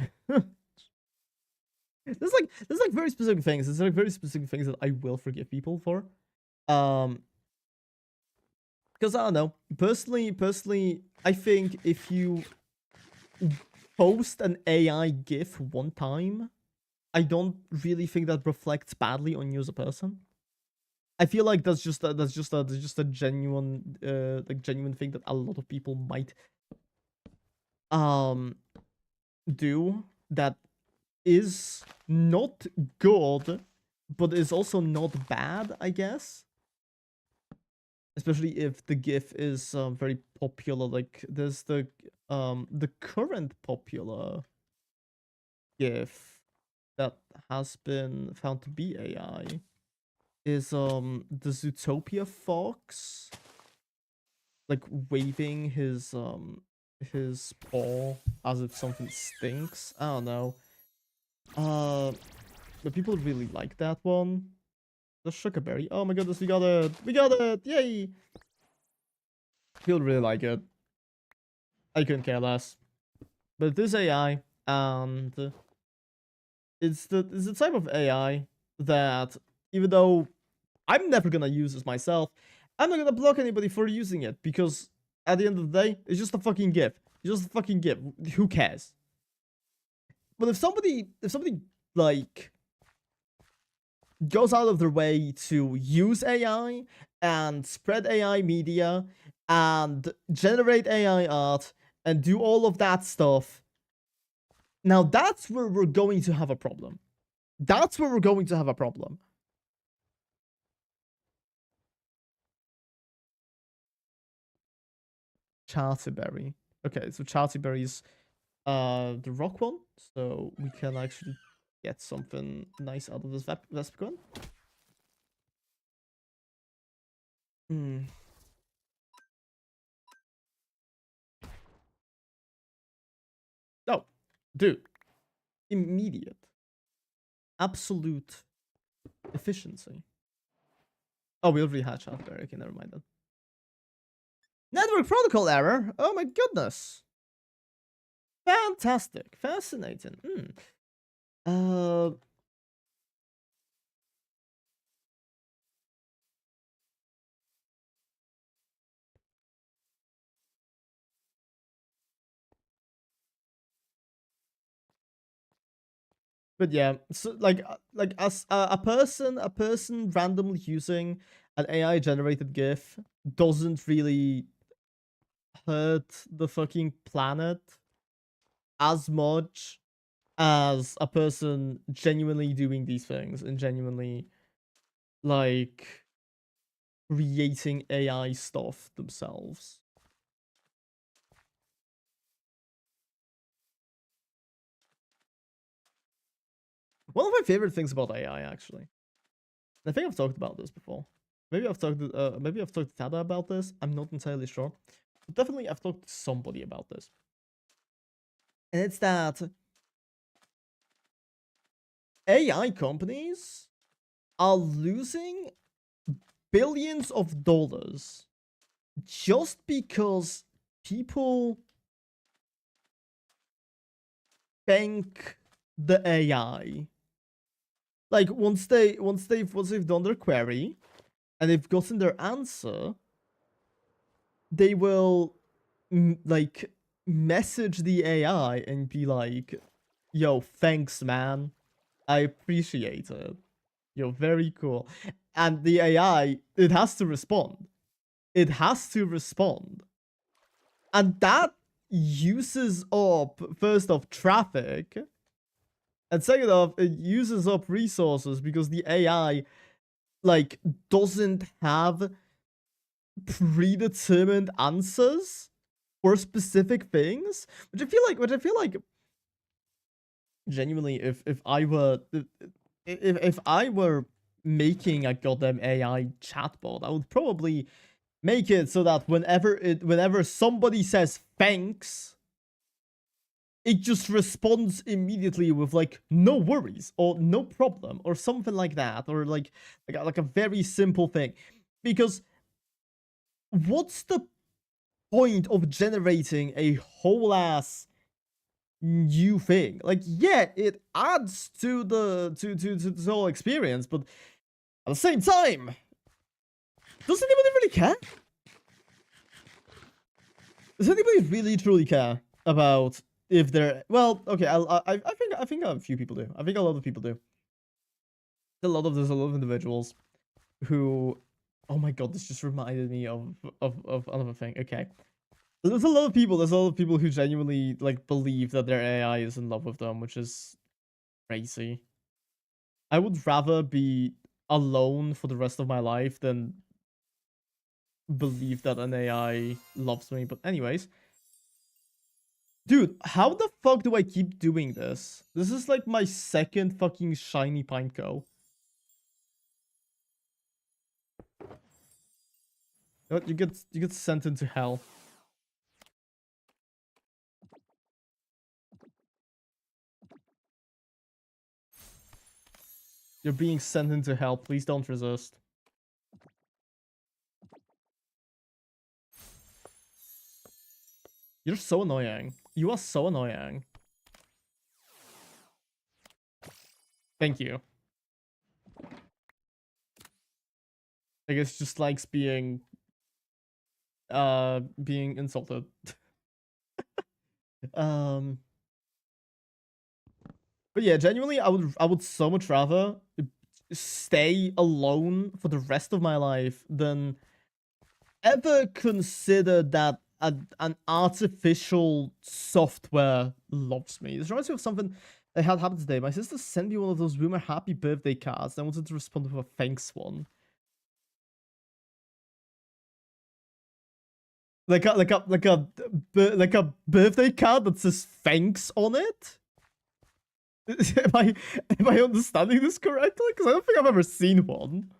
There's like very specific things. There's like very specific things that I will forgive people for. Um, because I don't know. Personally, I think if you post an AI GIF one time, I don't really think that reflects badly on you as a person. I feel like that's just a genuine like genuine thing that a lot of people might um do that is not good, but is also not bad, I guess. Especially if the GIF is very popular. Like there's the current popular GIF that has been found to be AI is the Zootopia fox like waving his paw as if something stinks. I don't know. But people really like that one. The sugarberry. Oh my goodness, we got it! We got it! Yay! People really like it. I couldn't care less. But it is AI, and it's the type of AI that even though I'm never gonna use this myself, I'm not gonna block anybody for using it because at the end of the day, it's just a fucking GIF. It's just a fucking GIF. Who cares? But if somebody like goes out of their way to use AI and spread AI media and generate AI art and do all of that stuff, now that's where we're going to have a problem. That's where we're going to have a problem. Charterberry. Okay, so Charterberry is the rock one, so we can actually get something nice out of this Vespicon. Hmm. Oh, dude. Immediate. Absolute efficiency. Oh, we already had Charterberry. Okay, never mind then. Network protocol error? Oh my goodness. Fantastic. Fascinating. Uh, but yeah, so like as a person randomly using an AI generated GIF doesn't really hurt the fucking planet as much as a person genuinely doing these things and genuinely like creating AI stuff themselves. One of my favorite things about AI, actually, I think I've talked about this before. Maybe I've talked to Tada about this. I'm not entirely sure. But definitely I've talked to somebody about this. And it's that AI companies are losing billions of dollars just because people bank the AI. Like once they've done their query and they've gotten their answer, they will like message the AI and be like, "Yo, thanks, man. I appreciate it. You're very cool." And the AI, it has to respond. It has to respond. And that uses up, first off, traffic. And second off, it uses up resources because the AI, like, doesn't have predetermined answers for specific things. Which I feel like genuinely, if I were if I were making a goddamn AI chatbot, I would probably make it so that whenever somebody says thanks, it just responds immediately with like no worries or no problem or something like that, or like a very simple thing. Because what's the point of generating a whole ass new thing? Like, yeah, it adds to to the whole experience, but at the same time, does anybody really care? Does anybody really truly care about if they're well? Okay, I think a few people do. I think a lot of people do. There's a lot of individuals who, oh my god, this just reminded me of another thing. Okay, there's a lot of people. There's a lot of people who genuinely like believe that their AI is in love with them, which is crazy. I would rather be alone for the rest of my life than believe that an AI loves me. But anyways, dude, how the fuck do I keep doing this? This is like my second fucking shiny pineco. What, you get sent into hell. You're being sent into hell. Please don't resist. You're so annoying. You are so annoying. Thank you. I guess just likes being insulted. um But yeah, genuinely I would so much rather stay alone for the rest of my life than ever consider that an artificial software loves me. This reminds me of something that had happened today. My sister sent me one of those rumor happy birthday cards, and I wanted to respond with a thanks one. Like a birthday card that says thanks on it. Am I understanding this correctly? Because I don't think I've ever seen one.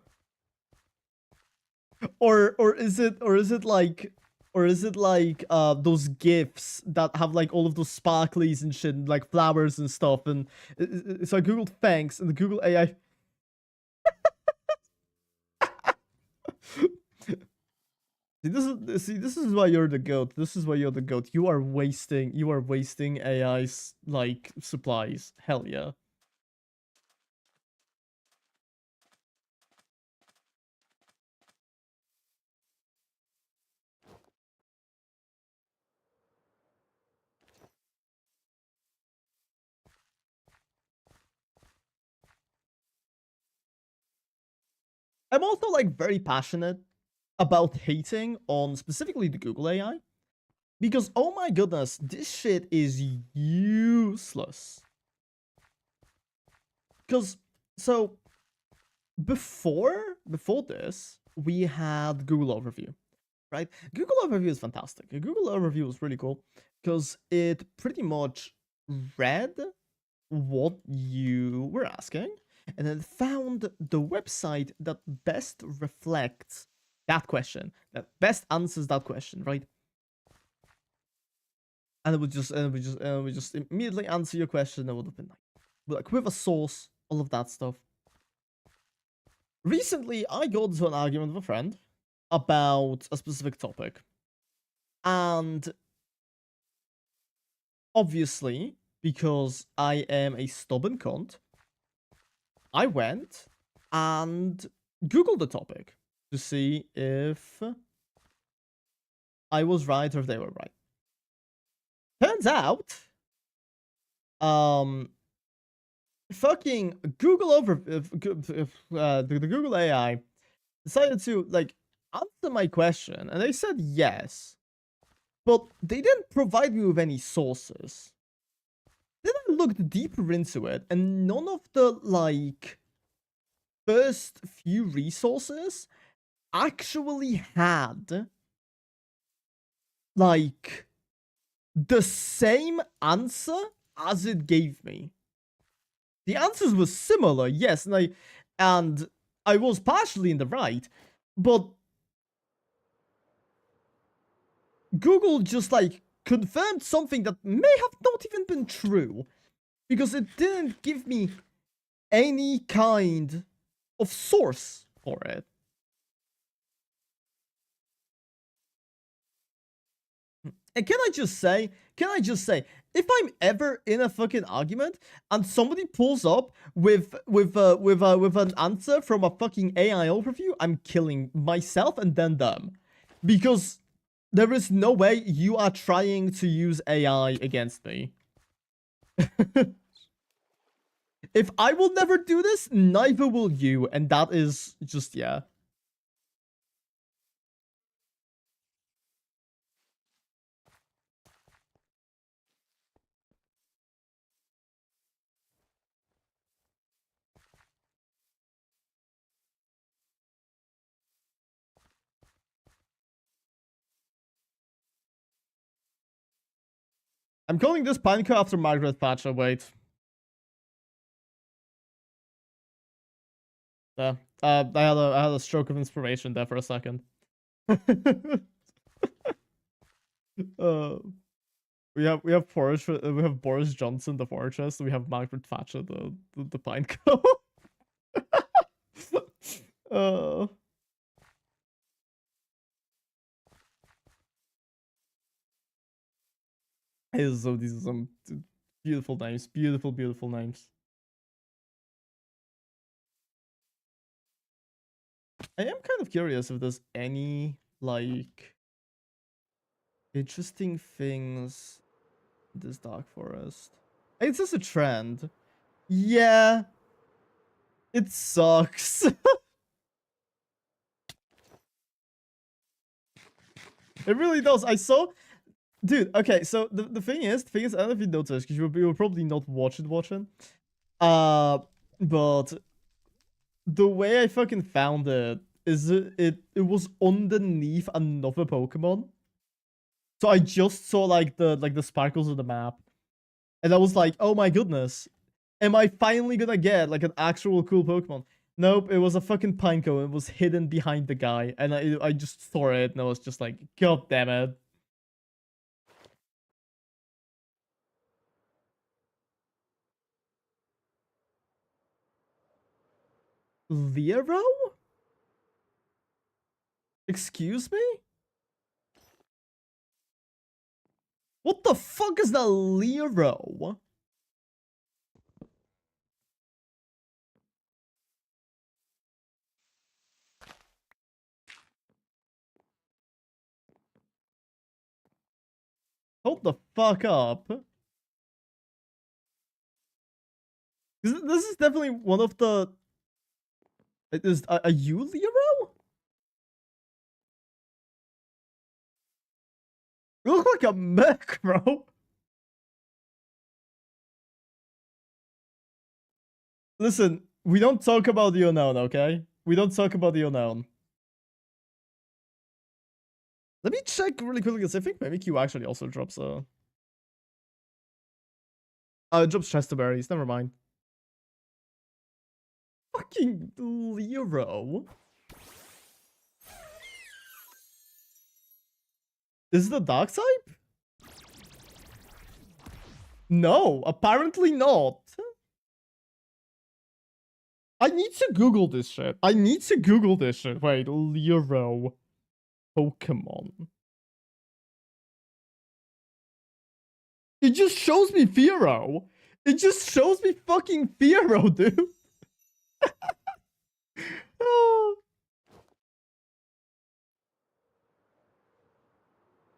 Or is it like those gifs that have like all of those sparklies and shit, like flowers and stuff? And so I googled thanks, and the Google AI. This is why you're the goat. This is why you're the goat. You are wasting AI's like supplies. Hell yeah. I'm also like very passionate about hating on specifically the Google AI, because oh my goodness, this shit is useless. Because so before this, we had Google Overview, right? Google Overview is fantastic. Google Overview is really cool because it pretty much read what you were asking and then found the website that best reflects that question, that best answers that question, right? And it would just immediately answer your question. It would have been like with a source, all of that stuff. Recently, I got into an argument with a friend about a specific topic, and obviously, because I am a stubborn cunt, I went and Googled the topic to see if I was right or if they were right. Turns out, fucking Google the Google AI decided to like answer my question, and they said yes, but they didn't provide me with any sources. Then I looked deeper into it, and none of the like first few resources actually had like the same answer as it gave me. The answers were similar, yes, and I was partially in the right, but Google just like confirmed something that may have not even been true because it didn't give me any kind of source for it. And can I just say, if I'm ever in a fucking argument and somebody pulls up with an answer from a fucking AI overview, I'm killing myself and then them, because there is no way you are trying to use AI against me. If I will never do this, neither will you, and that is just, yeah. I'm calling this Pineco after Margaret Thatcher, wait. Yeah. I had a stroke of inspiration there for a second. uh, we have Boris Johnson, the fortress. We have Margaret Thatcher, the Pineco. uh, so these are some beautiful names, beautiful names. I am kind of curious if there's any like interesting things in this dark forest. It's just a trend. Yeah, it sucks. It really does. I saw, dude. Okay, so the thing is, I don't know if you noticed because you were probably not watching. But the way I fucking found it is it was underneath another Pokemon. So I just saw like the sparkles of the map, and I was like, oh my goodness, am I finally gonna get like an actual cool Pokemon? Nope, it was a fucking Pineco. It was hidden behind the guy, and I just saw it, and I was just like, god damn it. Lero? Excuse me? What the fuck is the Lero? Hold the fuck up. This is definitely one of the... Are you Lero? You look like a mech, bro. Listen, we don't talk about the unknown, okay? We don't talk about the unknown. Let me check really quickly because I think maybe Q actually also drops it drops Chesterberries, never mind. Fucking Lero. Is it a dark type? No, apparently not. I need to Google this shit. Wait, Lero Pokemon. It just shows me Fearow. It just shows me fucking Fearow, dude. Oh.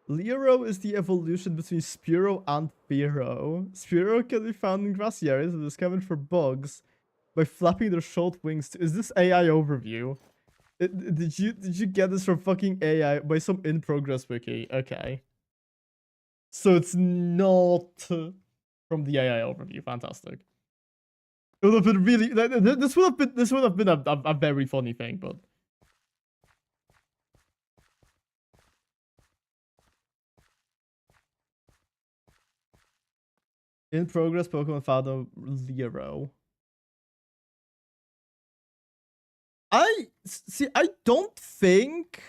Lero is the evolution between Spearow and Fearow. Spearow can be found in grassy areas and is covered for bugs by flapping their short wings. Is this AI overview? Did you get this from fucking AI by some in progress wiki? Okay. So it's not from the AI overview. Fantastic. It would have been really. This would have been a very funny thing, but in progress Pokemon found a Lero. See, I don't think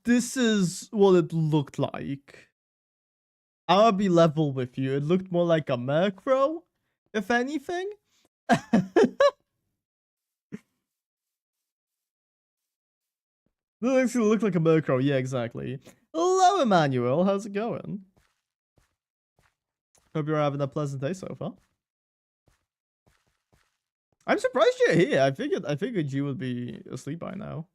this is what it looked like. I'll be level with you. It looked more like a macro, if anything. This looks like a macro. Yeah, exactly. Hello, Emmanuel. How's it going? Hope you're having a pleasant day so far. I'm surprised you're here. I figured you would be asleep by now.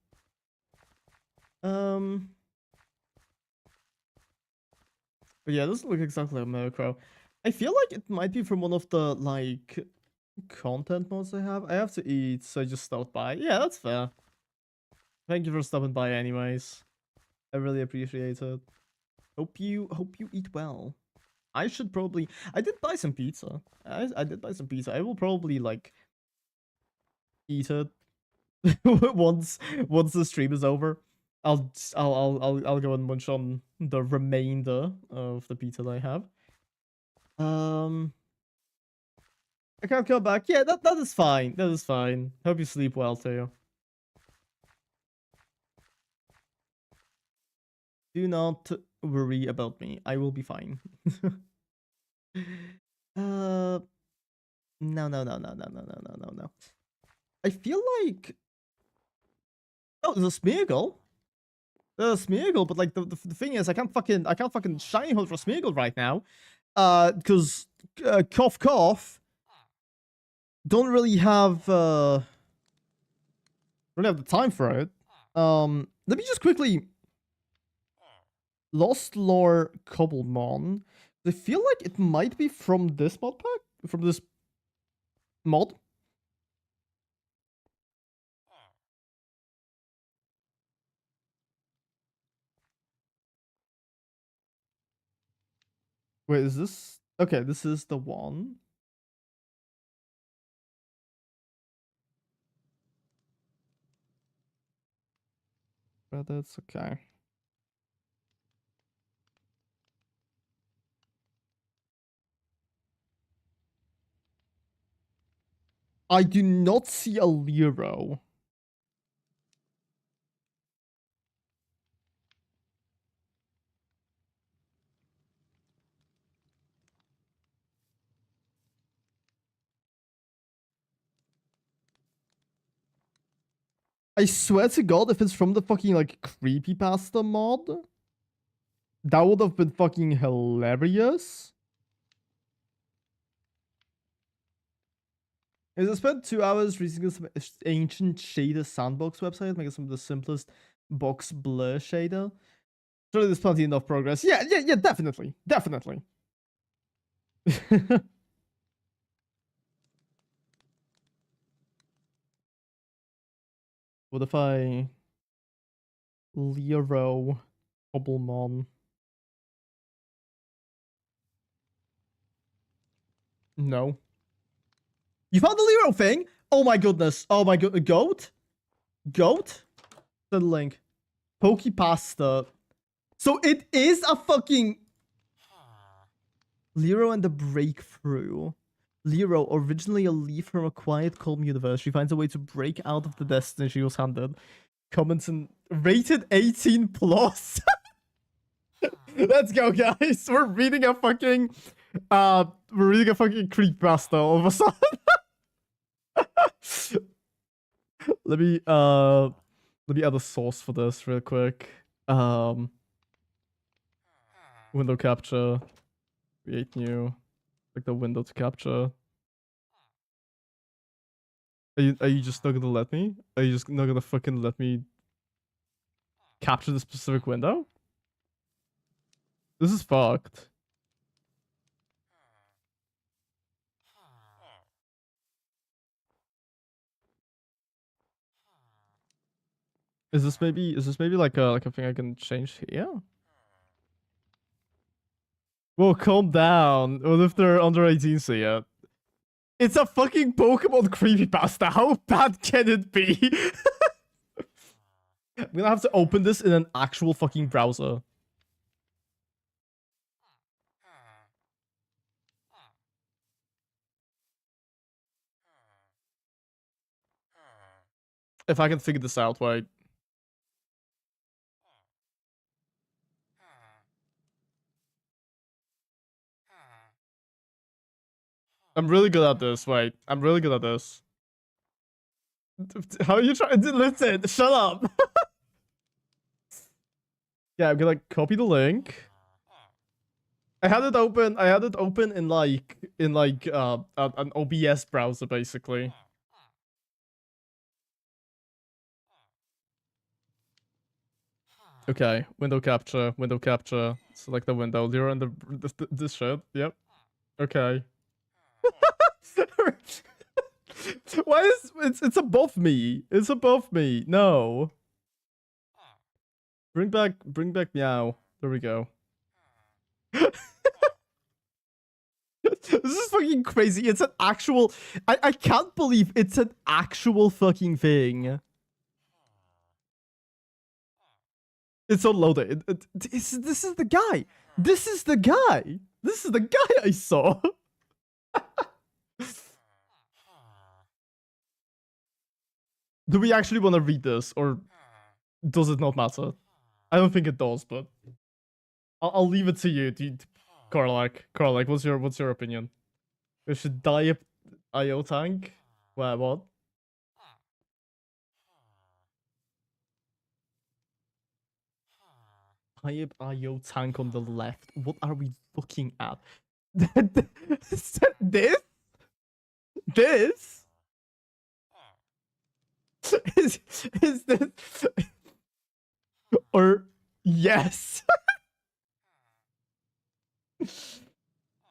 But yeah, this looks exactly like a macro. I feel like it might be from one of the like content mods I have. I have to eat, so I just stopped by. Yeah, that's fair. Thank you for stopping by anyways. I really appreciate it. Hope you eat well. I should probably I did buy some pizza. I did buy some pizza. I will probably like eat it once the stream is over. I'll go and munch on the remainder of the pizza that I have. I can't come back. Yeah, that is fine. That is fine. Hope you sleep well too. Do not worry about me. I will be fine. No. I feel like there's a Smeagol. There's a Smeagol, but like the thing is, I can't fucking shiny hunt for Smeagol right now. Because cough cough. Don't really have the time for it. Let me just quickly Lost Lore Cobblemon. I feel like it might be from this mod pack, from this mod. Wait, is this okay? This is the one. But that's okay. I do not see a Lero. I swear to God, if it's from the fucking like creepypasta mod, that would have been fucking hilarious. I spent 2 hours reading some ancient shader sandbox website, making some of the simplest box blur shader. Surely there's plenty enough progress. Yeah, definitely. What if I Lero Cobblemon? No. You found the Lero thing? Oh my goodness. Oh my god. Goat? Goat? The link. Pokepasta. So it is a fucking Lero and the Breakthrough. Lero, originally a leaf from a quiet, calm universe, she finds a way to break out of the destiny she was handed. Comments and rated 18 plus. Let's go, guys. We're reading a fucking creepypasta all of a sudden. Let me add a source for this real quick. Window capture. Create new. Like the window to capture. Are you just not gonna let me? Are you just not gonna fucking let me capture the specific window? This is fucked. Is this maybe like a thing I can change here? Well, calm down. What if they're under 18 so yet? It's a fucking Pokemon creepypasta. How bad can it be? I'm gonna have to open this in an actual fucking browser. If I can figure this out, wait. I'm really good at this, wait. I'm really good at this. How are you trying to listen? Shut up. Yeah, I'm gonna copy the link. I had it open in an OBS browser basically. Okay, window capture. Select the window. You're on this shit. Yep. Okay. Why is it's above me? It's above me. No. Bring back Meow. There we go. This is fucking crazy. It's an actual I can't believe it's an actual fucking thing. It's unloaded. This is the guy. This is the guy. This is the guy I saw. Do we actually want to read this, or does it not matter? I don't think it does, but I'll leave it to you, Karlak. Karlak, what's your opinion? We should die IO tank? What? Type IO tank on the left. What are we looking at? This? This? Is this? Or yes?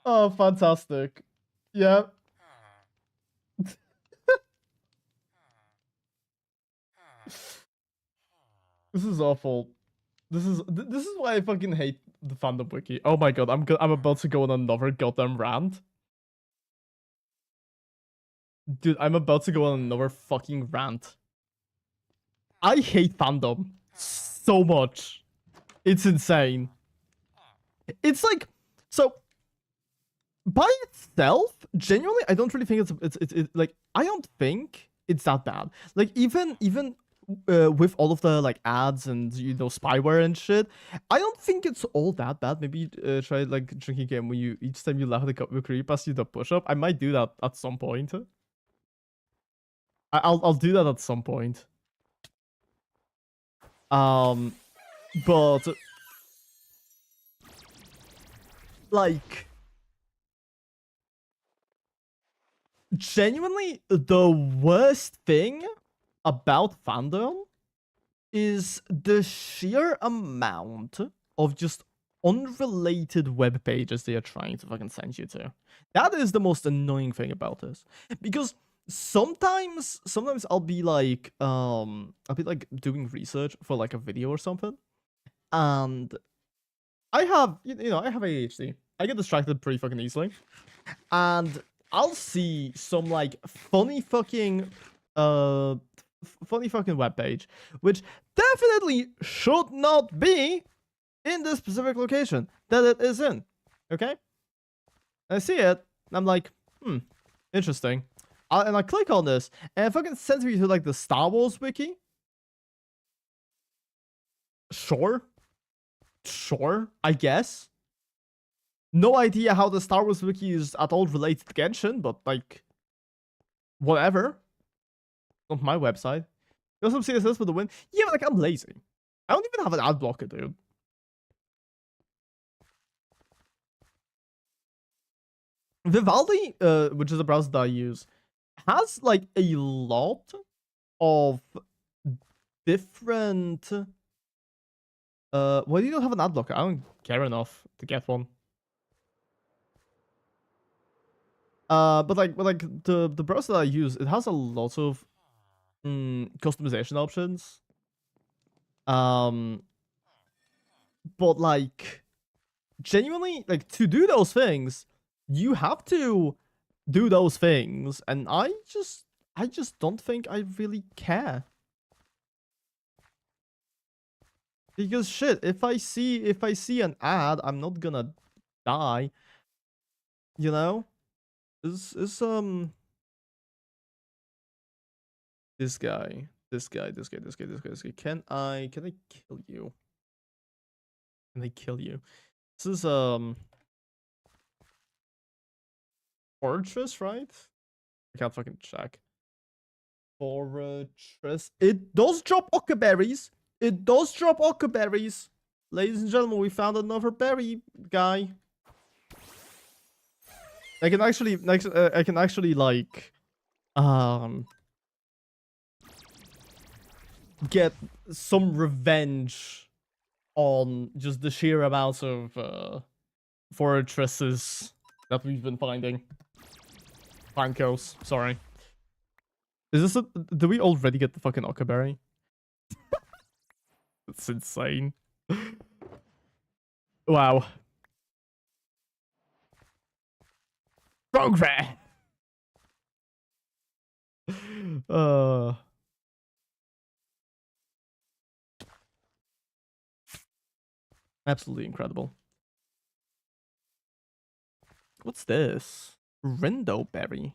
Oh, fantastic. Yeah. This is awful. This is why I fucking hate the fandom wiki. Oh my god, I'm about to go on another goddamn rant. Dude, I'm about to go on another fucking rant. I hate fandom so much. It's insane. It's like, so by itself, genuinely, I don't really think it's like, I don't think it's that bad. Like even with all of the like ads and spyware and shit, I don't think it's all that bad. Maybe try like drinking game when you each time you laugh at the creepypasta you do push up. I might do that at some point. I'll do that at some point. But like genuinely the worst thing about fandom is the sheer amount of just unrelated web pages they are trying to fucking send you to. That is the most annoying thing about this. Because sometimes I'll be like doing research for like a video or something. And I have I have ADHD. I get distracted pretty fucking easily. And I'll see some like funny fucking web page, which definitely should not be in the specific location that it is in. Okay? I see it, and I'm like, interesting. And I click on this, and it fucking sends me to like the Star Wars wiki. Sure, I guess. No idea how the Star Wars wiki is at all related to Genshin, but like, whatever. On my website. Got some CSS for the win. Yeah, but like I'm lazy. I don't even have an ad blocker, dude. Vivaldi, which is a browser that I use, has like a lot of different. Why do you not have an ad blocker? I don't care enough to get one. But the browser that I use, it has a lot of customization options. But like genuinely, like to do those things, you have to do those things, and I just don't think I really care. Because shit, if I see an ad, I'm not gonna die. You know? Is this guy. This guy. Can I kill you? Can I kill you? This is fortress, right? I can't fucking check. Fortress. It does drop ockerberries. It does drop ockerberries. Ladies and gentlemen, we found another berry guy. I can actually like get some revenge on just the sheer amount of fortresses that we've been finding. Pancos, sorry. Is this a... Do we already get the fucking ockerberry? That's insane. Wow. Progress! Absolutely incredible. What's this? Rindoberry.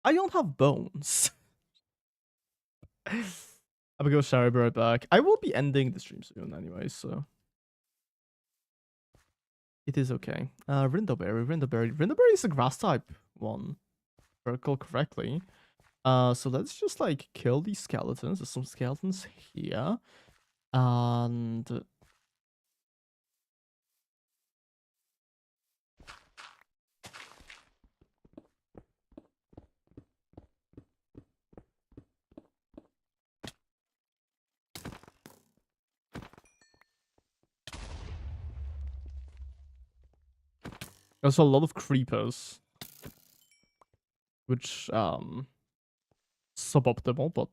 I don't have bones. I'm gonna go shower, be right back. I will be ending the stream soon anyway, so it is okay. Rindoberry is a grass type one, if I recall correctly. So let's just like kill these skeletons. There's some skeletons here, and there's a lot of creepers, which suboptimal, but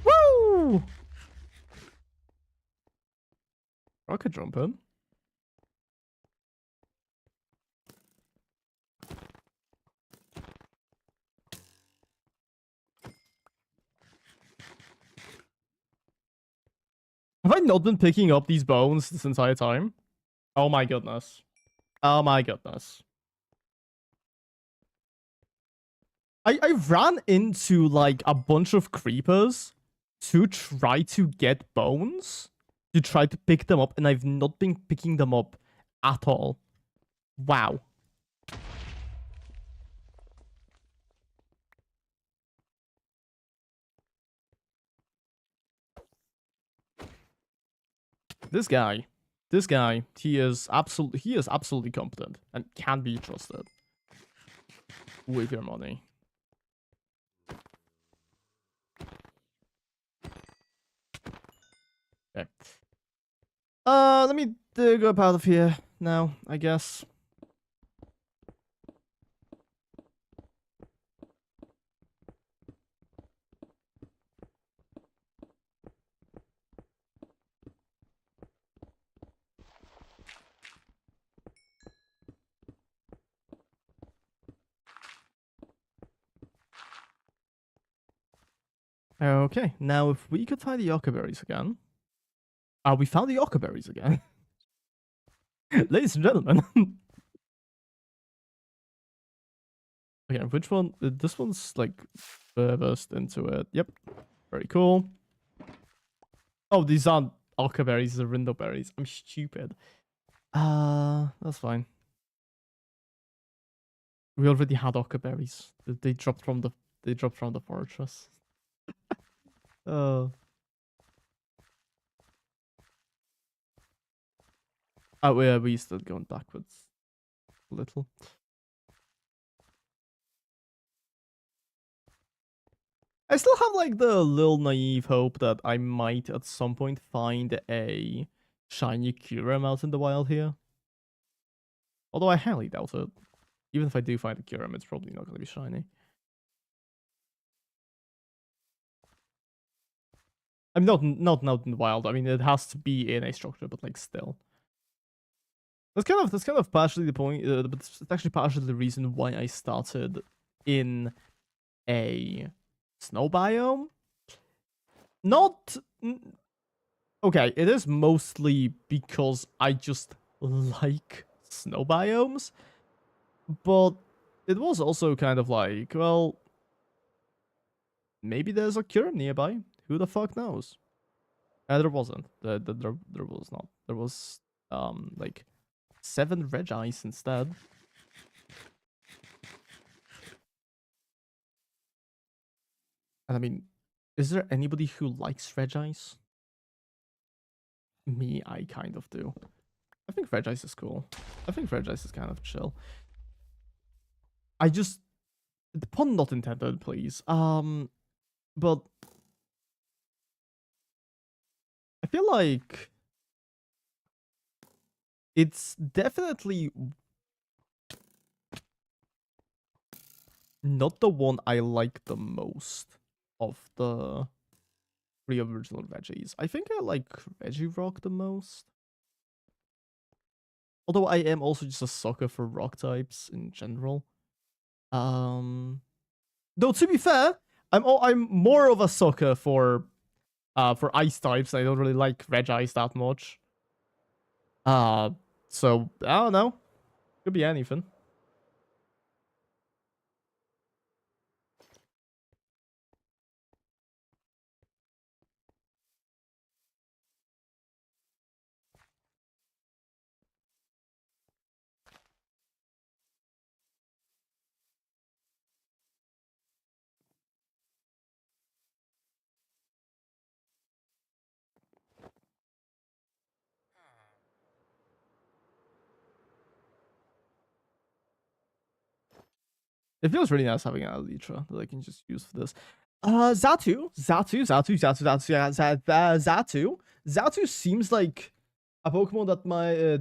woo! Rocket jumping. Have I not been picking up these bones this entire time? Oh my goodness. Oh my goodness. I ran into like a bunch of creepers to try to get bones, to try to pick them up, and I've not been picking them up at all. Wow. This guy, he is absolutely competent and can be trusted with your money. Okay. Let me dig up out of here now, I guess. Okay, now if we could find the ockerberries again. We found the ockerberries again. Ladies and gentlemen. Okay, which one? This one's like furthest into it. Yep. Very cool. Oh, these aren't ockerberries, these are rindoberries. I'm stupid. That's fine. We already had ockerberries. They dropped from the fortress. Oh. Oh yeah, we still going backwards a little. I still have like the little naive hope that I might at some point find a shiny Kyurem out in the wild here. Although I highly doubt it. Even if I do find a Kyurem, it's probably not going to be shiny. I mean, not out in the wild. I mean, it has to be in a structure, but like still. That's kind of partially the point, but it's actually partially the reason why I started in a snow biome. Not okay. It is mostly because I just like snow biomes. But it was also kind of like, well, maybe there's a cure nearby. Who the fuck knows? There wasn't. There was not. There was like 7 Regis instead. And I mean, is there anybody who likes Regis? Me, I kind of do. I think Regis is cool. I think Regis is kind of chill. I just, the pun not intended, please. But I feel like it's definitely not the one I like the most of the 3 original veggies. I think I like Veggie Rock the most. Although I am also just a sucker for rock types in general. Though to be fair, I'm more of a sucker for ice types. I don't really like Regis that much. So I don't know. Could be anything. It feels really nice having an Elytra that I can just use for this. Zatu seems like a Pokemon that my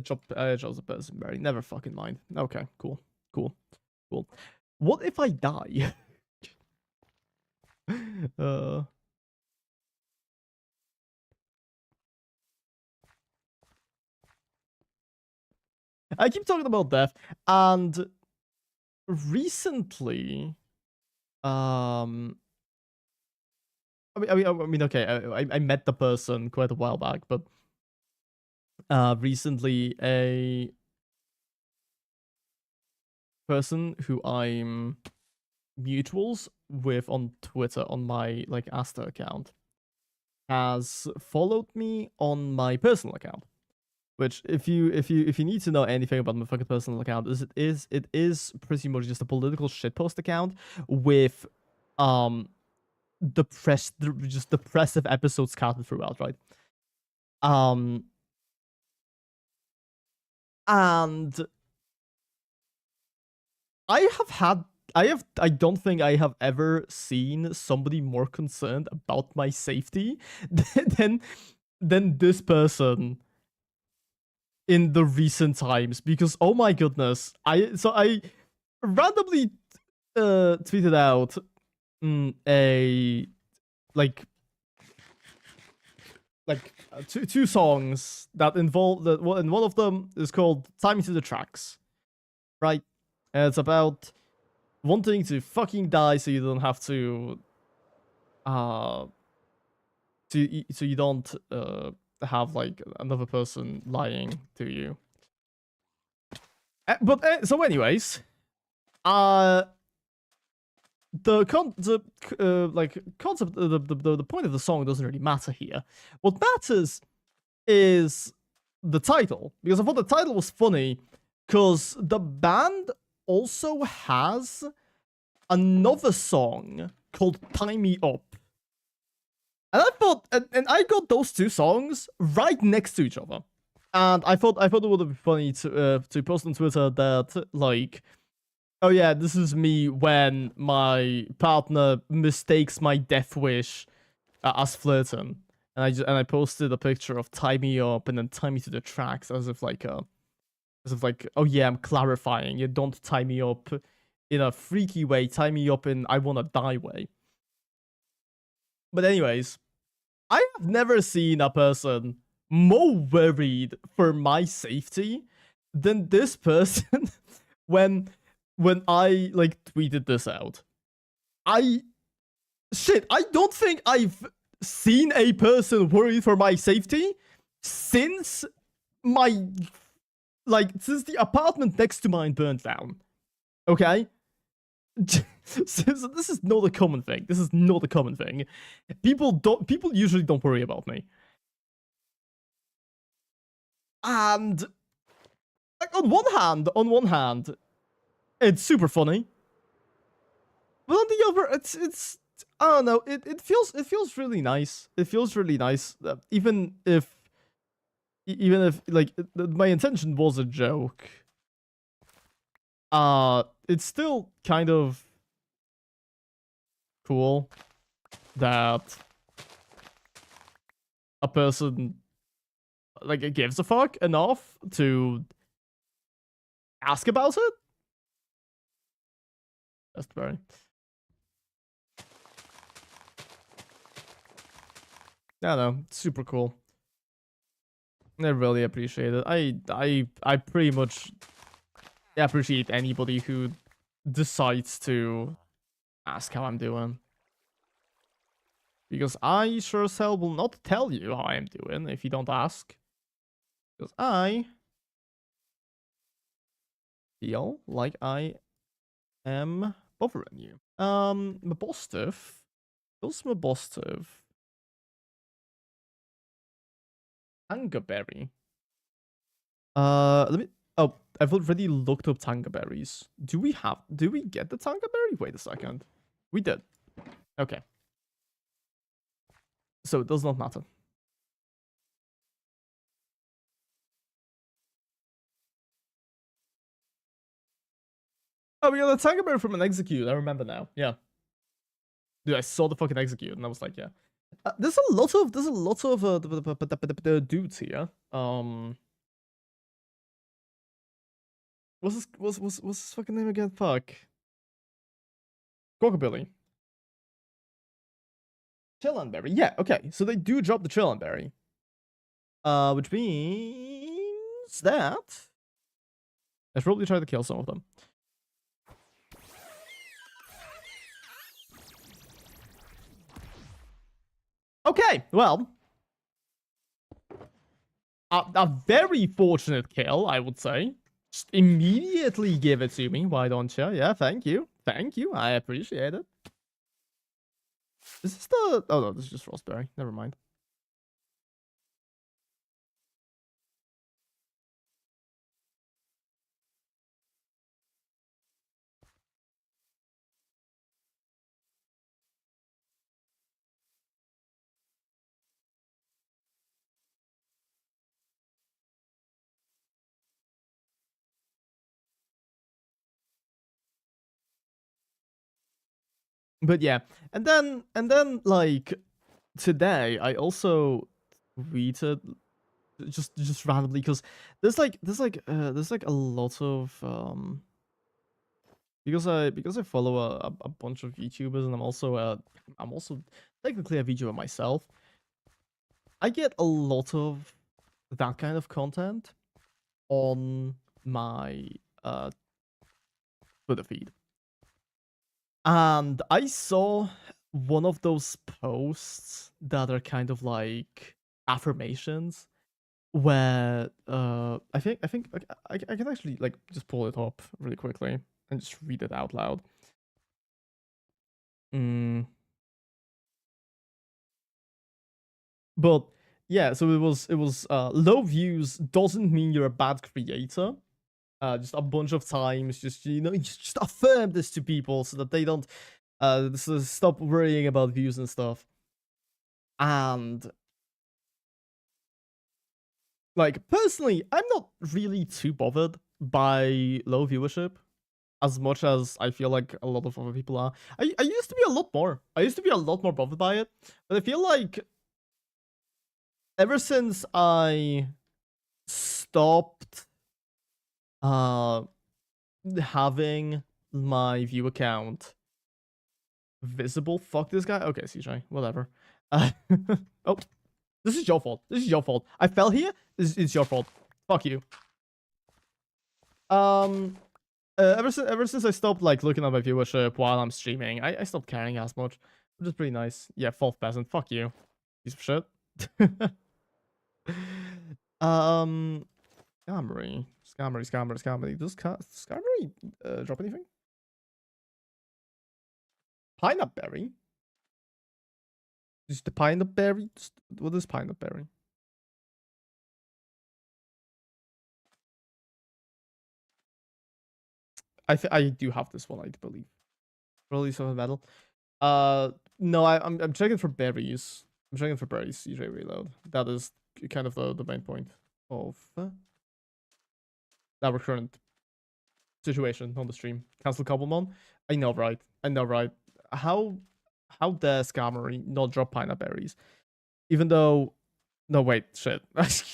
Joseph person very never fucking mind. Okay, cool. What if I die? I keep talking about death, and recently, I mean, okay, I met the person quite a while back, but recently a person who I'm mutuals with on Twitter on my like Asta account has followed me on my personal account. Which, if you need to know anything about my fucking personal account, it is pretty much just a political shitpost account with just depressive episodes scattered throughout, right? And I don't think I have ever seen somebody more concerned about my safety than this person in the recent times, because oh my goodness, I randomly tweeted out a like two songs that involve and one of them is called "Tie Me to the Tracks," right? And it's about wanting to fucking die so you don't have to so you don't have like another person lying to you. So anyways, the concept, the point of the song doesn't really matter here. What matters is the title, because I thought the title was funny because the band also has another song called "Tie Me Up." And I thought, and I got those two songs right next to each other, and I thought it would be funny to post on Twitter that like, oh yeah, this is me when my partner mistakes my death wish as flirting, and I posted a picture of "Tie Me Up" and then "Tie Me to the Tracks" as if like oh yeah, I'm clarifying. You don't tie me up in a freaky way. Tie me up in I wanna die way. But anyways, I have never seen a person more worried for my safety than this person when I like tweeted this out. I don't think I've seen a person worried for my safety since my Like, since the apartment next to mine burned down, okay? So this is not a common thing. This is not a common thing. People usually don't worry about me. And like on one hand, it's super funny. But on the other, it's I don't know. It feels really nice. It feels really nice, even if like my intention was a joke. It's still kind of cool that a person like gives a fuck enough to ask about it. That's very. I don't know, super cool. I really appreciate it. I pretty much appreciate anybody who decides to ask how I'm doing. Because I sure as hell will not tell you how I'm doing if you don't ask. Because I feel like I am bothering you. My boss stuff. What's my boss stuff? Tangerberry. Let me. Oh, I've already looked up tangerberries. Do we get the tangerberry? Wait a second. We did. Okay. So it does not matter. Oh, we got a tangerberry from an execute. I remember now. Yeah. Dude, I saw the fucking execute and I was like, yeah. There's a lot of dudes here. What's his fucking name again? Fuck. Crockabilly. Chillenberry. Yeah, okay. So they do drop the Chillenberry. Which means that I should probably try to kill some of them. Okay, well. A very fortunate kill, I would say. Just immediately give it to me, why don't you? Yeah, thank you. Thank you. I appreciate it. Is this the... Oh, no, this is just Frostberry. Never mind. But yeah, and then like today I also tweeted just randomly because there's like a lot of because I follow a bunch of YouTubers and I'm also technically a VTuber myself. I get a lot of that kind of content on my Twitter feed. And I saw one of those posts that are kind of like affirmations where I think I can actually like just pull it up really quickly and just read it out loud. But yeah, so it was low views doesn't mean you're a bad creator. Just a bunch of times, just just affirm this to people so that they don't so stop worrying about views and stuff. And like personally, I'm not really too bothered by low viewership as much as I feel like a lot of other people are. I used to be a lot more. I used to be a lot more bothered by it, but I feel like ever since I stopped having my view account visible. Fuck this guy. Okay, CJ, whatever. Oh, this is your fault. This is your fault. I fell here. It's your fault. Fuck you. Ever since I stopped like looking at my viewership while I'm streaming, I stopped caring as much, which is pretty nice. Yeah, fourth peasant. Fuck you, piece of shit. Camry. Scammery. Does Scammery drop anything? Pineapple berry? Is the pineapple berry? What is pineapple berry? I do have this one, I believe. Release of a metal. No, I'm checking for berries. I'm checking for berries. CJ reload. That is kind of the main point of our current situation on the stream. Cancel Cobblemon. I know, right? I know, right? How dare Scammery not drop pineapple berries? Even though, no, wait, shit.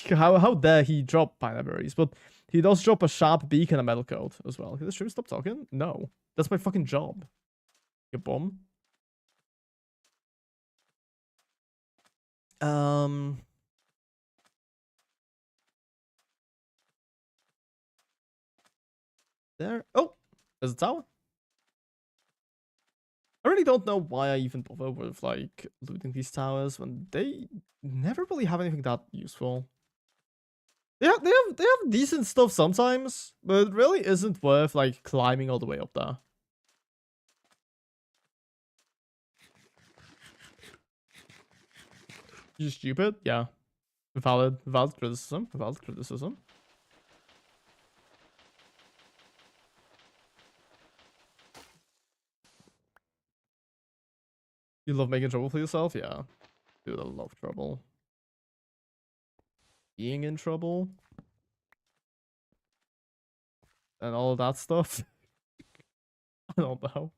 how dare he drop pineapple berries? But he does drop a sharp beak and a metal coat as well. Can the stream stop talking? No, that's my fucking job. You bum. There. Oh, there's a tower. I really don't know why I even bother with like looting these towers when they never really have anything that useful. They have decent stuff sometimes, but it really isn't worth like climbing all the way up there. You're stupid, yeah. Valid criticism. Valid criticism. You love making trouble for yourself, yeah. Dude, I love trouble. Being in trouble. And all of that stuff. I don't know.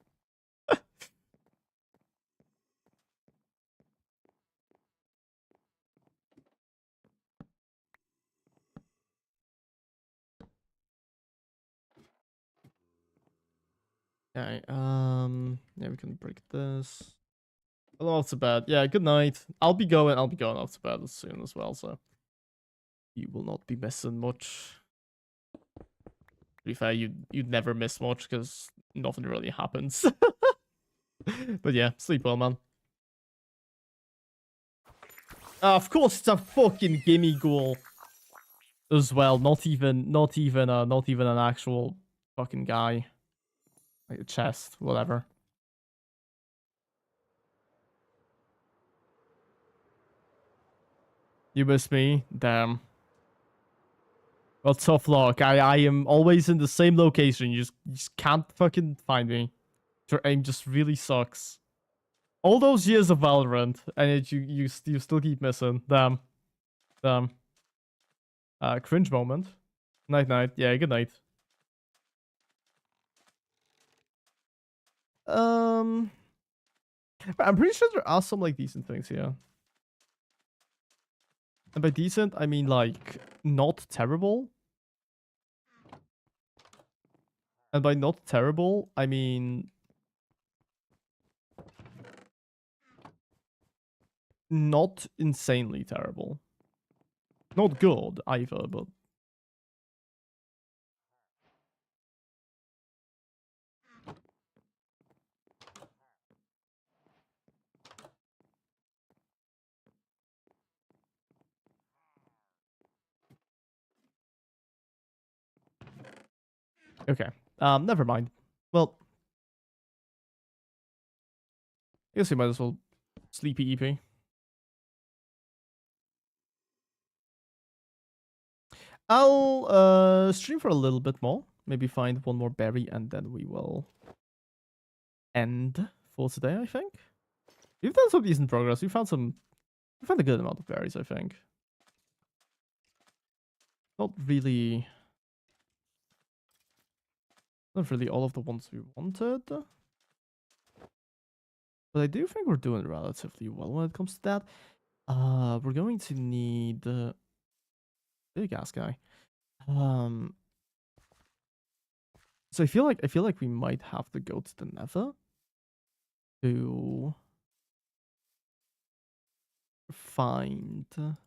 Okay, yeah, we can break this. Hello, off to bed. Yeah, good night. I'll be going off to bed soon as well, so you will not be missing much. To be fair, you'd never miss much because nothing really happens. But yeah, sleep well, man. Of course, it's a fucking gimme ghoul as well. Not even an actual fucking guy. Like a chest, whatever. You miss me? Damn. Well, tough luck. I am always in the same location. You just can't fucking find me. Your aim just really sucks. All those years of Valorant, and you still keep missing. Damn. Damn. Cringe moment. Night night. Yeah, good night. Um, I'm pretty sure there are some like decent things here. And by decent, I mean like not terrible. And by not terrible, I mean not insanely terrible. Not good either, but okay. Never mind. Well, I guess we might as well sleepy EP. I'll stream for a little bit more. Maybe find one more berry and then we will end for today, I think. We've done some decent progress. We found a good amount of berries, I think. Not really all of the ones we wanted. But I do think we're doing relatively well when it comes to that. We're going to need big ass guy. So I feel like we might have to go to the Nether to find the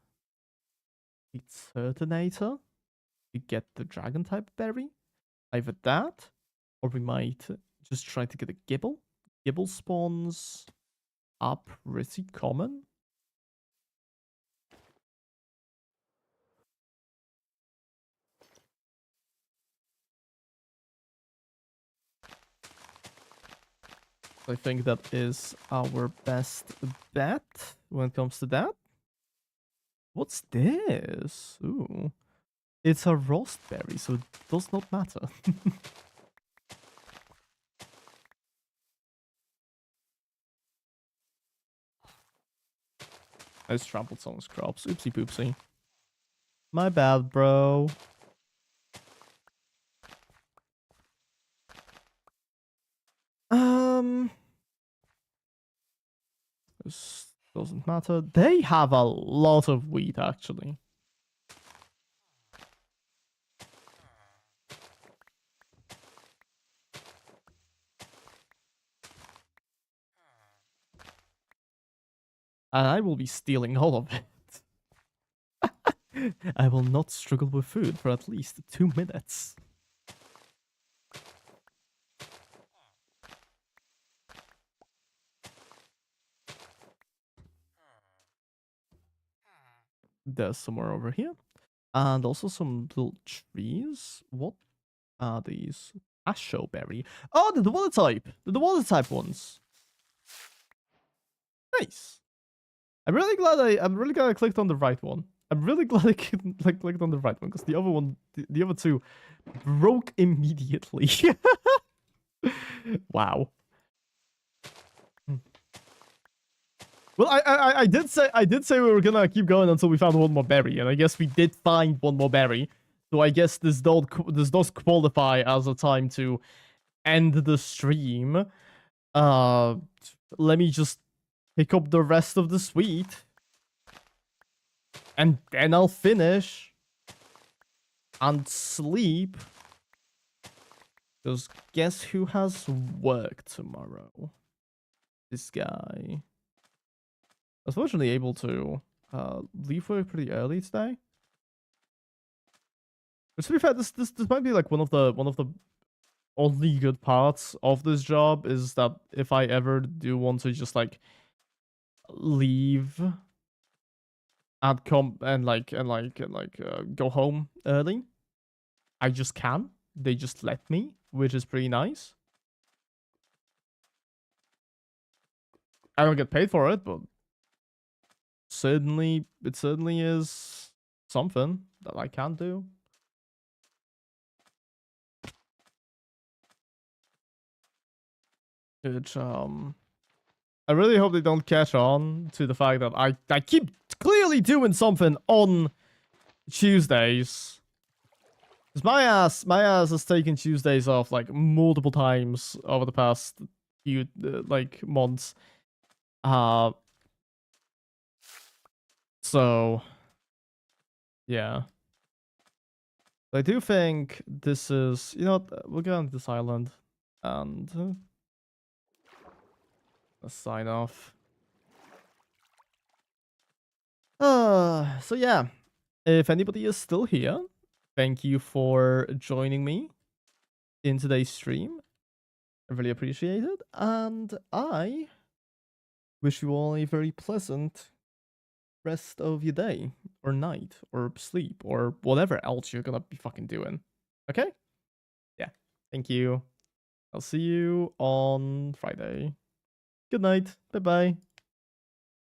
Turtonator to get the dragon type berry. Either that, or we might just try to get a Gibble. Gibble spawns are pretty common. I think that is our best bet when it comes to that. What's this? Ooh. It's a roast berry, so it does not matter. I just trampled someone's crops. Oopsie poopsie. My bad, bro. This doesn't matter. They have a lot of wheat, actually. And I will be stealing all of it. I will not struggle with food for at least 2 minutes. There's somewhere over here. And also some little trees. What are these? Asho berry. Oh, the water type. The water type ones. Nice. I'm really glad I clicked on the right one. I'm really glad I clicked on the right one because the other one, the other two, broke immediately. Wow. Well, I did say we were gonna keep going until we found one more berry, and I guess we did find one more berry. So I guess this does qualify as a time to end the stream. Let me just pick up the rest of the sweet, and then I'll finish and sleep. Because guess who has work tomorrow? This guy. I was fortunately able to leave work pretty early today. But to be fair, this might be like one of the only good parts of this job is that if I ever do want to just like leave and come and go home early, I just can. They just let me, which is pretty nice. I don't get paid for it, but it certainly is something that I can do. Which I really hope they don't catch on to the fact that I keep clearly doing something on Tuesdays. Because my ass has taken Tuesdays off like multiple times over the past few like months. So yeah. I do think this is, you know, we'll go on this island and sign off. So yeah, if anybody is still here, thank you for joining me in today's stream. I really appreciate it, and I wish you all a very pleasant rest of your day, or night, or sleep, or whatever else you're gonna be fucking doing. Okay? Yeah. Thank you. I'll see you on Friday. Good night. Bye bye.